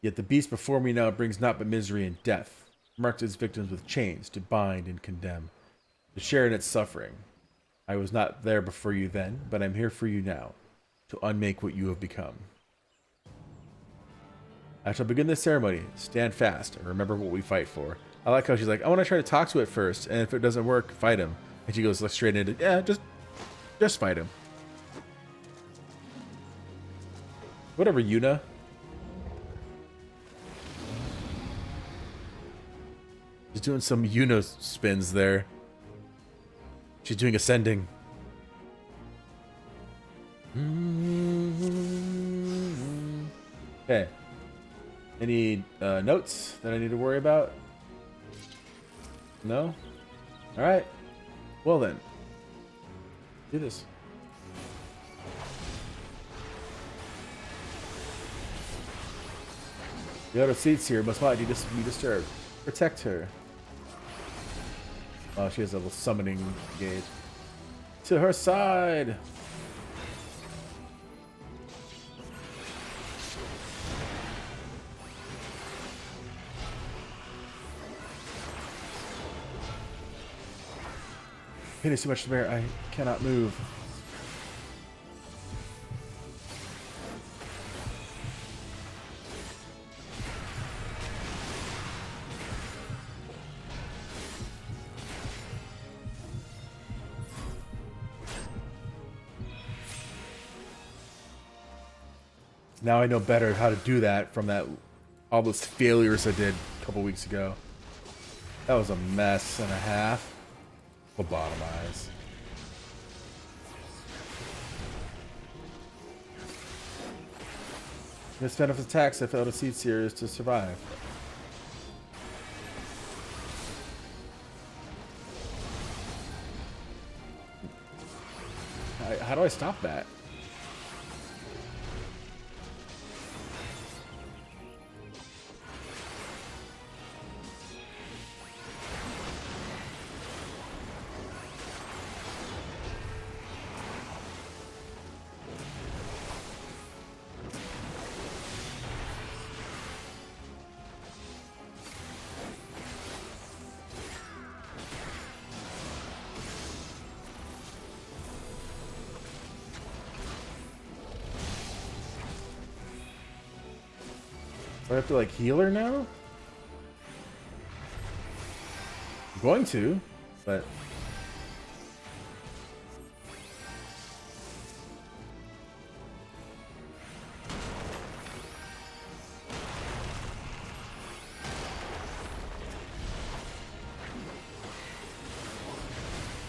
Yet the beast before me now brings naught but misery and death, marked its victims with chains to bind and condemn, to share in its suffering. I was not there before you then, but I'm here for you now, to unmake what you have become. I shall begin this ceremony. Stand fast and remember what we fight for. I like how she's like, I want to try to talk to it first, and if it doesn't work, fight him. And she goes straight into, yeah, just fight him. Whatever, Yuna. She's doing some Yuna spins there. She's doing ascending. Okay. Any notes that I need to worry about? No? Alright. Well then. Do this. The other seats here must not be disturbed. Protect her. Oh, she has a little summoning gauge. To her side! Pain is too much to bear. I cannot move. Now I know better how to do that from all those failures I did a couple weeks ago. That was a mess and a half. Lobotomize. Misspend of attacks I failed to see series to survive. How do I stop that? Do I have to like heal her now? I'm going to, but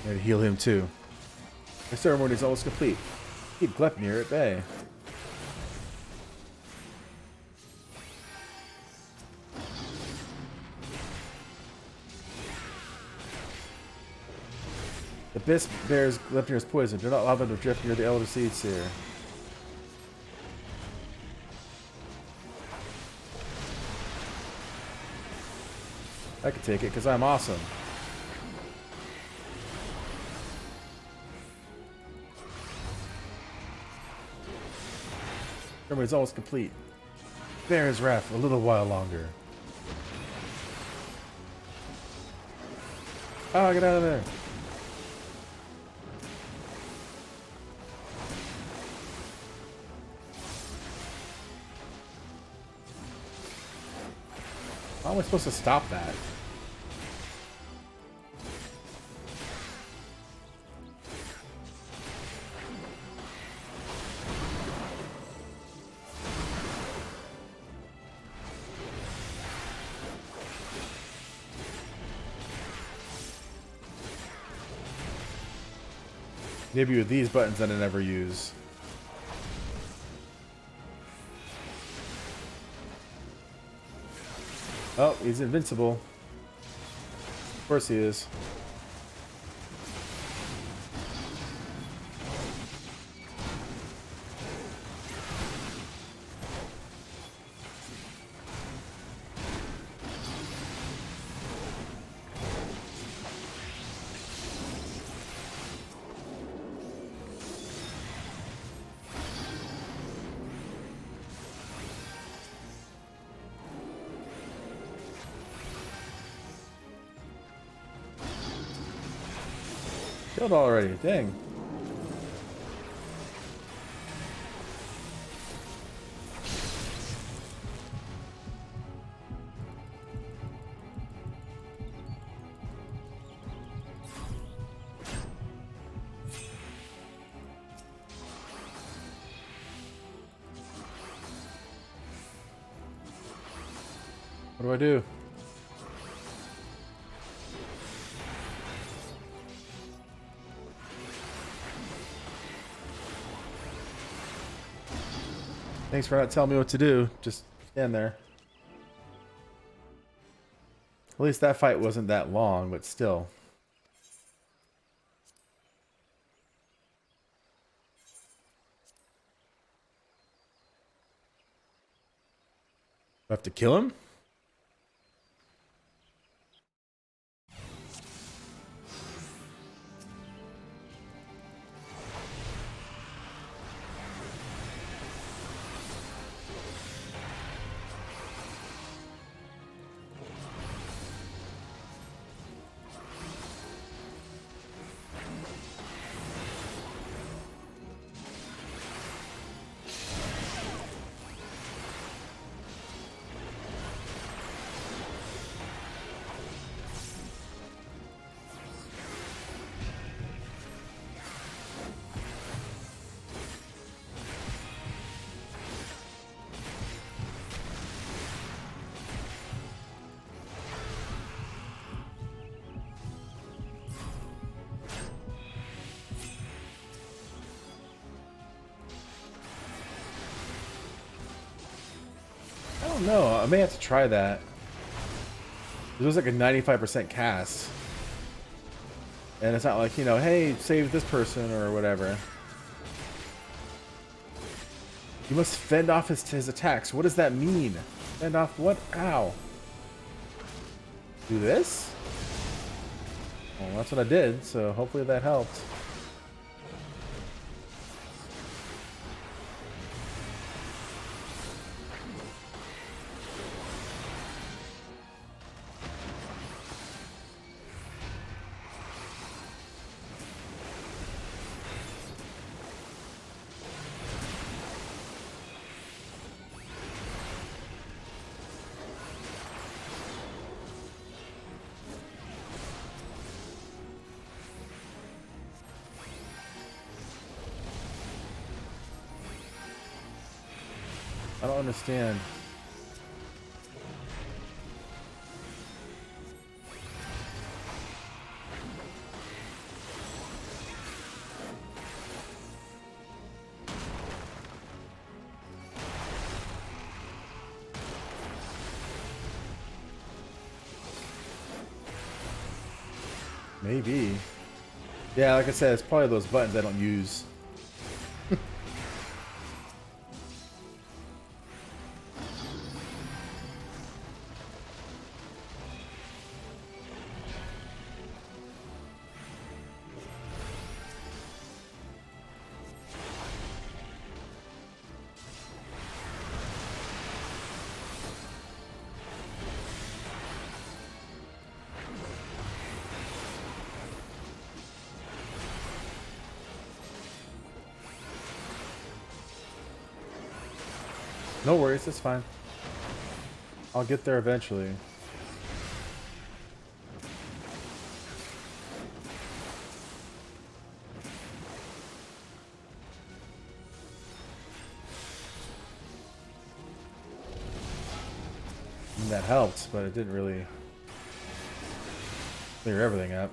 And heal him too. The ceremony is almost complete. Keep Glepnir at bay. The Abyss bears Glepnir's poison. Do not allow them to drift near the Elder Seed Seer. I can take it because I'm awesome. Remember, it's almost complete. Bear his wrath for a little while longer. Ah, get out of there. How am I supposed to stop that? Maybe with these buttons that I never use. Oh, he's invincible. Of course he is. Killed already, dang. What do I do? Thanks for not telling me what to do. Just stand there. At least that fight wasn't that long, but still. Do I have to kill him? I don't know. I may have to try that. It was like a 95% cast. And it's not like, you know, hey, save this person or whatever. You must fend off his attacks. What does that mean? Fend off what? Ow. Do this? Well, that's what I did, so hopefully that helped. I don't understand. Maybe. Yeah, like I said, it's probably those buttons I don't use. No worries, it's fine. I'll get there eventually. And that helped, but it didn't really clear everything up.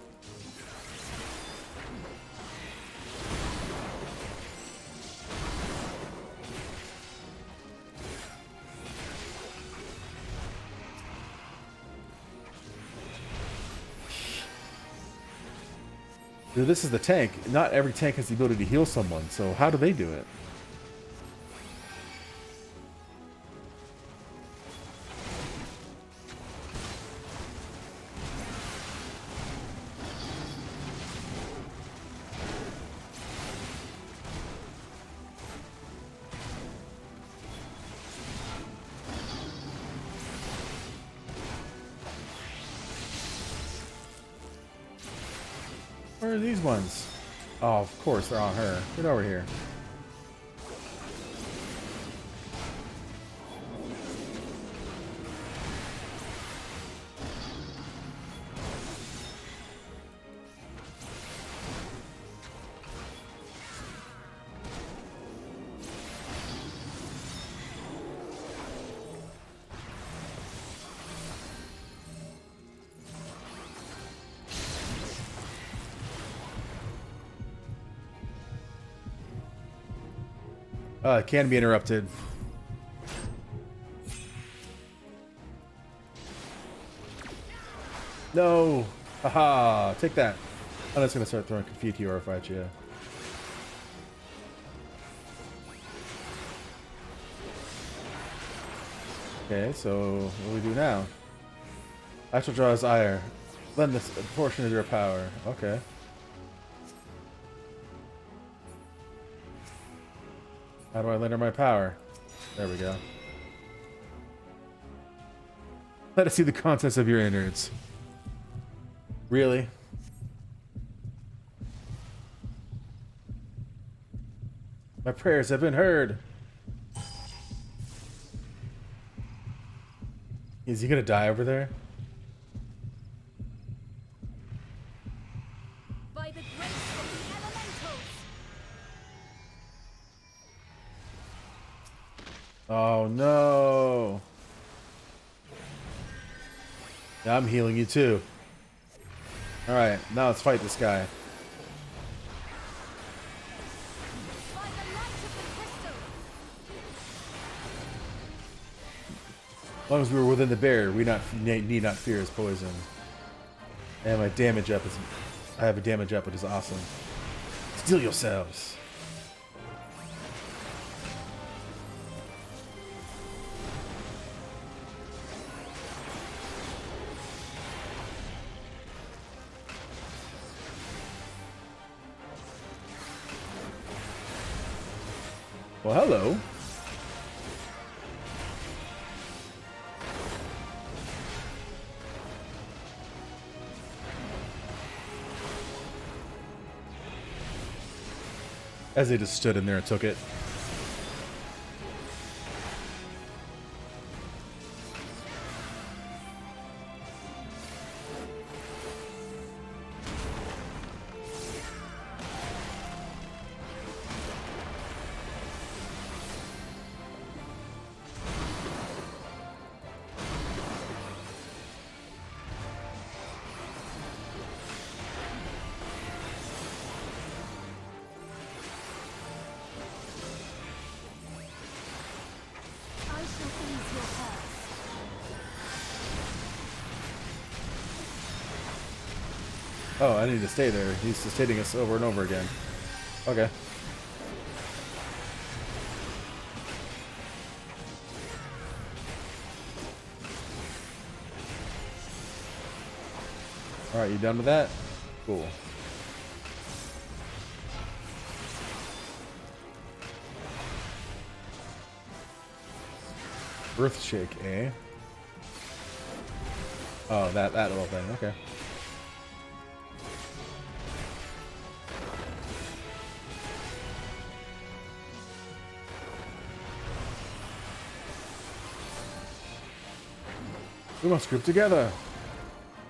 Dude, this is the tank. Not every tank has the ability to heal someone, so how do they do it? Where are these ones? Oh, of course, they're on her. Get over here. It can be interrupted. No! Haha! Take that. I'm just gonna start throwing confetti or fight you. Okay, so what do we do now? Actual draw his ire. Lend this portion of your power. Okay. How do I lend her my power? There we go. Let us see the contents of your innards. Really? My prayers have been heard. Is he gonna die over there? By the grace of the elementals. Oh no. Yeah, I'm healing you too. Alright, now let's fight this guy. By the light of the crystal. As long as we were within the barrier, we need not fear his poison. And my damage up is... I have a damage up, which is awesome. Steel yourselves. Well, hello. As they just stood in there and took it. Oh, I need to stay there. He's just hitting us over and over again. Okay. Alright, you done with that? Cool. Earthshake, eh? Oh, that little thing. Okay. We must group together.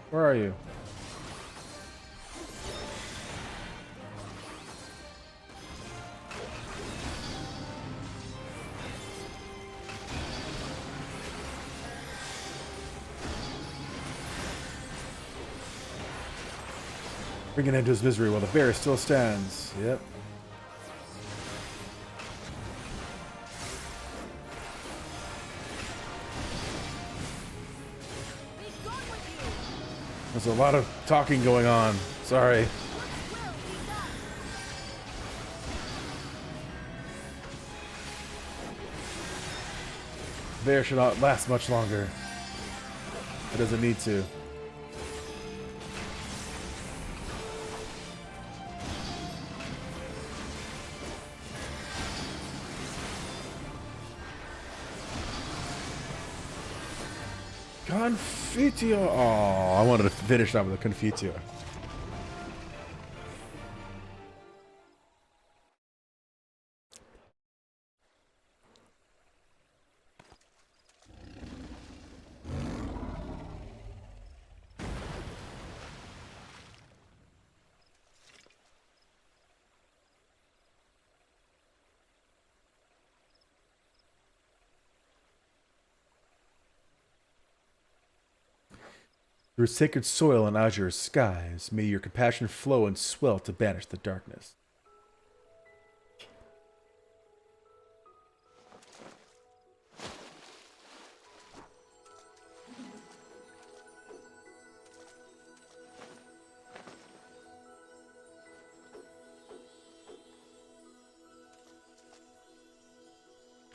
Where are you? Bring an end to his misery while the bear still stands. Yep. There's a lot of talking going on. Sorry. The bear should not last much longer. It doesn't need to. Confitio. Oh, I wanted to finish that with a Confitio. Through sacred soil and azure skies, may your compassion flow and swell to banish the darkness.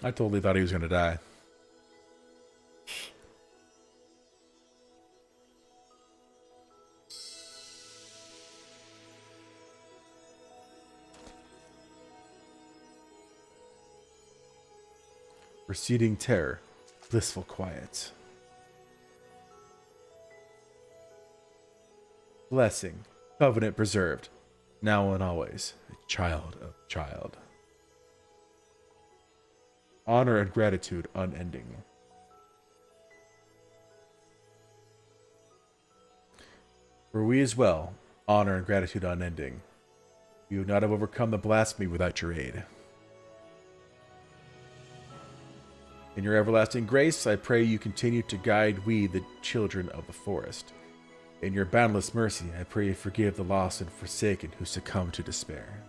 I totally thought he was going to die. Receding terror, blissful quiet. Blessing, covenant preserved, now and always, a child of child. Honor and gratitude unending. For we as well, honor and gratitude unending. We would not have overcome the blasphemy without your aid. In your everlasting grace, I pray you continue to guide we, the children of the forest. In your boundless mercy, I pray you forgive the lost and forsaken who succumb to despair.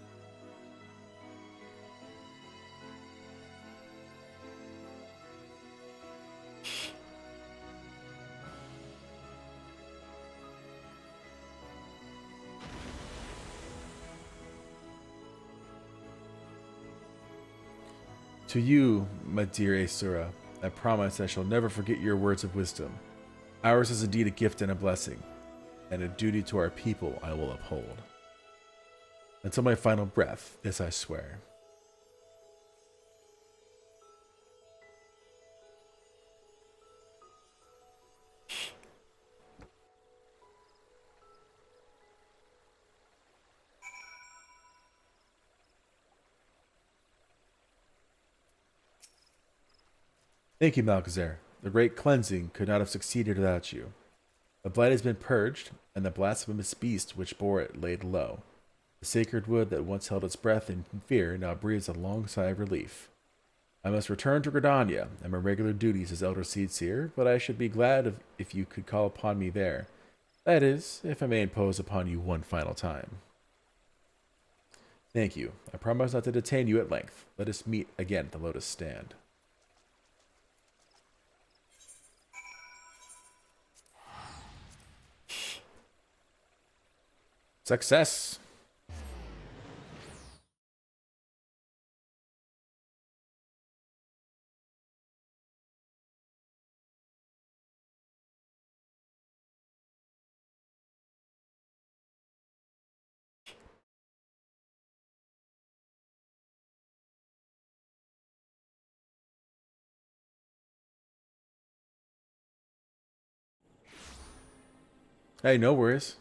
To you, my dear Asura, I promise I shall never forget your words of wisdom. Ours is indeed a gift and a blessing, and a duty to our people I will uphold. Until my final breath, this I swear. Thank you, Malchazar. The great cleansing could not have succeeded without you. The blight has been purged, and the blasphemous beast which bore it laid low. The sacred wood that once held its breath in fear now breathes a long sigh of relief. I must return to Gridania and my regular duties as Elder Seedseer, but I should be glad if you could call upon me there. That is, if I may impose upon you one final time. Thank you. I promise not to detain you at length. Let us meet again at the Lotus Stand. Success. Hey, no worries.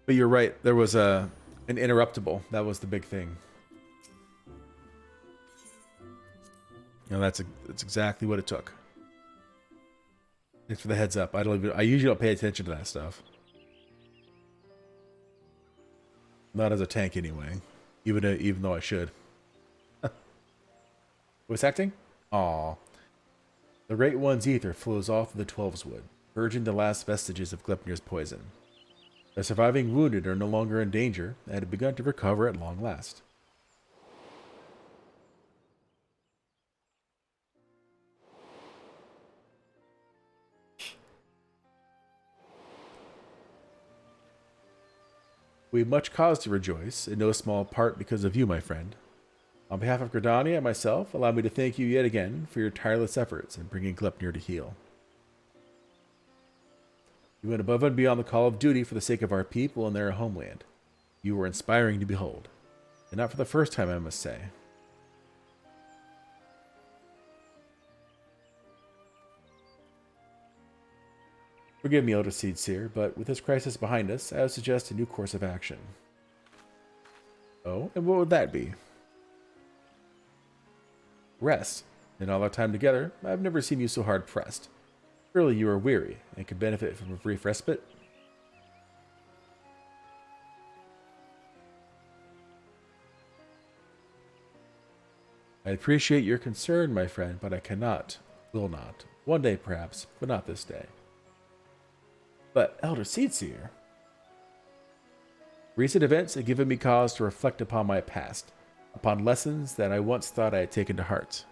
But you're right. There was an interruptible. That was the big thing. You know, that's exactly what it took. Thanks for the heads up. I usually don't pay attention to that stuff. Not as a tank anyway. Even though I should. Voice acting? Aw. The Great One's ether flows off of the Twelve's wood, purging the last vestiges of Gleipnir's poison. The surviving wounded are no longer in danger and have begun to recover at long last. We have much cause to rejoice, in no small part because of you, my friend. On behalf of Gridania and myself, allow me to thank you yet again for your tireless efforts in bringing Gleipnir to heal. You went above and beyond the call of duty for the sake of our people and their homeland. You were inspiring to behold, and not for the first time, I must say. Forgive me, Elder Seedseer, but with this crisis behind us, I would suggest a new course of action. Oh, and what would that be? Rest. In all our time together, I've never seen you so hard pressed. Surely you are weary and could benefit from a brief respite. I appreciate your concern, my friend, but I cannot, will not. One day perhaps, but not this day. But, Elder Seedseer, recent events have given me cause to reflect upon my past, upon lessons that I once thought I had taken to heart.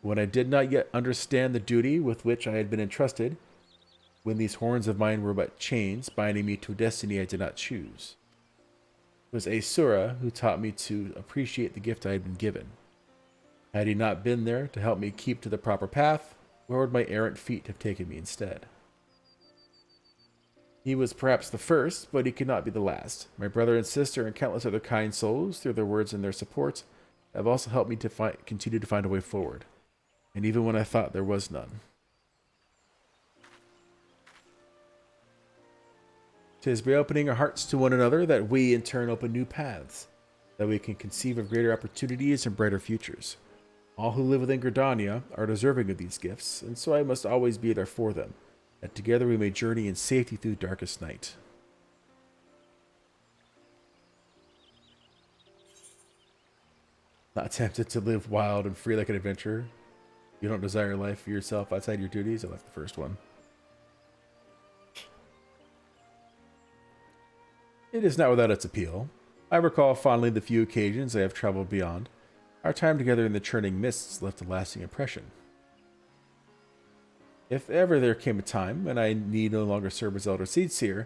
When I did not yet understand the duty with which I had been entrusted, when these horns of mine were but chains binding me to a destiny I did not choose, it was Asura who taught me to appreciate the gift I had been given. Had he not been there to help me keep to the proper path, where would my errant feet have taken me instead? He was perhaps the first, but he could not be the last. My brother and sister and countless other kind souls, through their words and their support, have also helped me to continue to find a way forward, and even when I thought there was none. 'Tis by opening our hearts to one another that we, in turn, open new paths, that we can conceive of greater opportunities and brighter futures. All who live within Gridania are deserving of these gifts, and so I must always be there for them, that together we may journey in safety through darkest night. Not tempted to live wild and free like an adventurer? You don't desire life for yourself outside your duties? I like the first one. It is not without its appeal. I recall fondly the few occasions I have traveled beyond. Our time together in the churning mists left a lasting impression. If ever there came a time when I need no longer serve as Elder Seedseer,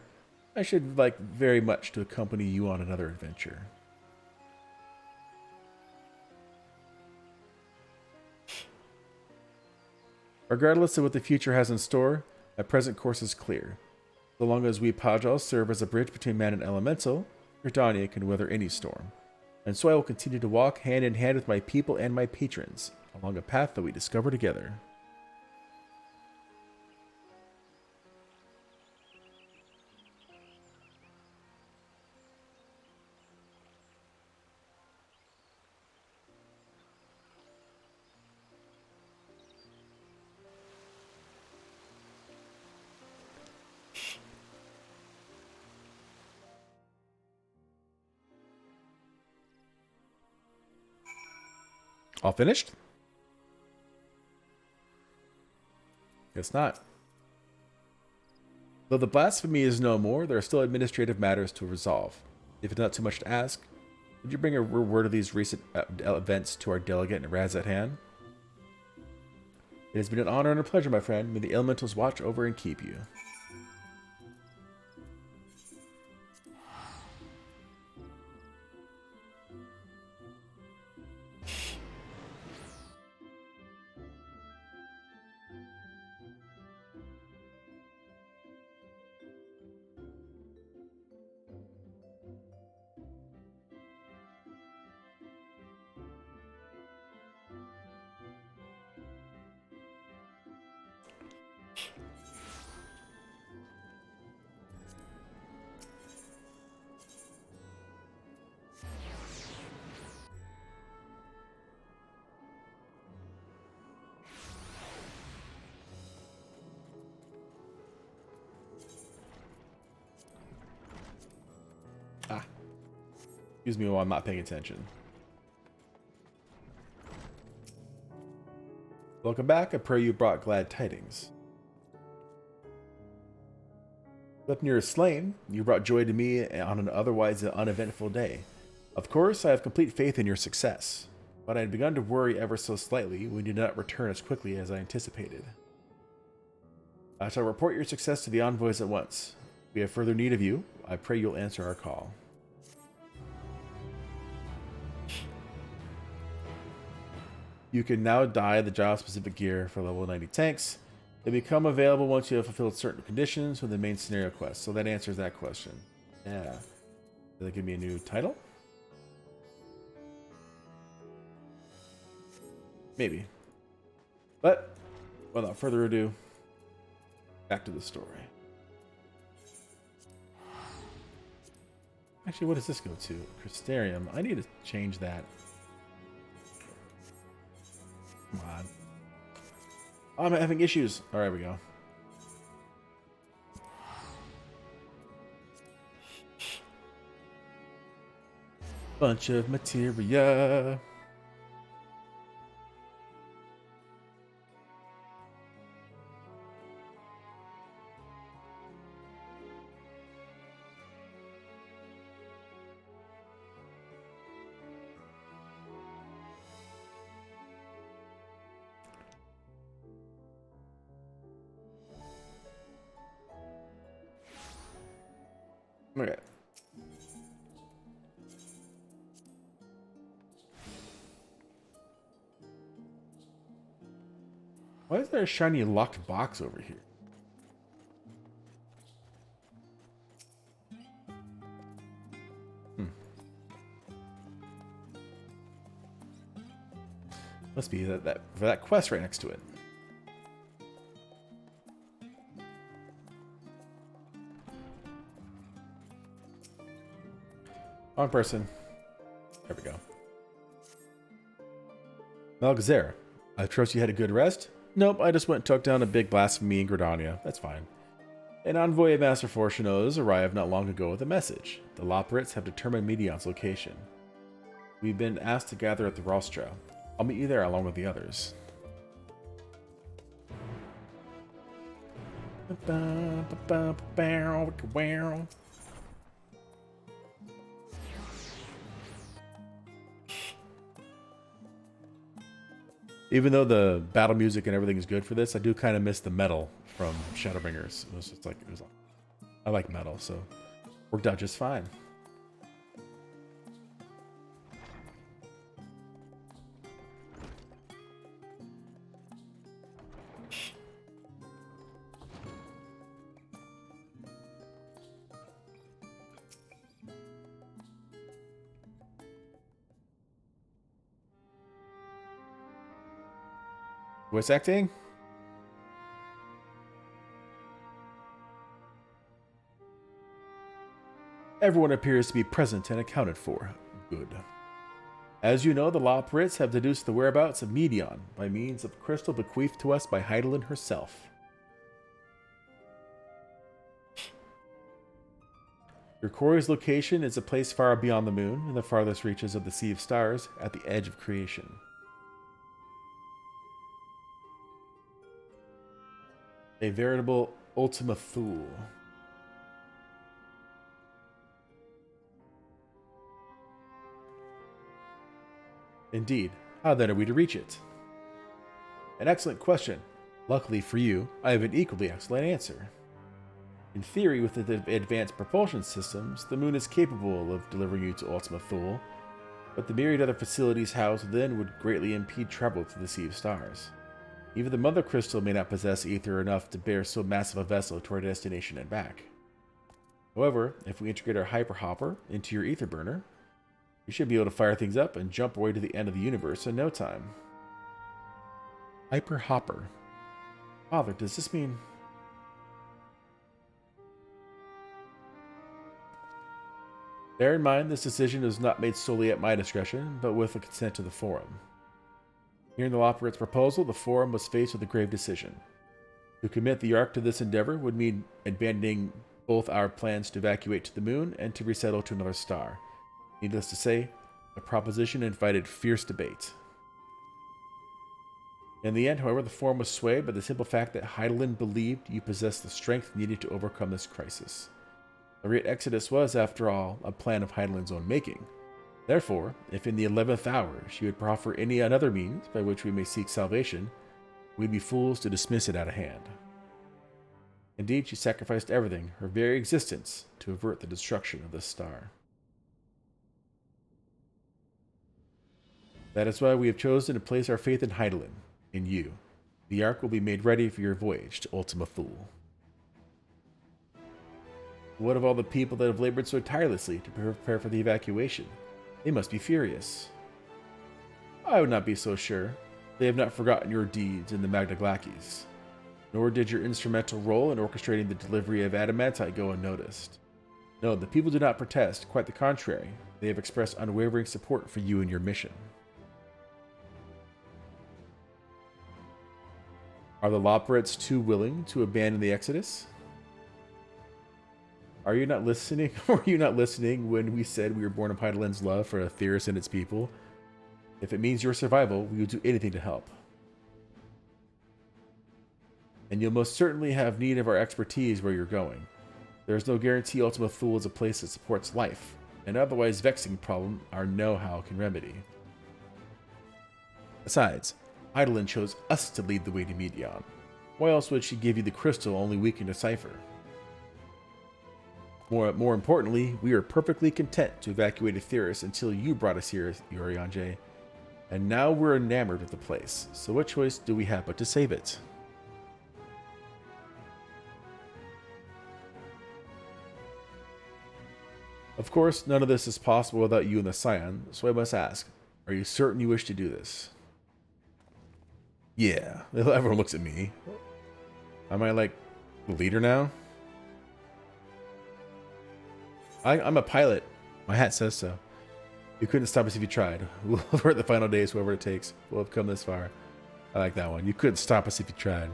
I should like very much to accompany you on another adventure. Regardless of what the future has in store, my present course is clear. So long as we Pajals serve as a bridge between man and elemental, Gridania can weather any storm. And so I will continue to walk hand in hand with my people and my patrons, along a path that we discover together. All finished? Guess not. Though the blasphemy is no more, there are still administrative matters to resolve. If it's not too much to ask, Would you bring a word of these recent events to our delegate in Razathan? It has been an honor and a pleasure, my friend. May the elementals watch over and keep you. Excuse me while I'm not paying attention. Welcome back. I pray you brought glad tidings. Gleipnir is slain. You brought joy to me on an otherwise uneventful day. Of course, I have complete faith in your success, but I had begun to worry ever so slightly when you did not return as quickly as I anticipated. I shall report your success to the envoys at once. If we have further need of you, I pray you'll answer our call. You can now dye the job-specific gear for level 90 tanks. They become available once you have fulfilled certain conditions with the main scenario quest. So that answers that question. Yeah. Did they give me a new title? Maybe. But, without further ado, back to the story. Actually, what does this go to? Crystarium. I need to change that. Come on. Oh, I'm having issues. All right, we go. Bunch of materia. Okay. Why is there a shiny locked box over here? Must be that for that quest right next to it. Wrong person. There we go. Malgazera, I trust you had a good rest? Nope, I just went and took down a big blasphemy in Gridania. That's fine. An envoy of Master Fortuno's arrived not long ago with a message. The Loporrits have determined Medion's location. We've been asked to gather at the Rostra. I'll meet you there along with the others. Even though the battle music and everything is good for this, I do kind of miss the metal from Shadowbringers. It was just like, I like metal, so worked out just fine. Voice acting? Everyone appears to be present and accounted for. Good. As you know, the Loporrits have deduced the whereabouts of Medion by means of a crystal bequeathed to us by Hydaelyn herself. Your quarry's location is a place far beyond the moon, in the farthest reaches of the Sea of Stars, at the edge of creation. A veritable Ultima Thule. Indeed. How then are we to reach it? An excellent question. Luckily for you, I have an equally excellent answer. In theory, with the advanced propulsion systems, the moon is capable of delivering you to Ultima Thule, but the myriad other facilities housed within would greatly impede travel to the Sea of Stars. Even the Mother Crystal may not possess ether enough to bear so massive a vessel to our destination and back. However, if we integrate our Hyper Hopper into your ether burner, you should be able to fire things up and jump away to the end of the universe in no time. Hyper Hopper. Father, does this mean... Bear in mind, this decision is not made solely at my discretion, but with the consent of the Forum. Hearing the Lopperit's proposal, the Forum was faced with a grave decision. To commit the Ark to this endeavor would mean abandoning both our plans to evacuate to the moon and to resettle to another star. Needless to say, the proposition invited fierce debate. In the end, however, the Forum was swayed by the simple fact that Hydaelyn believed you possessed the strength needed to overcome this crisis. The Great Exodus was, after all, a plan of Hydaelyn's own making. Therefore, if in the 11th hour she would proffer any other means by which we may seek salvation, we'd be fools to dismiss it out of hand. Indeed, she sacrificed everything, her very existence, to avert the destruction of this star. That is why we have chosen to place our faith in Hydaelyn, in you. The Ark will be made ready for your voyage to Ultima Thule. What of all the people that have labored so tirelessly to prepare for the evacuation? They must be furious. I would not be so sure. They have not forgotten your deeds in the Magna Glacies. Nor did your instrumental role in orchestrating the delivery of adamantite go unnoticed. No, the people do not protest, quite the contrary. They have expressed unwavering support for you and your mission. Are the Lopperits too willing to abandon the Exodus? Are you not listening? Were you not listening when we said we were born of Hydaelyn's love for Aetheris and its people? If it means your survival, we will do anything to help. And you'll most certainly have need of our expertise where you're going. There is no guarantee Ultima Thule is a place that supports life, an otherwise vexing problem our know-how can remedy. Besides, Hydaelyn chose us to lead the way to Medion. Why else would she give you the crystal only we can decipher? More importantly, we are perfectly content to evacuate Aetheris until you brought us here, Urianger. And now we're enamored with the place, so what choice do we have but to save it? Of course, none of this is possible without you and the Scion, so I must ask, are you certain you wish to do this? Yeah, everyone looks at me. Am I like the leader now? I'm a pilot. My hat says so. You couldn't stop us if you tried. We'll avert the final days, whoever it takes. We'll have come this far. I like that one. You couldn't stop us if you tried.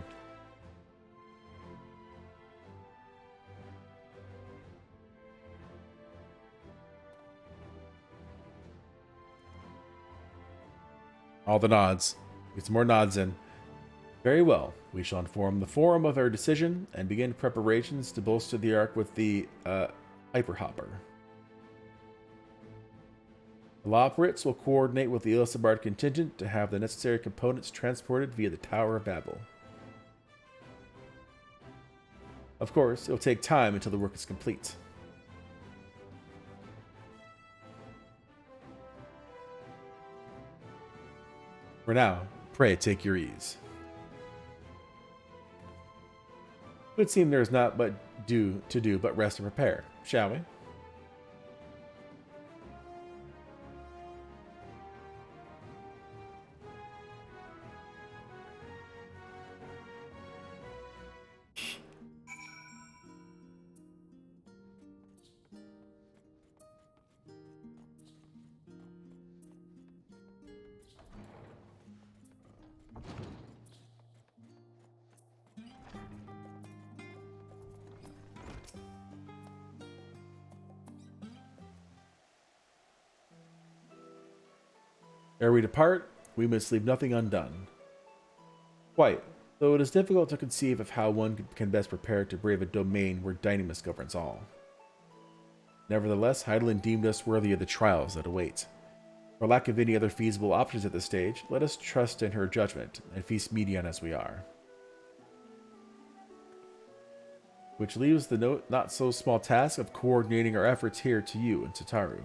All the nods. Get some more nods in. Very well. We shall inform the Forum of our decision and begin preparations to bolster the Ark with the Hyper Hopper. The Lopperits will coordinate with the Ilsabard contingent to have the necessary components transported via the Tower of Babel. Of course, it will take time until the work is complete. For now, pray take your ease. It would seem there is not but to do but rest and prepare, shall we? Ere we depart, we must leave nothing undone. Quite, though it is difficult to conceive of how one can best prepare to brave a domain where Dynamis governs all. Nevertheless, Hydaelyn deemed us worthy of the trials that await. For lack of any other feasible options at this stage, let us trust in her judgment and feast median as we are. Which leaves the not so small task of coordinating our efforts here to you and Tataru.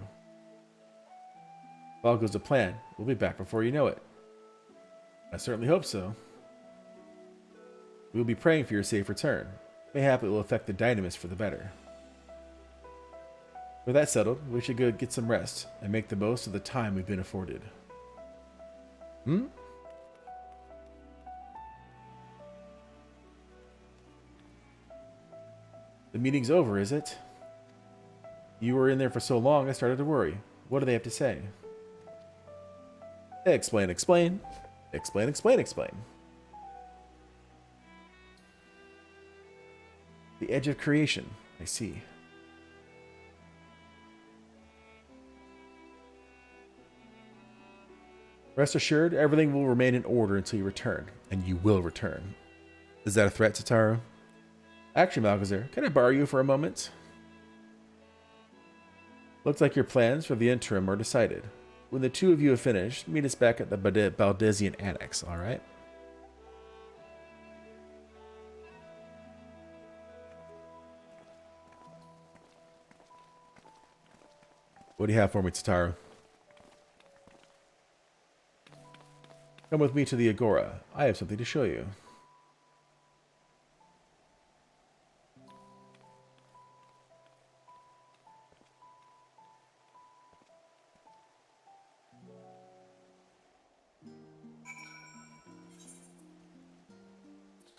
If all goes to plan, we'll be back before you know it. I certainly hope so. We will be praying for your safe return. Mayhap it will affect the Dynamis for the better. With that settled, we should go get some rest and make the most of the time we've been afforded. The meeting's over, is it? You were in there for so long, I started to worry. What do they have to say? Explain. Explain. The edge of creation, I see. Rest assured, everything will remain in order until you return, and you will return. Is that a threat, Tataru? Actually, Malgazir, can I borrow you for a moment? Looks like your plans for the interim are decided. When the two of you have finished, meet us back at the Baldesian Annex, alright? What do you have for me, Tataru? Come with me to the Agora. I have something to show you.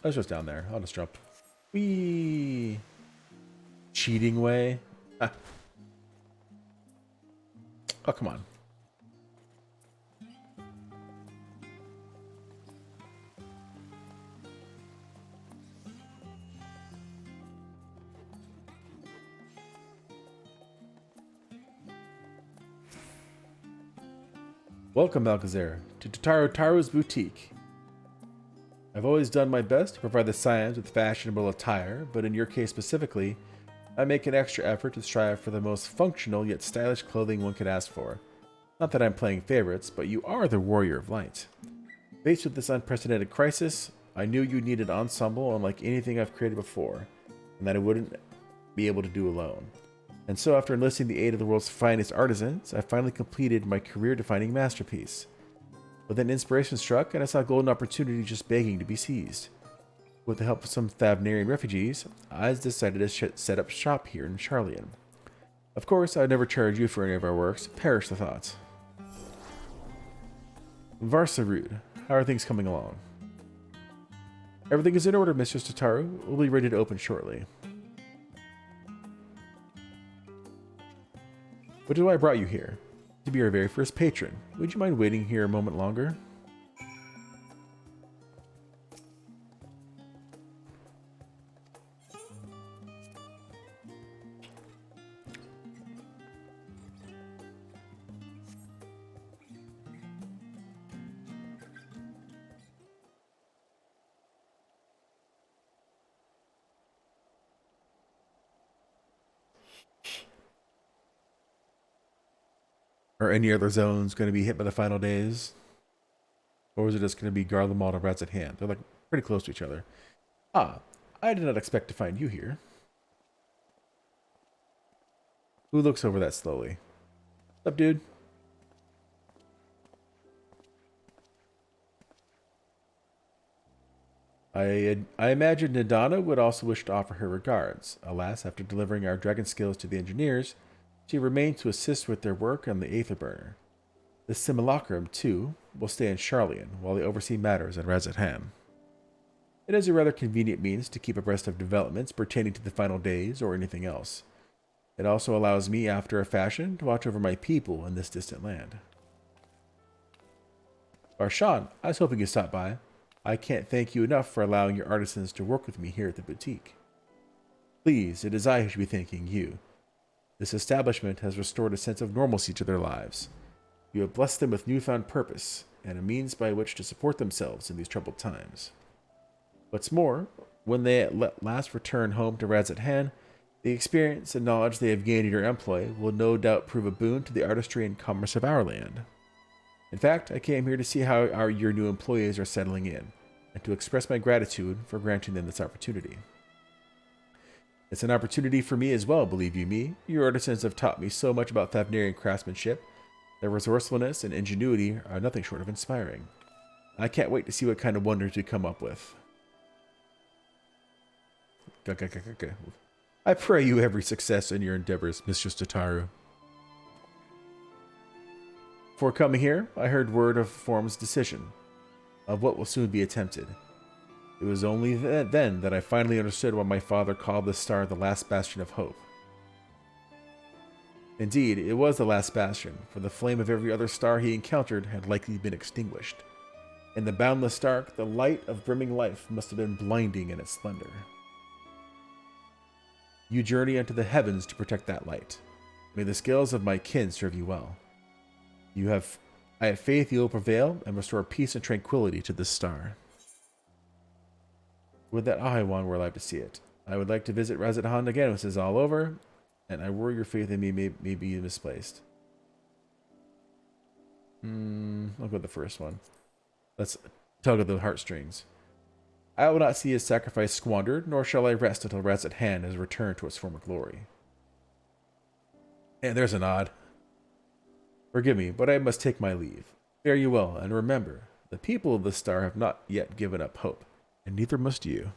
I was just down there. I'll just jump. Whee! Cheating way. Ah. Oh, come on. Welcome, Malgazir, to Taru's boutique. I've always done my best to provide the Scions with fashionable attire, but in your case specifically, I make an extra effort to strive for the most functional yet stylish clothing one could ask for. Not that I'm playing favorites, but you are the Warrior of Light. Faced with this unprecedented crisis, I knew you needed an ensemble unlike anything I've created before, and that I wouldn't be able to do alone. And so after enlisting the aid of the world's finest artisans, I finally completed my career-defining masterpiece. But then inspiration struck, and I saw a golden opportunity just begging to be seized. With the help of some Thavnarian refugees, I decided to set up shop here in Charlian. Of course, I would never charge you for any of our works. Perish the thought. Varsarud, how are things coming along? Everything is in order, Mistress Tataru. We'll be ready to open shortly. Which is why I brought you here. To be our very first patron. Would you mind waiting here a moment longer? Are any other zones going to be hit by the final days? Or is it just going to be Garlemald and Rats at Hand? They're like pretty close to each other. Ah, I did not expect to find you here. Who looks over that slowly? What's up, dude? I imagine Nadana would also wish to offer her regards. Alas, after delivering our dragon skills to the engineers, she remained to assist with their work on the Aetherburner. The Simulacrum, too, will stay in Charlian while they oversee matters in Razat-Han. It is a rather convenient means to keep abreast of developments pertaining to the final days or anything else. It also allows me, after a fashion, to watch over my people in this distant land. Barshan, I was hoping you'd stop by. I can't thank you enough for allowing your artisans to work with me here at the boutique. Please, it is I who should be thanking you. This establishment has restored a sense of normalcy to their lives. You have blessed them with newfound purpose, and a means by which to support themselves in these troubled times. What's more, when they at last return home to Razat-Han, the experience and knowledge they have gained in your employ will no doubt prove a boon to the artistry and commerce of our land. In fact, I came here to see how your new employees are settling in, and to express my gratitude for granting them this opportunity. It's an opportunity for me as well, believe you me. Your artisans have taught me so much about Thavnarian craftsmanship. Their resourcefulness and ingenuity are nothing short of inspiring. I can't wait to see what kind of wonders you come up with. I pray you every success in your endeavors, Mistress Tataru. Before coming here, I heard word of Form's decision, of what will soon be attempted. It was only then that I finally understood why my father called this star the last bastion of hope. Indeed, it was the last bastion, for the flame of every other star he encountered had likely been extinguished. In the boundless dark, the light of brimming life must have been blinding in its splendor. You journey into the heavens to protect that light. May the scales of my kin serve you well. I have faith you will prevail and restore peace and tranquility to this star. Would that Ahaiwan were alive to see it. I would like to visit Razathan again when this is all over, and I worry your faith in me may be misplaced. I'll go with the first one. Let's tug at the heartstrings. I will not see his sacrifice squandered, nor shall I rest until Razathan has returned to its former glory. And there's a nod. Forgive me, but I must take my leave. Fare you well, and remember, the people of the star have not yet given up hope, and neither must you.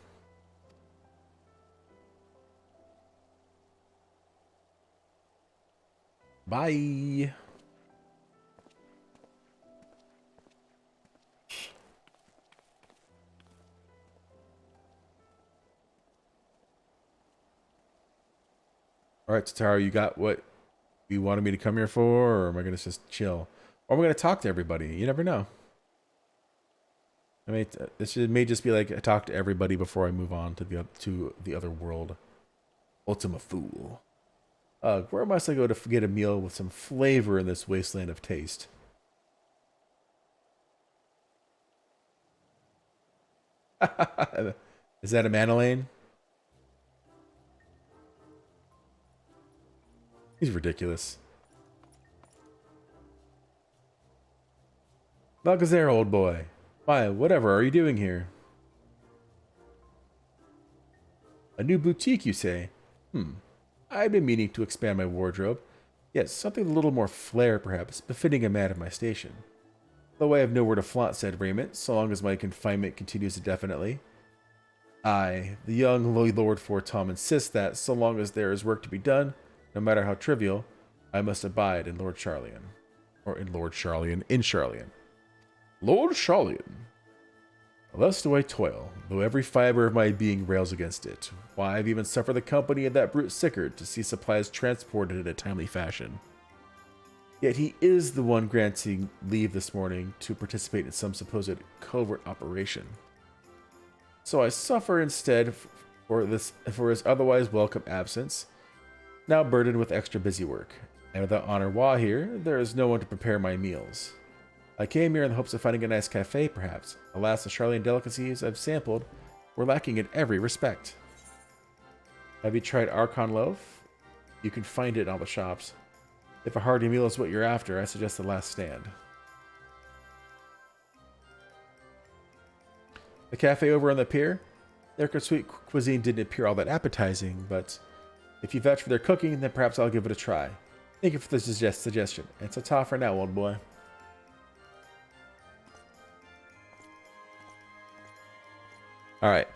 Bye. All right, Tataru, you got what you wanted me to come here for, or am I going to just chill? Or am I going to talk to everybody? You never know. I mean, this may just be like I talk to everybody before I move on to the other world. Ultima Fool. Where must I go to get a meal with some flavor in this wasteland of taste? Is that a Manolane? He's ridiculous. Balgazar, old boy. Why, whatever are you doing here? A new boutique, you say? I've been meaning to expand my wardrobe. Yes, something a little more flair, perhaps, befitting a man of my station. Though I have nowhere to flaunt said raiment, so long as my confinement continues indefinitely. I, the young Lord Fortom, insists that, so long as there is work to be done, no matter how trivial, I must abide in Lord Charlian. Or in Charlian. Lord Charlian. Thus do I toil, though every fiber of my being rails against it. Why, I've even suffered the company of that brute Sickard to see supplies transported in a timely fashion. Yet he is the one granting leave this morning to participate in some supposed covert operation. So I suffer instead for his otherwise welcome absence, now burdened with extra busy work. And without Honor Wa here, there is no one to prepare my meals. I came here in the hopes of finding a nice cafe, perhaps. Alas, the Charlian delicacies I've sampled were lacking in every respect. Have you tried Archon Loaf? You can find it in all the shops. If a hearty meal is what you're after, I suggest The Last Stand. The cafe over on the pier? Their sweet cuisine didn't appear all that appetizing, but if you vouch for their cooking, then perhaps I'll give it a try. Thank you for the suggestion. It's a ta for now, old boy. Alright.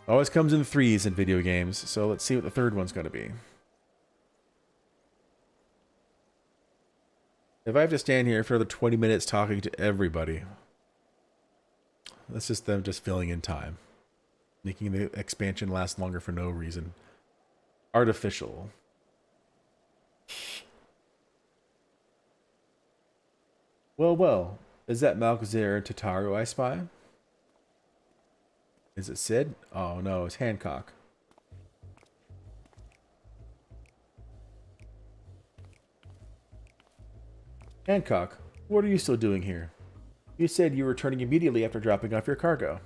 Always comes in threes in video games, so let's see what the third one's going to be. If I have to stand here for another 20 minutes talking to everybody, that's just them just filling in time. Making the expansion last longer for no reason. Artificial. Well. Is that Malkazar and Tataru I spy? Is it Sid? Oh no, it's Hancock. Hancock, what are you still doing here? You said you were returning immediately after dropping off your cargo.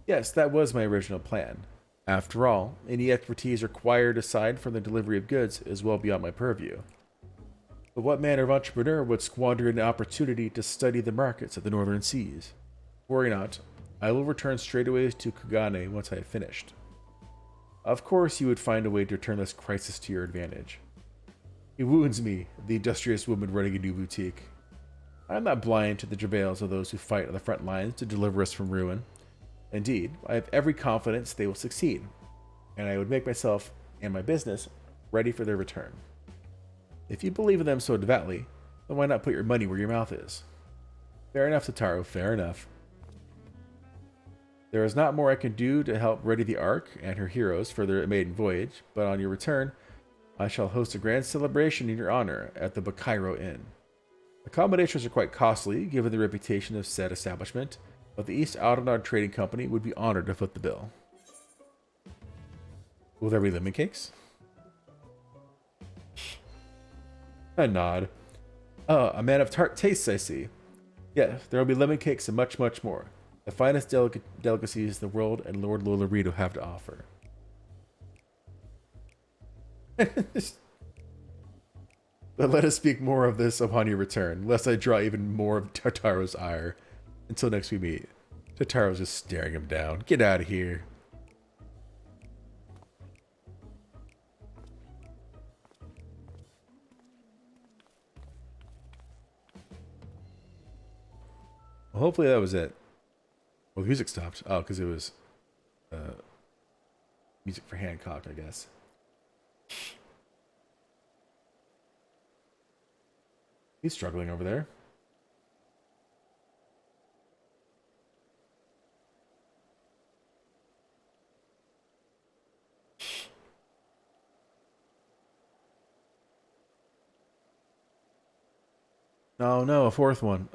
Yes, that was my original plan. After all, any expertise required aside from the delivery of goods is well beyond my purview. But what manner of entrepreneur would squander an opportunity to study the markets of the northern seas? Worry not. I will return straightway to Kugane once I have finished. Of course you would find a way to turn this crisis to your advantage. It wounds me, the industrious woman running a new boutique. I am not blind to the travails of those who fight on the front lines to deliver us from ruin. Indeed, I have every confidence they will succeed, and I would make myself and my business ready for their return. If you believe in them so devoutly, then why not put your money where your mouth is? Fair enough, Tataru, fair enough. There is not more I can do to help ready the Ark and her heroes for their maiden voyage, but on your return, I shall host a grand celebration in your honor at the Bakairo Inn. Accommodations are quite costly, given the reputation of said establishment, but the East Outernaut Trading Company would be honored to foot the bill. Will there be lemon cakes? A nod. A man of tart tastes, I see. Yes, there will be lemon cakes and much, much more. The finest delicacies the world and Lord Lolorito have to offer. But let us speak more of this upon your return, lest I draw even more of Tataro's ire. Until next we meet. Tataro's just staring him down. Get out of here. Well, hopefully that was it. Well, the music stopped. Oh, because it was music for Hancock, I guess. He's struggling over there. Oh no, a fourth one.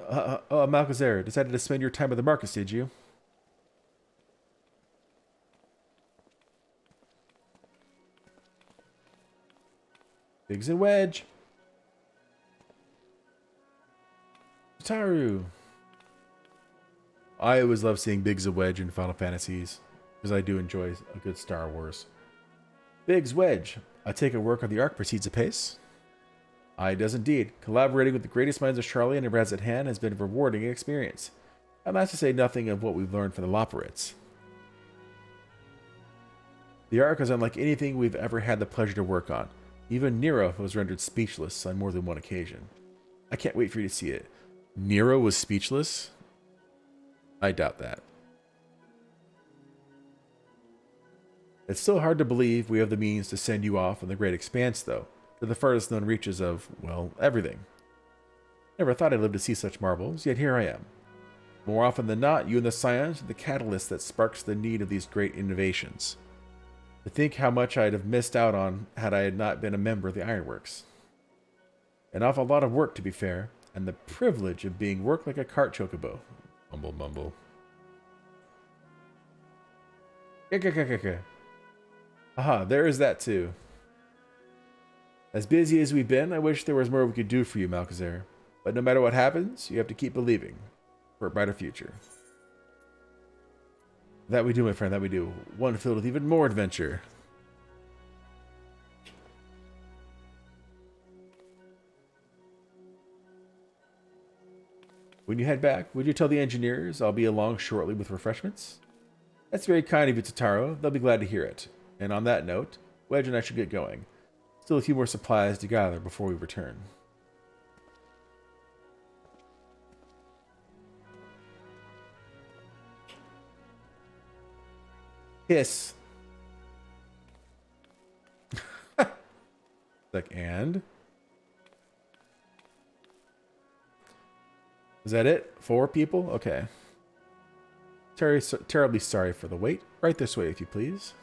Malcazar, decided to spend your time at the markets, did you? Biggs and Wedge. Taru. I always love seeing Biggs and Wedge in Final Fantasies, because I do enjoy a good Star Wars. Biggs, Wedge, I take it work on the Ark proceeds apace? Aye, it does indeed. Collaborating with the greatest minds of Charlie and Razat Han has been a rewarding experience. And that's to say nothing of what we've learned from the Loperites. The Ark is unlike anything we've ever had the pleasure to work on. Even Nero was rendered speechless on more than one occasion. I can't wait for you to see it. Nero was speechless? I doubt that. It's still hard to believe we have the means to send you off in the great expanse, though, to the farthest known reaches of, well, everything. Never thought I'd live to see such marvels, yet here I am. More often than not, you and the Scions are the catalyst that sparks the need of these great innovations. To think how much I'd have missed out on had I not been a member of the Ironworks. An awful lot of work, to be fair, and the privilege of being worked like a cart chocobo. Mumble, mumble. Aha, there is that too. As busy as we've been, I wish there was more we could do for you, Malcazar. But no matter what happens, you have to keep believing for a brighter future. That we do, my friend, that we do. One filled with even more adventure. When you head back, would you tell the engineers I'll be along shortly with refreshments? That's very kind of you, Tataru. They'll be glad to hear it. And on that note, Wedge and I should get going. Still a few more supplies to gather before we return. Hiss. Like, and? Is that it? 4 people? Okay. Terribly sorry for the wait. Right this way, if you please.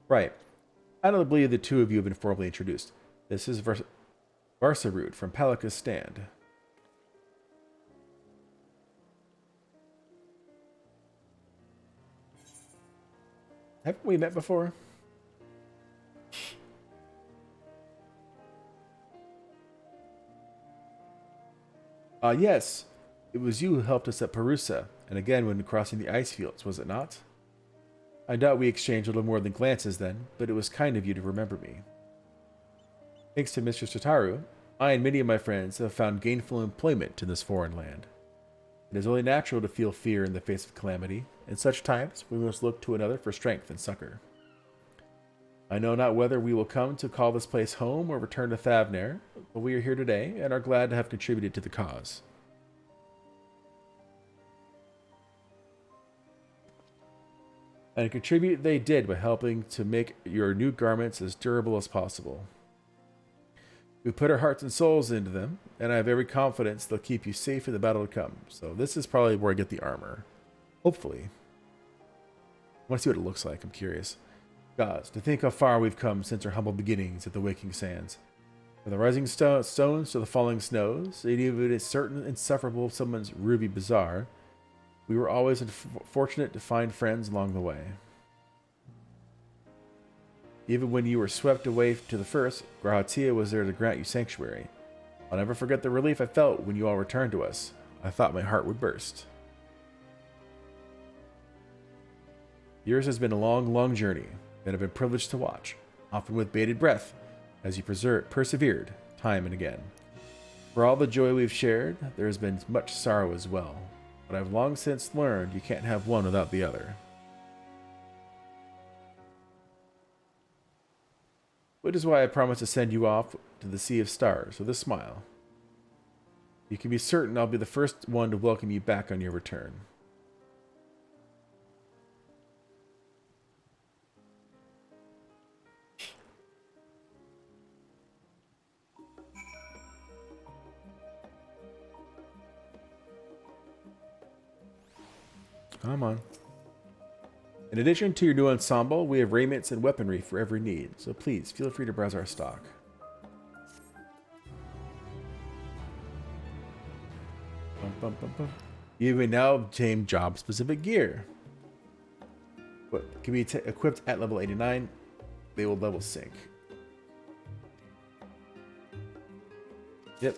Right. I don't believe the two of you have been formally introduced. This is Varsarud from Palika's Stand. Haven't we met before? Yes. It was you who helped us at Perusa, and again when crossing the ice fields, was it not? I doubt we exchanged a little more than glances then, but it was kind of you to remember me. Thanks to Mr. Satoru, I and many of my friends have found gainful employment in this foreign land. It is only natural to feel fear in the face of calamity. In such times, we must look to another for strength and succor. I know not whether we will come to call this place home or return to Thavner, but we are here today and are glad to have contributed to the cause. And contribute they did by helping to make your new garments as durable as possible. We put our hearts and souls into them, and I have every confidence they'll keep you safe in the battle to come. So this is probably where I get the armor. Hopefully. I want to see what it looks like. I'm curious. Gods, to think how far we've come since our humble beginnings at the Waking Sands. From the rising stones to the falling snows, and even a certain insufferable someone's ruby bazaar, we were always fortunate to find friends along the way. Even when you were swept away to the first, Grahatia was there to grant you sanctuary. I'll never forget the relief I felt when you all returned to us. I thought my heart would burst. Yours has been a long, long journey that I've been privileged to watch, often with bated breath, as you persevered time and again. For all the joy we've shared, there has been much sorrow as well, but I've long since learned you can't have one without the other. Which is why I promised to send you off to the Sea of Stars with a smile. You can be certain I'll be the first one to welcome you back on your return. Come on. In addition to your new ensemble, we have raiments and weaponry for every need, so please feel free to browse our stock. Bum, bum, bum. You may now obtain job-specific gear. What can be equipped at level 89, they will level sync. Yep.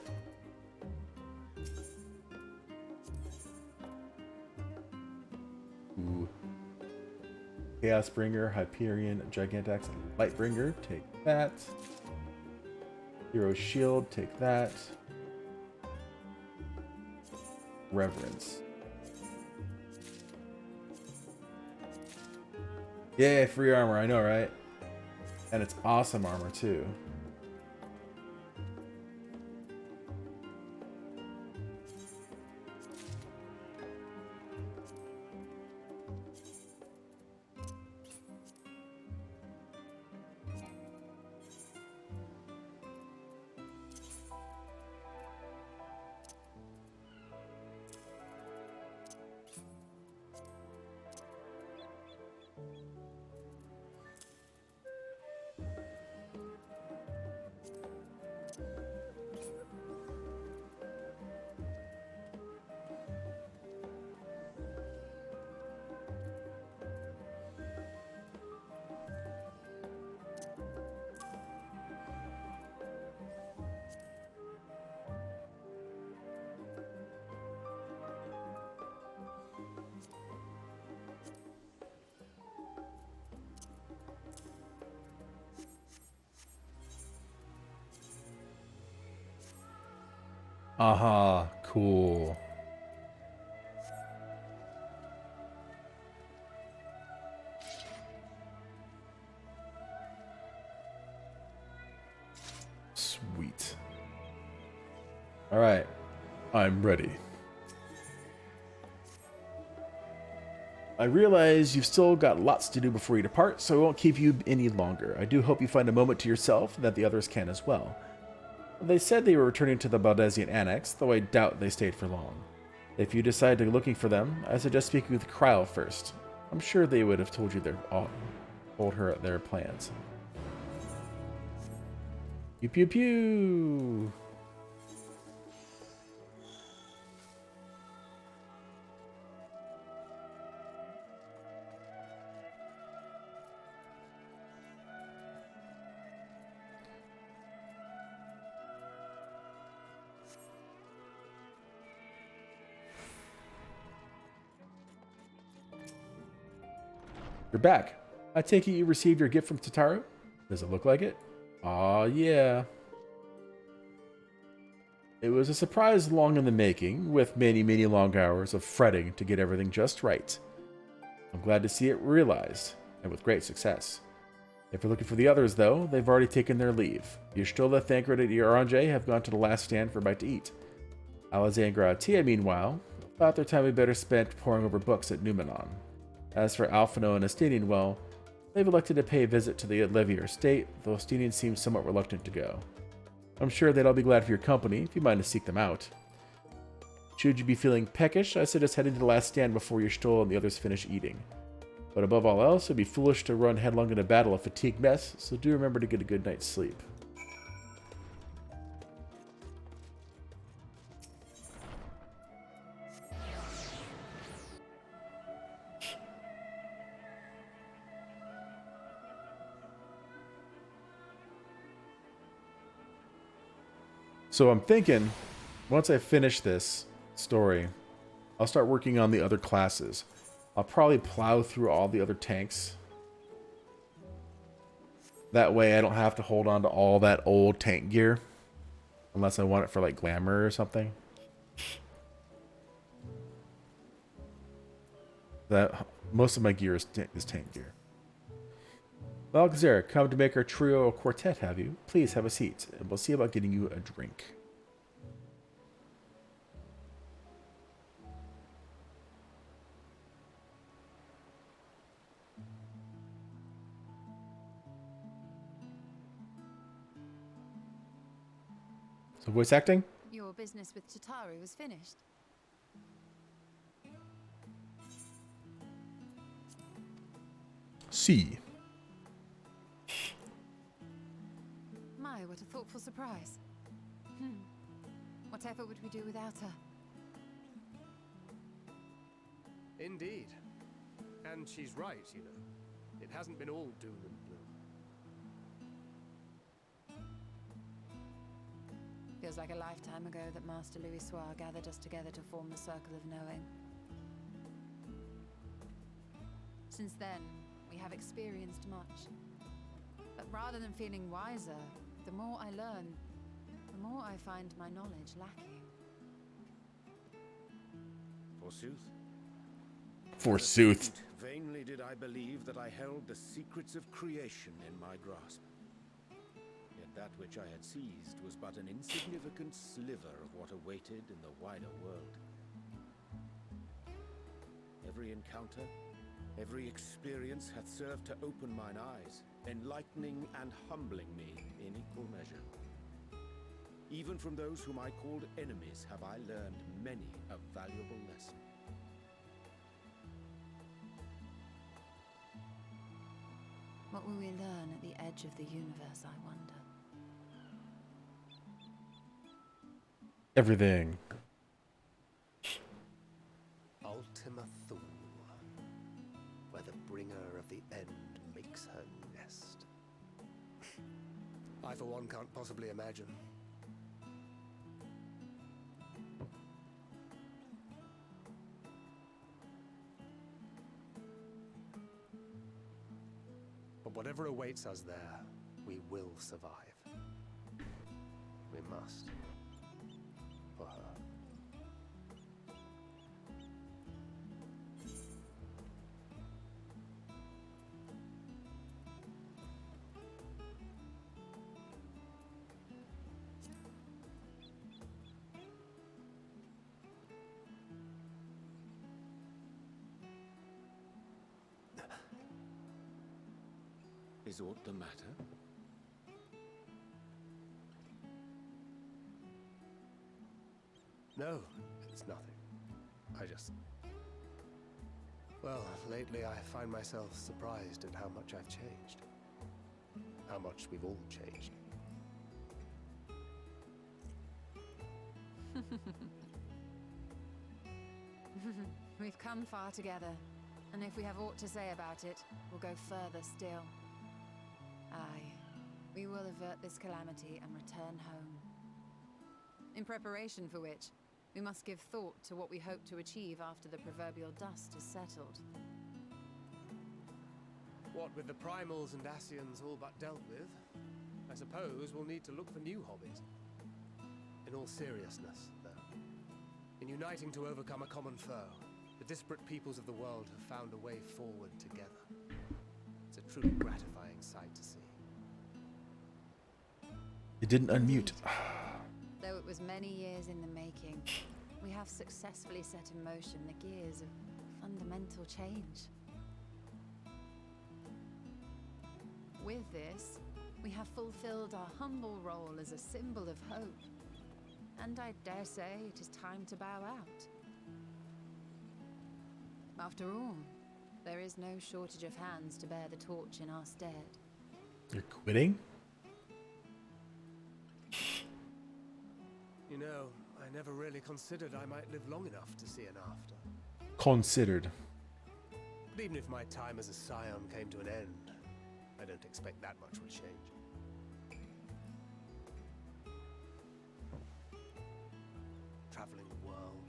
Ooh. Chaosbringer, Hyperion, Gigantax, and Lightbringer, take that. Hero Shield, take that. Reverence. Yay, free armor, I know, right? And it's awesome armor, too. Aha, cool. Sweet. All right, I'm ready. I realize you've still got lots to do before you depart, so I won't keep you any longer. I do hope you find a moment to yourself and that the others can as well. They said they were returning to the Baldesian Annex, though I doubt they stayed for long. If you decide to go looking for them, I suggest speaking with Kryl first. I'm sure they would have told her their plans. Pew pew pew! You're back. I take it you received your gift from Tataru? Does it look like it? Aw, yeah. It was a surprise long in the making, with many, many long hours of fretting to get everything just right. I'm glad to see it realized, and with great success. If you're looking for the others, though, they've already taken their leave. Yushtola, Thancred, and Oranje have gone to the last stand for a bite to eat. Alexandra and Tia, meanwhile, thought their time would be better spent poring over books at Numenon. As for Alphino and Estinian, well, they've elected to pay a visit to the Levier estate, though Estinian seems somewhat reluctant to go. I'm sure they'd all be glad for your company if you mind to seek them out. Should you be feeling peckish, I suggest heading to the last stand before Yushtola and the others finish eating. But above all else, it would be foolish to run headlong into battle a fatigued mess, so do remember to get a good night's sleep. So I'm thinking, once I finish this story, I'll start working on the other classes. I'll probably plow through all the other tanks. That way I don't have to hold on to all that old tank gear. Unless I want it for like glamour or something. That most of my gear is tank gear. Well, Alcazar, come to make our trio a quartet, have you? Please have a seat, and we'll see about getting you a drink. So voice acting? Your business with Tataru was finished. C. My, what a thoughtful surprise. Whatever would we do without her? Indeed. And she's right, you know. It hasn't been all doom and gloom. Feels like a lifetime ago that Master Louis Soir gathered us together to form the Circle of Knowing. Since then, we have experienced much. But rather than feeling wiser, the more I learn, the more I find my knowledge lacking. Forsooth. Forsooth. Vainly did I believe that I held the secrets of creation in my grasp. Yet that which I had seized was but an insignificant sliver of what awaited in the wider world. Every encounter, every experience hath served to open mine eyes, enlightening and humbling me in equal measure. Even from those whom I called enemies have I learned many a valuable lesson. What will we learn at the edge of the universe, I wonder? Everything. Ultima Thule, where the bringer of the end makes her nest. I, for one, can't possibly imagine. But whatever awaits us there, we will survive. We must. For her. Is aught the matter? No, it's nothing. I just... Well, lately I find myself surprised at how much I've changed. How much we've all changed. We've come far together, and if we have aught to say about it, we'll go further still. Aye, we will avert this calamity and return home. In preparation for which, we must give thought to what we hope to achieve after the proverbial dust is settled. What with the primals and Ascians all but dealt with, I suppose we'll need to look for new hobbies. In all seriousness, though, in uniting to overcome a common foe, the disparate peoples of the world have found a way forward together. It's a truly gratifying sight to see. It didn't unmute. Though it was many years in the making, we have successfully set in motion the gears of fundamental change. With this, we have fulfilled our humble role as a symbol of hope. And I dare say it is time to bow out. After all, there is no shortage of hands to bear the torch in our stead. You're quitting? You know, I never really considered I might live long enough to see an after. Considered. But even if my time as a scion came to an end, I don't expect that much will change. Traveling the world,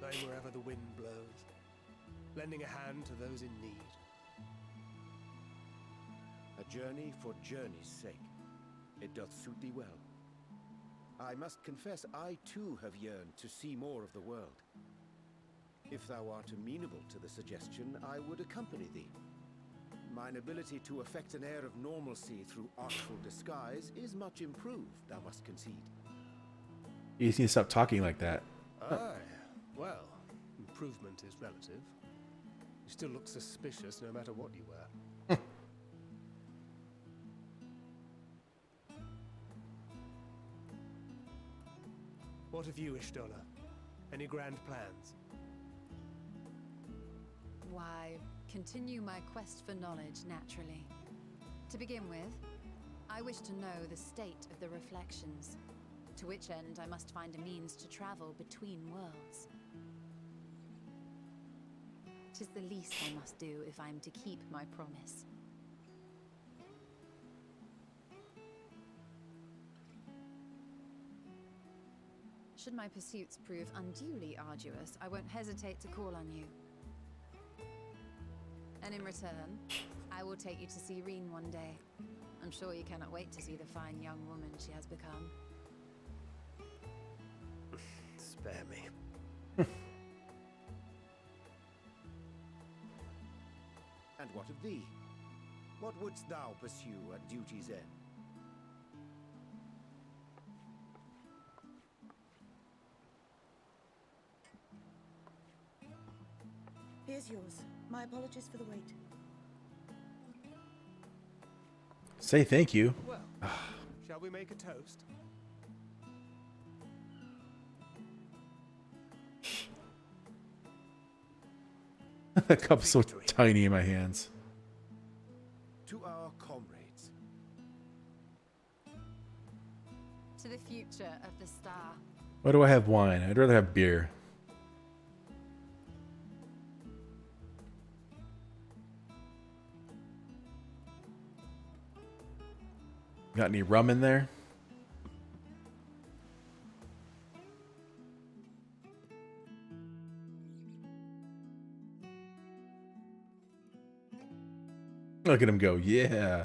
going wherever the wind blows, lending a hand to those in need. A journey for journey's sake. It doth suit thee well. I must confess, I too have yearned to see more of the world. If thou art amenable to the suggestion, I would accompany thee. Mine ability to affect an air of normalcy through artful disguise is much improved, thou must concede. You just need to stop talking like that. Aye, well, improvement is relative. You still look suspicious no matter what you wear. What of you, Ishtola? Any grand plans? Why, continue my quest for knowledge, naturally. To begin with, I wish to know the state of the reflections, to which end I must find a means to travel between worlds. 'Tis the least I must do if I am to keep my promise. Should my pursuits prove unduly arduous, I won't hesitate to call on you. And in return, I will take you to see Reen one day. I'm sure you cannot wait to see the fine young woman she has become. Spare me. And what of thee? What wouldst thou pursue at duty's end? Here's yours. My apologies for the wait. Say thank you. Well, shall we make a toast? That cup's so tiny in my hands. To our comrades. To the future of the star. Why do I have wine? I'd rather have beer. Got any rum in there? Look at him go, yeah.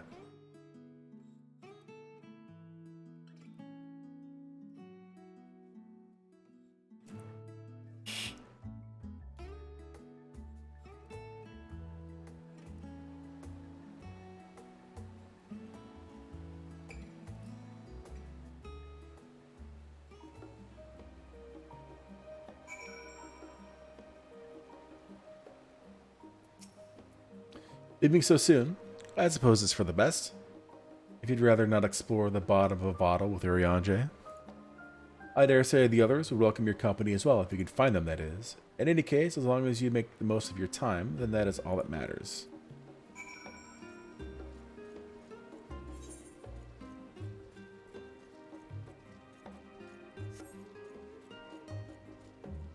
Leaving so soon, I suppose it's for the best. If you'd rather not explore the bottom of a bottle with Urianger, I dare say the others would welcome your company as well if you could find them, that is. In any case, as long as you make the most of your time, then that is all that matters.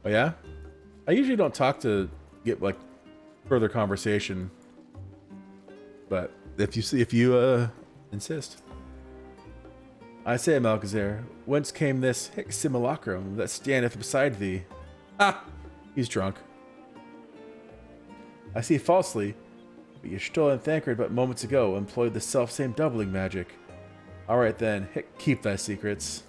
Oh yeah? I usually don't talk to get like further conversation. But if you insist. I say, Malchazar, whence came this simulacrum that standeth beside thee? Ah, he's drunk. I see falsely, But you stole in Thancred but moments ago, employed the self-same doubling magic. Alright then, keep thy secrets.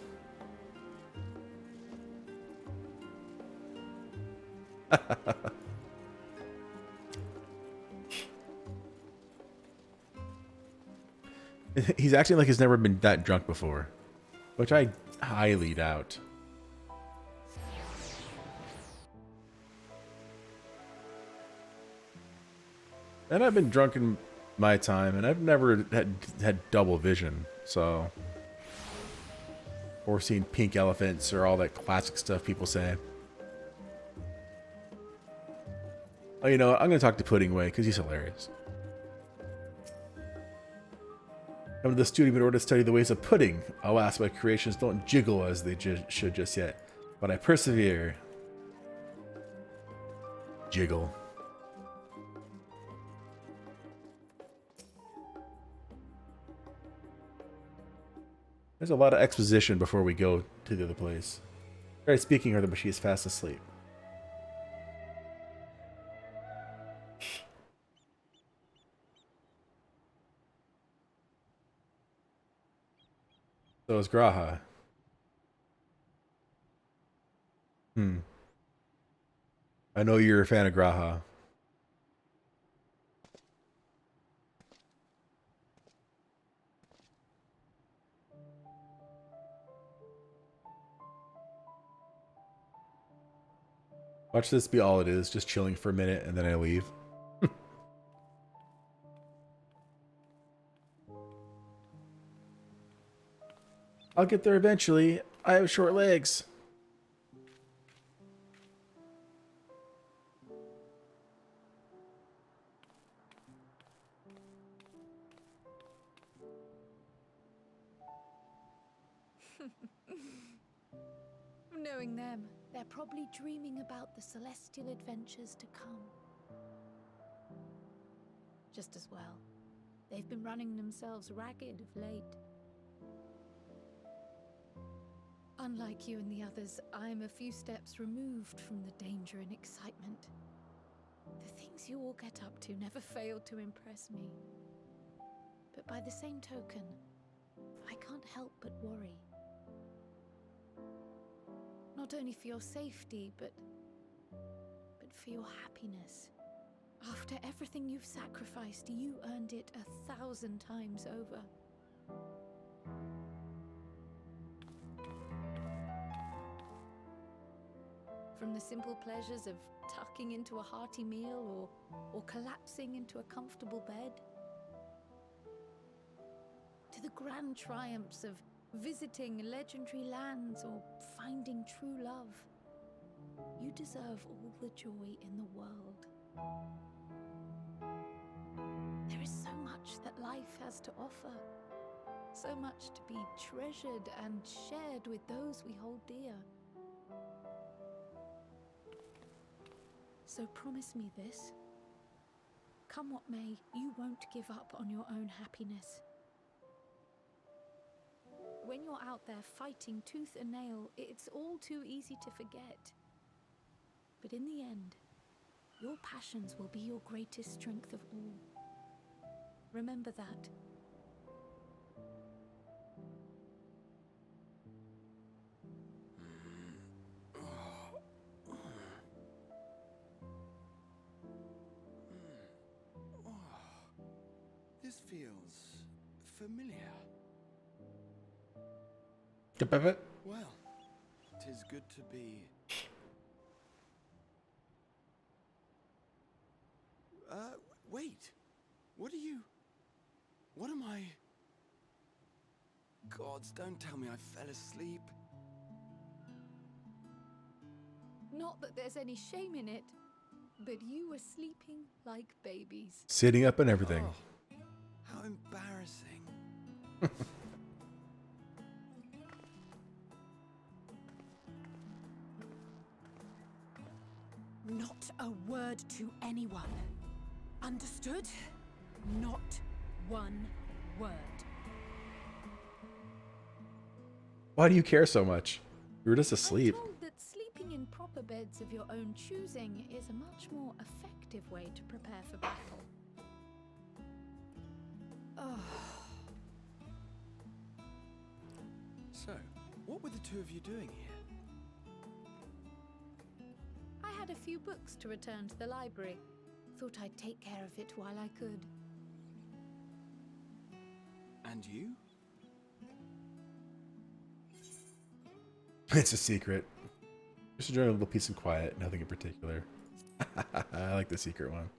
He's acting like he's never been that drunk before, which I highly doubt. And I've been drunk in my time, and I've never had double vision, so... Or seen pink elephants, or all that classic stuff people say. Oh, you know what? I'm going to talk to Puddingway, because he's hilarious. Come to the studio in order to study the ways of pudding. Alas, my creations don't jiggle as they should just yet. But I persevere. Jiggle. There's a lot of exposition before we go to the other place. Right, speaking of her, but she's fast asleep. So is Graha. I know you're a fan of Graha. Watch this be all it is, just chilling for a minute and then I leave. I'll get there eventually. I have short legs. Knowing them, they're probably dreaming about the celestial adventures to come. Just as well. They've been running themselves ragged of late. Unlike you and the others, I'm a few steps removed from the danger and excitement. The things you all get up to never fail to impress me. But by the same token, I can't help but worry. Not only for your safety, but for your happiness. After everything you've sacrificed, you earned it 1,000 times over. From the simple pleasures of tucking into a hearty meal or collapsing into a comfortable bed, to the grand triumphs of visiting legendary lands or finding true love, you deserve all the joy in the world. There is so much that life has to offer, so much to be treasured and shared with those we hold dear. So promise me this. Come what may, you won't give up on your own happiness. When you're out there fighting tooth and nail, it's all too easy to forget. But in the end, your passions will be your greatest strength of all. Remember that. This feels familiar. Well, 'tis good to be... wait. What am I... Gods, don't tell me I fell asleep. Not that there's any shame in it, but you were sleeping like babies. Sitting up and everything. Oh, how embarrassing. Not a word to anyone. Understood? Not one word. Why do you care so much? You were just asleep. I'm told that sleeping in proper beds of your own choosing is a much more effective way to prepare for battle. So, what were the two of you doing here? I had a few books to return to the library. Thought I'd take care of it while I could. And you? It's a secret. Just enjoying a little peace and quiet, nothing in particular. I like the secret one.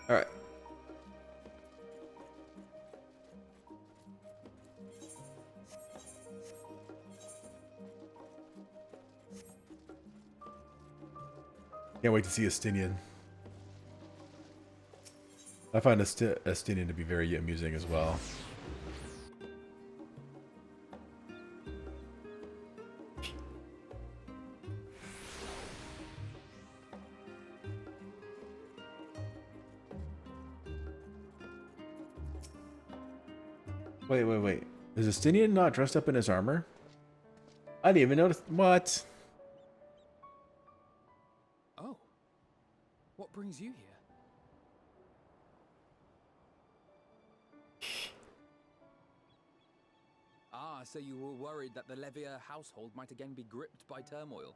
All right. Can't wait to see Estinian. I find Estinian to be very amusing as well. Wait. Is Estinian not dressed up in his armor? I didn't even notice. What? Oh. What brings you here? Ah, so you were worried that the Levier household might again be gripped by turmoil.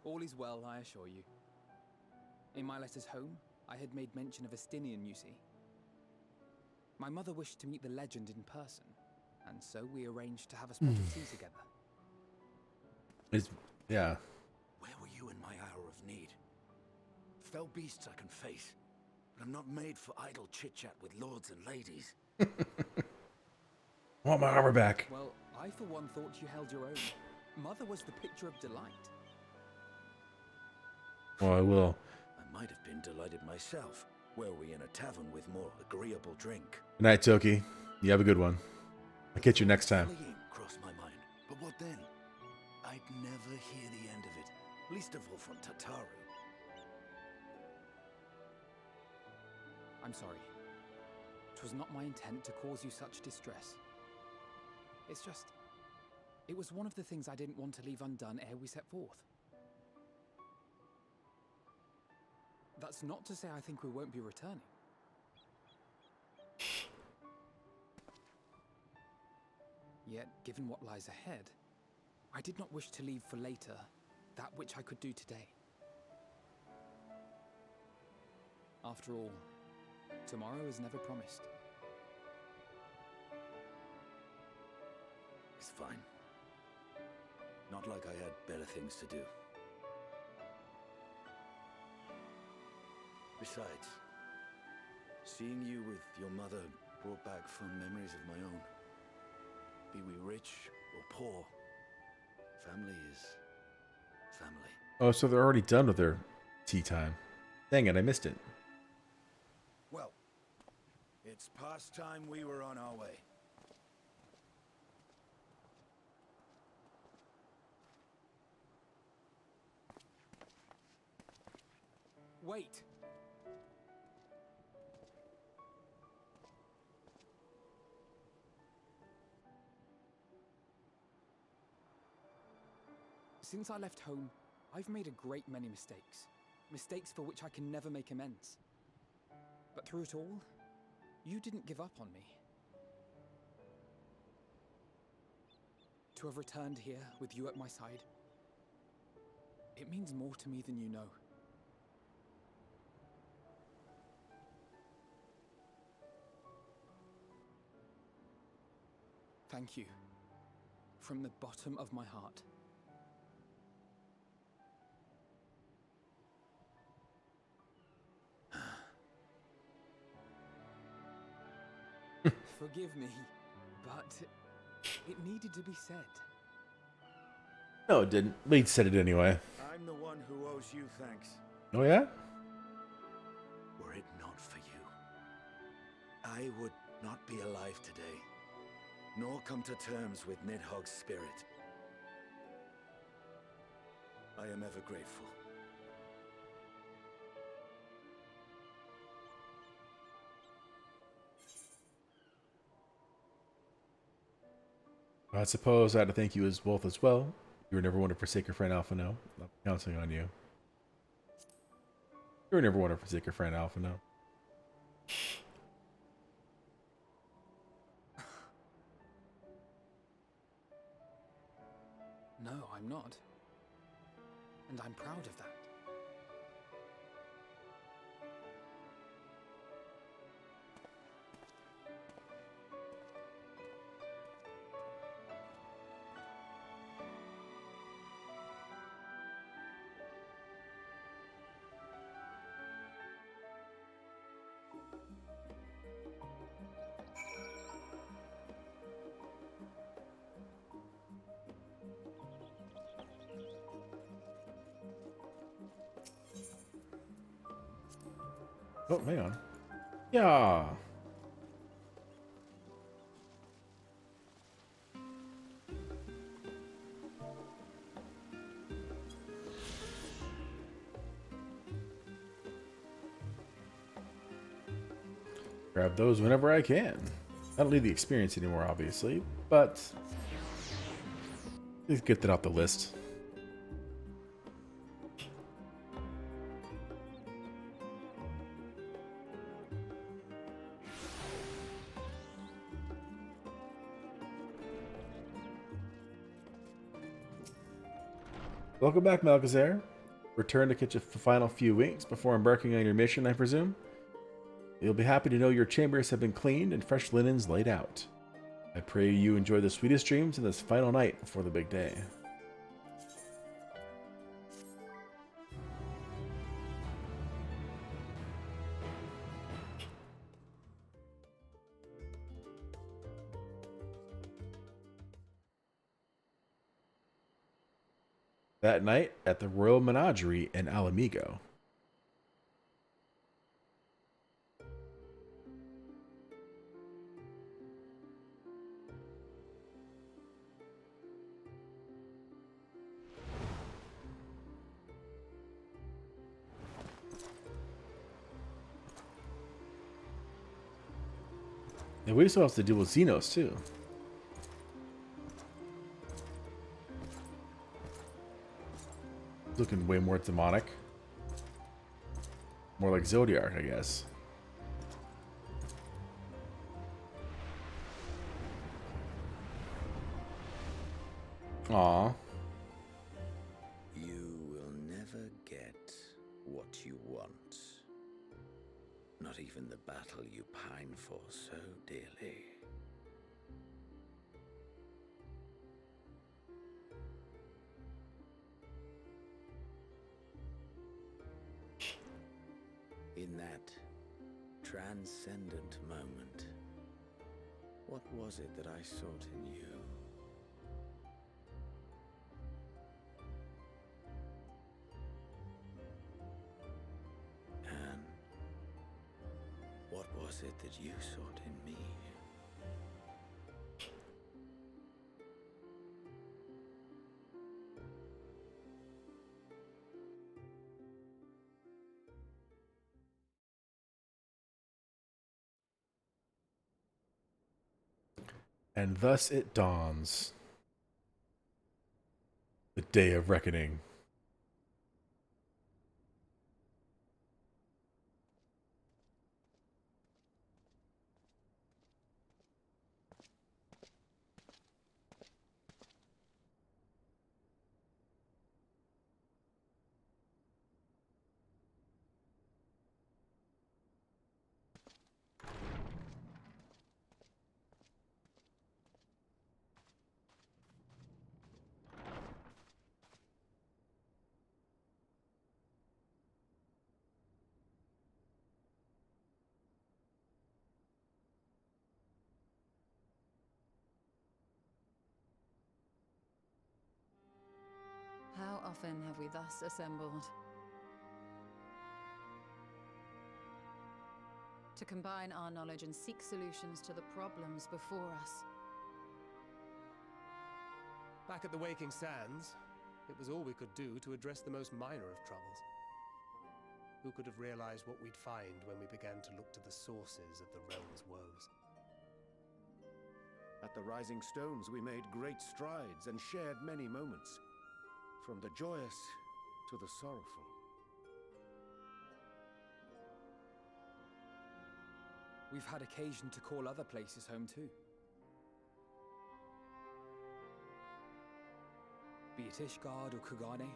All is well, I assure you. In my letters home, I had made mention of Estinian, you see. My mother wished to meet the legend in person, and so we arranged to have a spot of tea together. Yeah. Where were you in my hour of need? Fell beasts I can face, but I'm not made for idle chit-chat with lords and ladies. I want my armor back. Well, I for one thought you held your own. Mother was the picture of delight. Well, I will. I might have been delighted myself, were we in a tavern with more agreeable drink. Good night, Toki. You have a good one. I'll catch you next time. Fleeing crossed my mind, but what then? I'd never hear the end of it, least of all from Tataru. I'm sorry. 'Twas not my intent to cause you such distress. It's just... it was one of the things I didn't want to leave undone ere we set forth. That's not to say I think we won't be returning. Yet, given what lies ahead, I did not wish to leave for later that which I could do today. After all, tomorrow is never promised. It's fine. Not like I had better things to do. Besides, seeing you with your mother brought back fond memories of my own. Be we rich or poor, family is family. Oh, so they're already done with their tea time. Dang it, I missed it. Well, it's past time we were on our way. Wait! Since I left home, I've made a great many mistakes. Mistakes for which I can never make amends. But through it all, you didn't give up on me. To have returned here with you at my side, it means more to me than you know. Thank you, from the bottom of my heart. Forgive me, but it needed to be said. No, it didn't. We said it anyway. I'm the one who owes you thanks. Oh, yeah? Were it not for you, I would not be alive today, nor come to terms with Nidhogg's spirit. I am ever grateful. I suppose I had to thank you as both as well. You were never one to forsake your friend Alpha No. I'm counting on you. You were never one to forsake your friend Alpha No. No, I'm not. And I'm proud of that. Oh, hang on. Yeah. Grab those whenever I can. I don't need the experience anymore, obviously, but let's get that off the list. Welcome back, Malgazer. Return to catch a final few winks before embarking on your mission, I presume? You'll be happy to know your chambers have been cleaned and fresh linens laid out. I pray you enjoy the sweetest dreams in this final night before the big day. That night at the Royal Menagerie in Alamigo. And we still have to deal with Xenos too. Looking way more demonic. More like Zodiac, I guess. Aww. You will never get what you want. Not even the battle you pine for so dearly. In that transcendent moment, what was it that I sought in you? And what was it that you sought in me? And thus it dawns. The day of reckoning. How often have we thus assembled? To combine our knowledge and seek solutions to the problems before us. Back at the Waking Sands, It was all we could do to address the most minor of troubles. Who could have realized what we'd find when we began to look to the sources of the realm's woes? At the Rising Stones, we made great strides and shared many moments, from the joyous to the sorrowful. We've had occasion to call other places home too. Be it Ishgard or Kugane,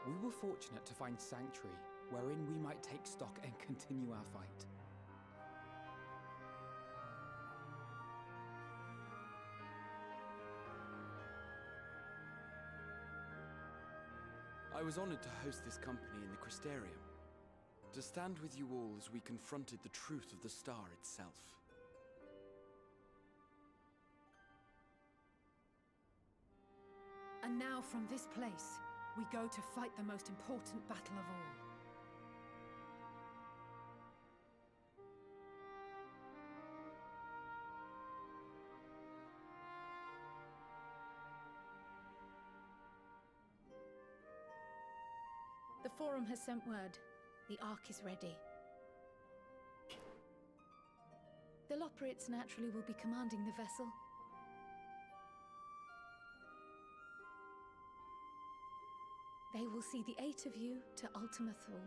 we were fortunate to find sanctuary wherein we might take stock and continue our fight. I was honored to host this company in the Crystarium, to stand with you all as we confronted the truth of the star itself. And now from this place, we go to fight the most important battle of all. The Forum has sent word. The Ark is ready. The Loporrits naturally will be commanding the vessel. They will see the 8 of you to Ultima Thule.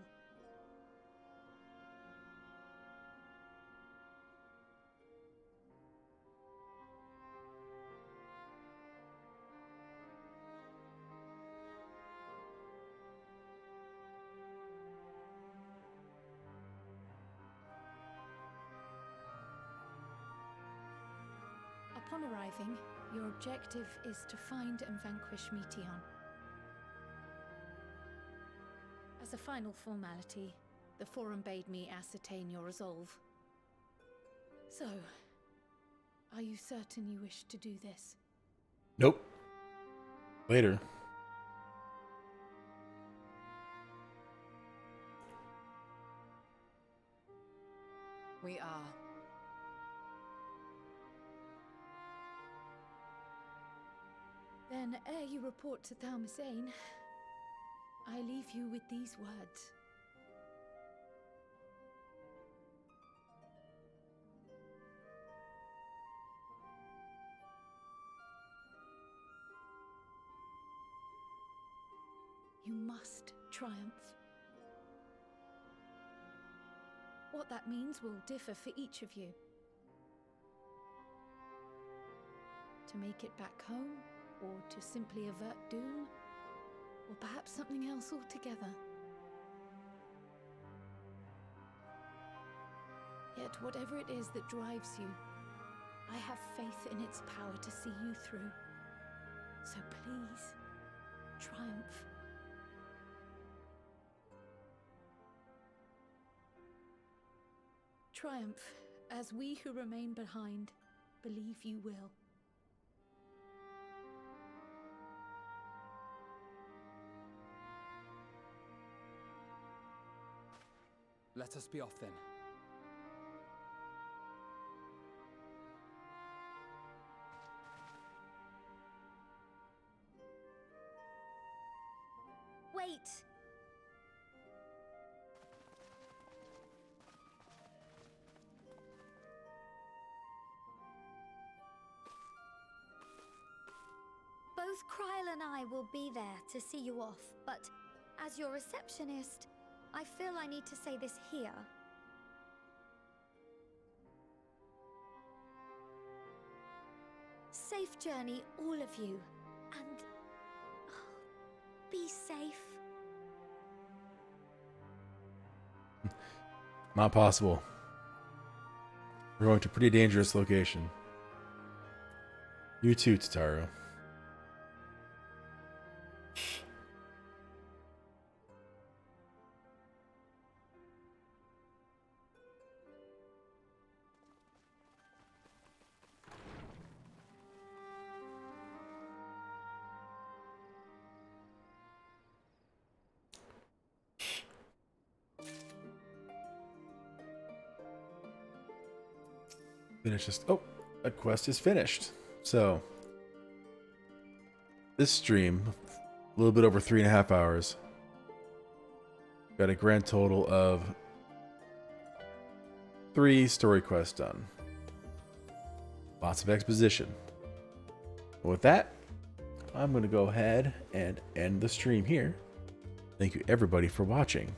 Upon arriving, your objective is to find and vanquish Meteion. As a final formality, the Forum bade me ascertain your resolve. So, are you certain you wish to do this? Nope. Later. We are. Then, ere you report to Thalmasane, I leave you with these words. You must triumph. What that means will differ for each of you. To make it back home, or to simply avert doom, or perhaps something else altogether. Yet whatever it is that drives you, I have faith in its power to see you through. So please, triumph. Triumph, as we who remain behind believe you will. Let us be off then. Wait! Both Kryl and I will be there to see you off, but as your receptionist, I feel I need to say this here. Safe journey, all of you, and be safe. Not possible. We're going to a pretty dangerous location. You too, Tataru. Finish this. Oh, that quest is finished. So, this stream A little bit over 3.5 hours. Got a grand total of 3 story quests done. Lots of exposition. With that, I'm going to go ahead and end the stream here. Thank you everybody for watching.